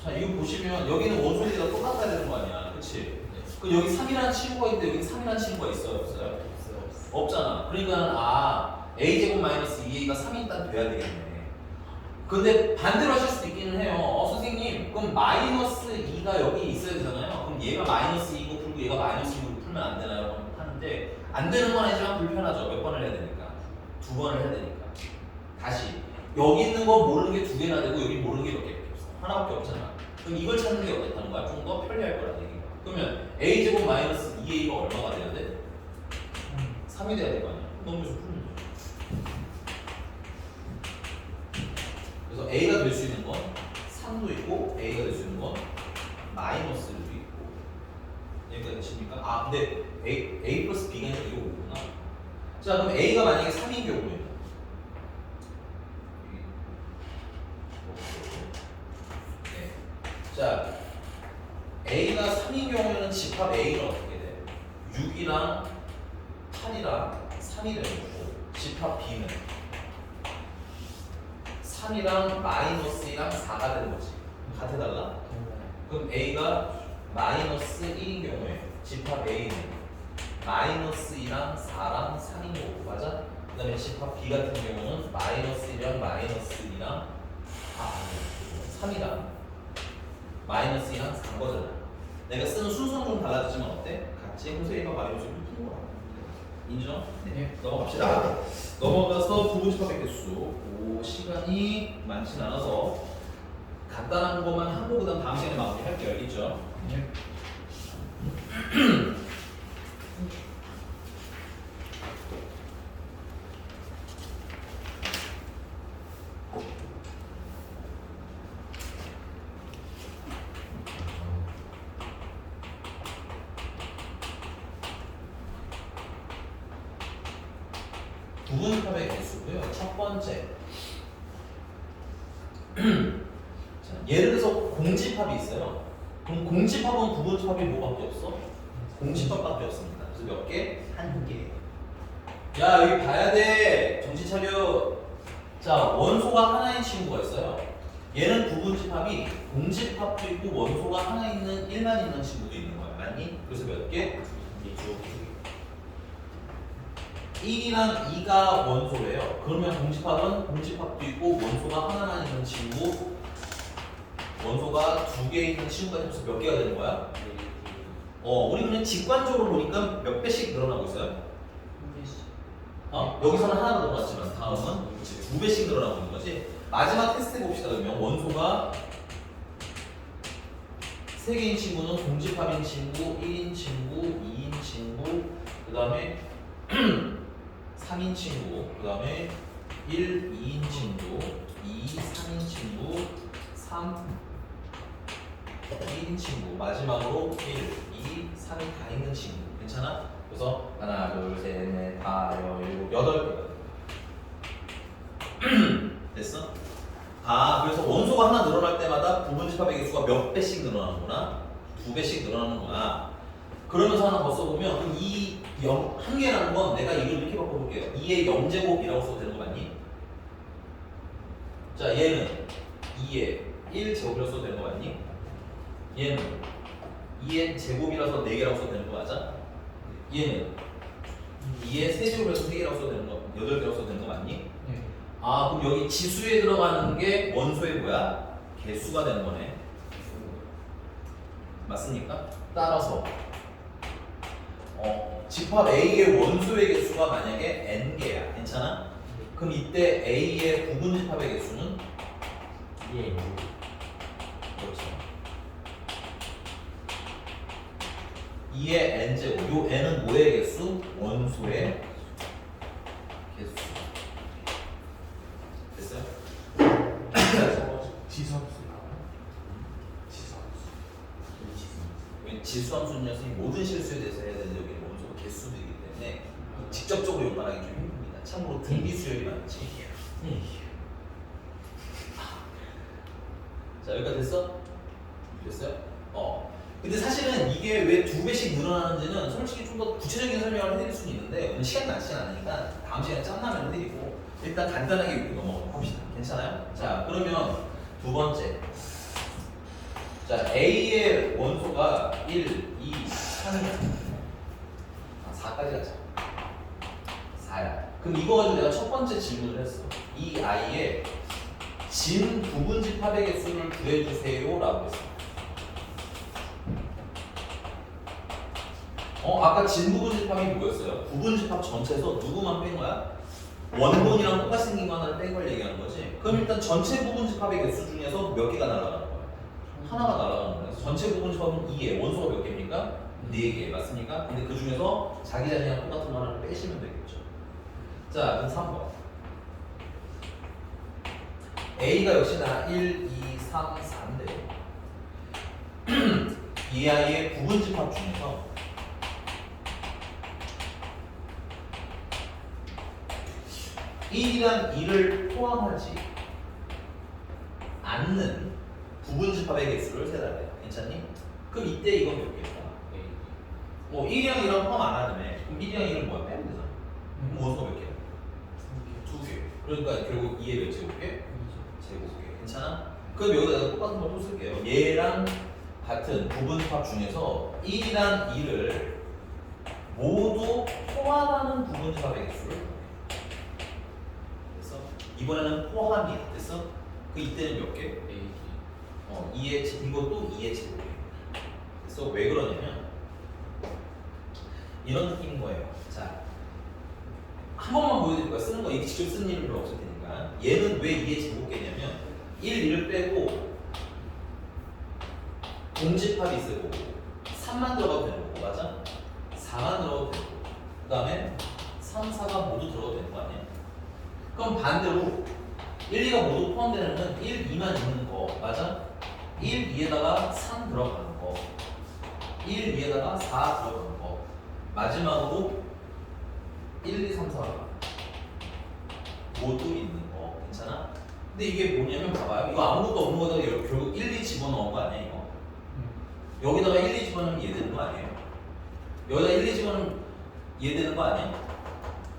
자, 이거 보시면 여기는 원소리가 똑같아야 되는 거 아니야. 그치? 그 여기 3이라는 친구가 있는데 여기 3이라는 친구가 있어요? 없어요? 없잖아. 그러니까 a제곱 마이너스 2a가 3이 일단 돼야 되겠네. 근데 반대로 하실 수도 있기는 해요. 선생님 그럼 마이너스 2가 여기 있어야 되잖아요. 그럼 얘가 마이너스 2고 풀고 얘가 마이너스 2고 풀면 안 되나요? 하는데 안 되는 건 아니지만 불편하죠. 몇 번을 해야 되니까. 2번을 해야 되니까. 다시 여기 있는 거 모르는 게 2개나 되고 여기 모르는 게 몇 개 없어. 하나밖에 없잖아. 그럼 이걸 찾는 게 어떻다는 거야? 좀 더 편리할 거라는 얘기가. 그러면 a제곱 마이너스 2a가 얼마가 돼야 돼? 3이 돼야 될 거 아니야? 넘겨서 풀면 돼. 그래서 a가 될 수 있는 건 3도 있고 a가 될 수 있는 건 마이너스도 있고. 여기까지 되십니까? 근데 a 플러스 b가 아니라 이거 오구나. 자, 그럼 a가 만약에 3인 경우에는 자, a가 3인 경우에는 집합 a는 어떻게 돼? 6이랑 8이랑 3이 되는 거고 집합 B는 3이랑 -2랑 4가 되는 거지. 같아달라? 그럼 A가 -1인 경우에 집합 A는 -2랑 4랑 3인 거고, 맞아? 그 다음에 집합 B 같은 경우는 -1이랑 -2랑 3이랑 -2랑 4인 거잖아. 내가 쓰는 순서는 좀 달라지지만 어때? 같이 해서 A가 -1을 푸는 거야. 인정? 네. 넘어갑시다. 넘어가서 부분집합의 개수. 오, 시간이 많진 않아서 간단한 것만 하고 그다음 다음 시간에 마무리할게요. 알겠죠? 네. 부분집합의 개수고요. 첫 번째. 자, 예를 들어서 공집합이 있어요. 그럼 공집합은 부분집합이 뭐밖에 없어? 공집합밖에 없습니다. 그래서 몇 개? 한 개. 야, 여기 봐야 돼. 정신 차려. 자, 원소가 하나인 친구가 있어요. 얘는 부분집합이 공집합도 있고 원소가 하나 있는 1만 있는 친구도 있는 거야. 맞니? 그래서 몇 개? 1이랑 2가 원소래요. 그러면 공집합은 공집합도 있고 원소가 하나만 있는 친구, 원소가 2개 있는 친구가 돼서 몇 개가 되는 거야? 우리 그냥 직관적으로 보니까 몇 배씩 늘어나고 있어요? 여기서는 하나가 늘어났지만 다음은 2배씩 늘어나고 있는 거지. 마지막 테스트 해봅시다. 그러면 원소가 3개인 친구는 공집합인 친구, 1인 친구, 2인 친구, 그 다음에 3인 친구, 그 다음에 1, 2인 친구, 2, 3인 친구, 3, 1인 친구, 마지막으로 1, 2, 3이 다 있는 친구. 괜찮아? 그래서 하나, 둘, 셋, 넷, 다, 여덟, 8개가 됐어? 그래서 원소가 하나 늘어날 때마다 부분집합의 개수가 몇 배씩 늘어나는구나? 2배씩 늘어나는구나. 그러면서 하나 더 써보면 그럼 이 한 개라는 건 내가 이걸 이렇게 바꿔볼게요. 2의 0제곱이라고 써도 되는 거 맞니? 자, 얘는 2의 1제곱이라고 써도 되는 거 맞니? 얘는 2의 제곱이라서 4개라고 써도 되는 거 맞아? 얘는 2의 세제곱이라서 3개라고 써도 되는 거, 8개라고 써도 되는 거 맞니? 네. 그럼 여기 지수에 들어가는 게 원소의 뭐야? 개수가 되는 거네. 맞습니까? 따라서 집합 A의 원소의 개수가 만약에 n개야. 괜찮아? 그럼 이때 A의 부분집합의 개수는? 예. 그렇죠. 2의 n제곱. 요 n은 뭐의 개수? 원소의 개수. 됐어요? 지선수가 지선수. 지수함수는 선생님 모든 실수에 대해서 해야 되는데 여기는 원소가 개수들이기 때문에 직접적으로 연관하기 좀 힘듭니다. 참고로 등비수열이 많지. 자, 여기까지 됐어? 됐어요? 근데 사실은 이게 왜 2배씩 늘어나는지는 솔직히 좀 더 구체적인 설명을 해드릴 수는 있는데 오늘 시간이 많지는 않으니까 다음 시간에 짬나면 해드리고 일단 간단하게 이렇게 넘어갑시다. 괜찮아요? 자, 그러면 두 번째. 자, A의 원소가 1, 2, 3이야. 4까지 가자. 4야. 그럼 이거 가지고 내가 첫 번째 질문을 했어. 이 아이의 진 부분집합의 개수를 구해주세요 라고 했어. 아까 진 부분집합이 뭐였어요? 부분집합 전체에서 누구만 뺀 거야? 원본이랑 똑같이 생긴 거 하나를 뺀 걸 얘기하는 거지. 그럼 일단 전체 부분집합의 개수 중에서 몇 개가 날아가는 거야? 하나가 날아가는 거야. 그래서 전체 부분집합은 2에 원소가 몇 개입니까? 4개 맞습니까? 근데 그 중에서 자기 자신이랑 똑같은 거 하나를 빼시면 되겠죠. 자, 그럼 3번. A가 역시나 1, 2, 3, 4인데 이 아이의 부분집합 중에서 1이랑 2를 포함하지 않는 부분집합의 개수를 세달래요. 괜찮니? 그럼 이때 이건 몇 개일까? 1이랑 2랑 포함 안 하다며. 그럼 1이랑 2를 뭐야? 빼면 되잖아. 그럼 원소가 몇 개야? 그러니까 결국 2의 몇 제곱계? 제곱계. 괜찮아? 그럼 여기다 똑같은 걸 또 쓸게요. 얘랑 같은 부분집합 중에서 1이랑 2를 모두 포함하는 부분집합의 개수를 됐어? 이번에는 포함이 됐어? 그 이때는 몇 개? A 2의 이것도 2의 제곱계. 그래서 왜 그러냐면 이런 느낌인 거예요. 자, 한 번만 보여드릴 거야. 쓰는 거 이게 직접 쓰는 일은 별로 없을 테니까. 얘는 왜 2의 제곱계냐면 1, 1을 빼고 동집합이 있을 거고 3만 들어가도 되는 거고 맞아? 4만 들어가도 되고 그 다음에 3, 4가 모두 들어가도 되는 거 아니야? 그럼 반대로 1, 2가 모두 포함되는 건 1, 2만 있는 거 맞아? 1, 2에다가 3 들어가는 거 1, 2에다가 4 들어가는 거 마지막으로 1, 2, 3, 4가 모두 있는 거 괜찮아? 근데 이게 뭐냐면 봐봐요 이거 아무것도 없는 거다가 결국 1, 2 집어넣은 거 아니야 이거? 여기다가 1, 2 집어넣으면 얘 되는 거 아니에요? 여기다 1, 2 집어넣으면 얘 되는 거 아니야?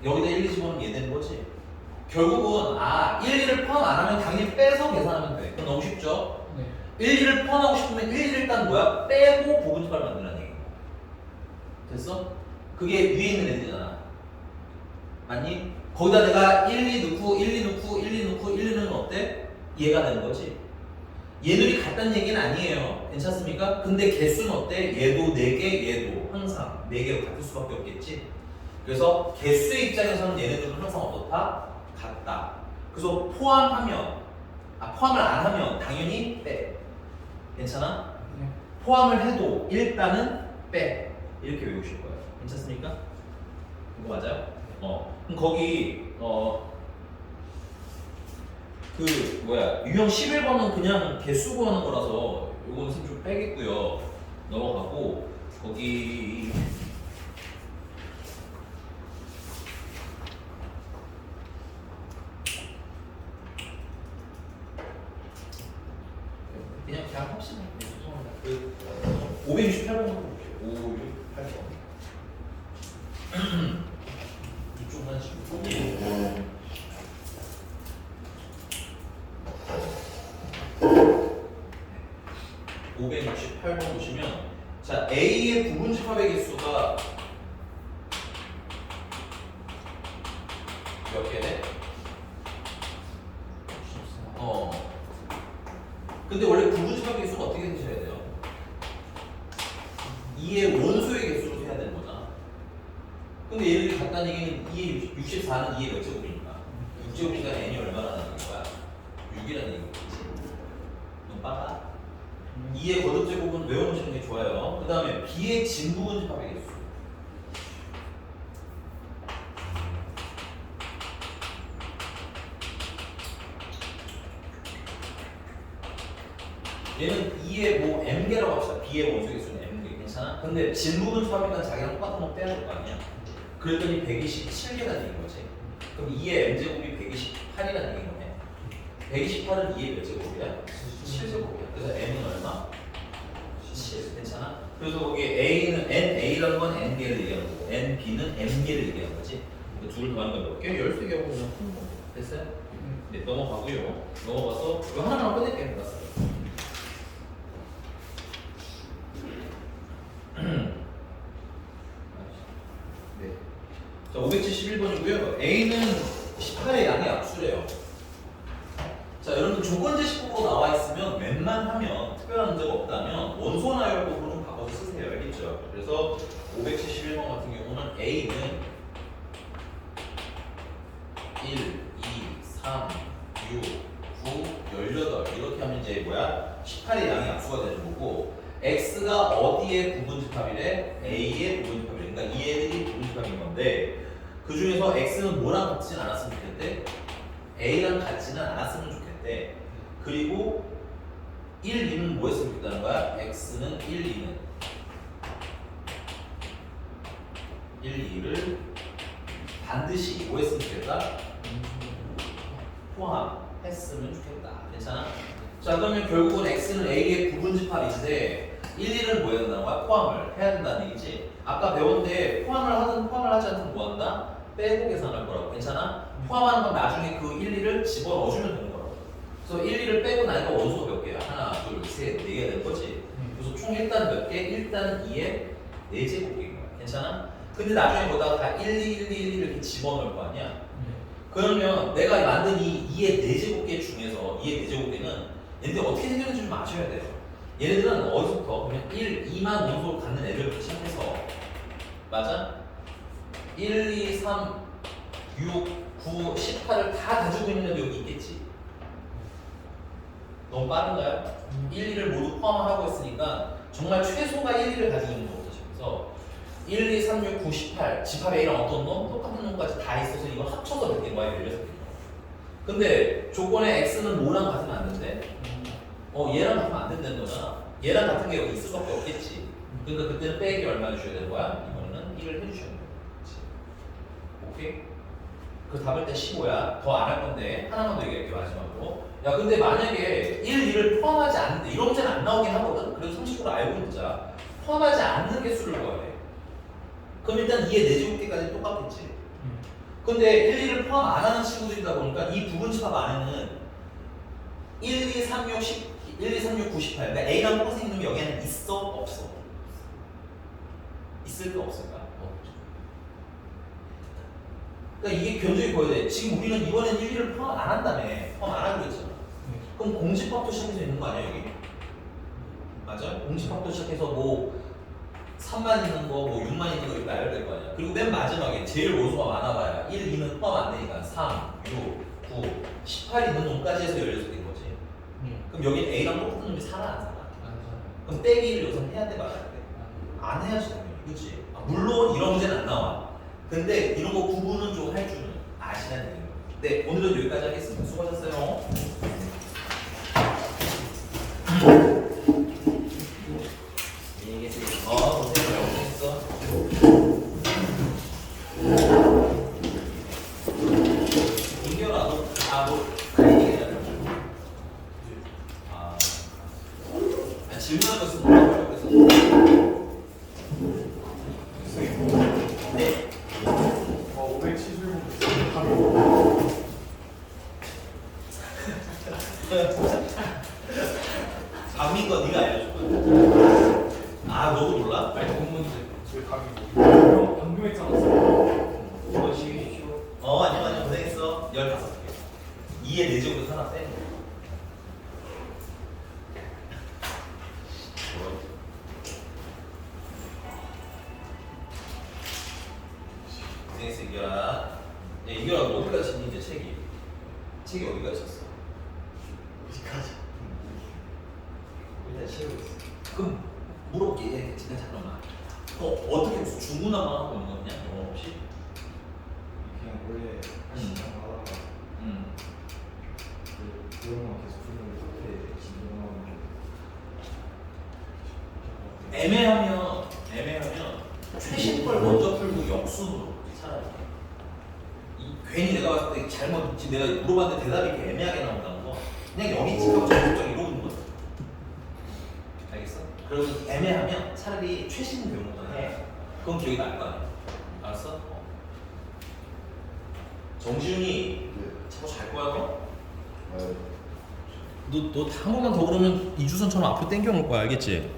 여기다 1, 2 집어넣으면 얘 되는 거지? 결국은 1, 2를 포함 안 하면 당연히 빼서 계산하면 돼 그럼 너무 쉽죠? 네. 1, 2를 포함하고 싶으면 1, 2를 일단 뭐야? 빼고 부분집합을 만드는 얘기 됐어? 그게 위에 있는 애들이잖아 맞니? 거기다 내가 1, 2 넣고 1, 2 넣고 1, 2 넣고 1, 2 넣으면 어때? 얘가 되는 거지 얘들이 같다는 얘기는 아니에요 괜찮습니까? 근데 개수는 어때? 얘도 4개 얘도 항상 4개로 같을 수밖에 없겠지 그래서 개수의 입장에서는 얘네들은 항상 어떻다? 같다 그래서 포함하면 포함을 안 하면 당연히 빼 괜찮아? 네. 포함을 해도 일단은 빼 이렇게 외우실 거예요 괜찮습니까? 이거 맞아요? 그럼 거기 그 뭐야 유형 11번은 그냥 개수 구하는 거라서 요거는 선생님 좀 빼겠고요 넘어가고 거기 그냥 합시다 네, 죄송합니다 그 568번 볼게요 568번 이쪽만 지금 568번 보시면 자 A의 부분집합의 개수가 몇 개네? 근데 원래 부분집합의 개수가 어떻게 되셔야 돼요? 2의 원소의 개수로 세야 되는 거잖아 근데 얘들이 같다는 얘기는 2의 64는 2의 몇 제곱이니까 6제곱이니까 n이 얼마나 나는 거야? 6이라는 얘기겠지 너무 빨라 2의 거듭제곱은 외워놓으시는 게 좋아요. 그 다음에 B의 진부분집합의 개수. 얘는 2의 뭐 m개라고 합시다. B의 원소 개수는 m개 괜찮아? 근데 진부분집합이니까 자기랑 똑같은 거 빼야 될 거 아니야? 그랬더니 127개라는 얘기인 거지. 그럼 2의 m제곱이 128이라는 얘기인 거네. 128은 2의 몇 제곱이야? 7제곱이야. 그래서 m은 얼마? 7. 괜찮아? 그래서 거기 A는 NA라는 건 N개를 얘기하는 거고 NB는 M개를 얘기하는 거지. 그 둘을 더하는 건 몇 개? 13개 하고 그냥 푼 거. 됐어요? 네, 넘어가고요. 넘어가서 이거 하나만 꺼낼게요. 알았어요. 네. 자, 571번이고요. A는 18의 양의 약수래요. 자, 여러분 조건제 식으로 나와 있으면 웬만하면 특별한 문제가 없다면 원소나열법으로 좀 바꿔서 쓰세요. 알겠죠? 그래서 571번 같은 경우는 A는 1, 2, 3, 6, 9, 18 이렇게 하면 이제 뭐야? 18의 양의 약수가 되는 거고 X가 어디에 부분집합이래? A의 부분집합이래. 그러니까 이 애들이 부분집합인 건데 그 중에서 X는 뭐랑 같지는 않았으면 좋겠대? A랑 같지는 않았으면 좋겠대. 그리고 1, 2는 뭐 했으면 좋겠다는 거야? X는 1, 2는 1, 2를 반드시 뭐 했으면 좋겠다? 포함했으면 좋겠다. 괜찮아? 자, 그러면 결국은 X는 A의 부분집합인데 1, 2를 뭐 해야 된다는 거야? 포함을 해야 된다는 얘기지. 아까 배웠는데 포함을 하든 포함을 하지 않든 뭐 한다? 빼고 계산할 거라고. 괜찮아? 포함하는 건 나중에 그 1, 2를 집어넣어주면 되는 거라고. 그래서 1, 2를 빼고 나니까 원소가 몇 개야? 하나, 둘, 셋, 네 개가 되는 거지. 그래서 총 일단 몇 개? 일단 2에 4제곱개인 거야. 괜찮아? 근데 나중에 거기다가 다 1, 2, 1, 2, 1, 2 이렇게 집어넣을 거 아니야? 그러면 내가 만든 이 2의 4제곱개 중에서 2의 4제곱개는 얘네들 어떻게 생겼는지 좀 아셔야 돼요. 얘네들은 어디서부터? 그러면 1, 2만 원소를 갖는 애들부터 시작해서 맞아? 1, 2, 3, 6, 9, 18을 다 가지고 있는 애도 여기 있겠지. 너무 빠른가요? 1, 2를 모두 포함하고 있으니까 정말 최소가 1, 2를 가지고 있는 것부터 시작해서 1, 2, 3, 6, 9, 18 집합에 A랑 어떤 놈? 똑같은 놈까지 다 있어서 이거 합쳐서 몇 개인 거야? 16개인 거야. 근데 조건에 X는 뭐랑 같으면 안 된대? 얘랑 같으면 안 된다는 거잖아. 얘랑 같은 게 여기 있을 수밖에 없겠지. 그러니까 그때는 빼기 얼마 주셔야 되는 거야? 이거는 1을 해주셔야 되는 거야. 오케이? 그 답을 때 15야. 더 안 할 건데 하나만 더 얘기할게 마지막으로. 야 근데 만약에 1, 2를 포함하지 않는데 이런 문제는 안 나오긴 하거든. 그래도 상식으로 알고 있자. 포함하지 않는 개수를 구해야 돼. 그럼 일단 2의 4제곱개까지 똑같겠지. 근데 1, 2를 포함 안 하는 친구들이다 보니까 이 부분 집합 안에는 1, 2, 3, 6, 1, 2, 3, 6, 9, 18 그러니까 A랑 뽀생 있는 놈이 여기에는 있어? 없어? 있을까 없을까? 없죠. 그러니까 이게 견적이 보여야 돼. 지금 우리는 이번엔 1, 2를 포함 안 한다며. 포함 안 하기로 했잖아. 그럼 공집합도 시작해서 있는 거 아니야 여기? 맞아? 공집합도 시작해서 뭐 3만 있는 거, 뭐 6만 있는 거 이렇게 알려야 될 거 아니야. 그리고 맨 마지막에 제일 원소가 많아봐야 1, 2는 포함 안 되니까 3, 6, 9, 18 있는 놈까지 해서 16개인 거지. 그럼 여기는 A랑 똑같은 놈이 살아 안 살아? 그럼 빼기를 여기서 해야 돼 말아야 돼? 안 해야지 당연히. 그치? 물론 이런 문제는 안 나와. 근데 이런 거 구분은 좀 할 줄은 아시는 얘기예요. 네, 오늘은 여기까지 하겠습니다. 수고하셨어요. 안녕히 계세요. 고생했어. 인규야, 그런 얘기 해야 돼. 질문할 거 있으면 물어보려고 했어. 네. 570분 감인 거 네가 알려줄 거야. 너도 몰라? 아니 본문제 제 답이 뭐 변경했지 않았어요? 이거 쉬워. 아니요 고생했어. 15개. 2의 4제곱에서 하나 빼는 거. 고생했어 이겨라. 야 이겨라 너 어디까지 쳤니 이제 책이 어디까지 쳤어? 어디까지? 일단 쉬고 있어. 그럼 물어볼게. 진짜 잠깐만. 어떻게 무슨 중문화만 하고 있는 거냐? 영어 없이? 그냥 원래 시간 하다가 그 내용만 계속 풀면 그때 진행하면 애매하면 최신 걸 먼저 풀고 역순으로 차라리. 괜히 내가 봤을 때 잘못 지금 내가 물어봤는데 대답이 이렇게 애매하게 나온다는 거 그냥 여기 지금 적극적 이러고 있는 거야. 알겠어? 그리고 애매하면 차라리 최신 교육부터 해. 그건 기억이 날 거 아니야. 알았어? 정지훈이 자꾸 잘 거야 너? 너 한 번만 더 그러면 이주선처럼 앞으로 땡겨놓을 거야 알겠지?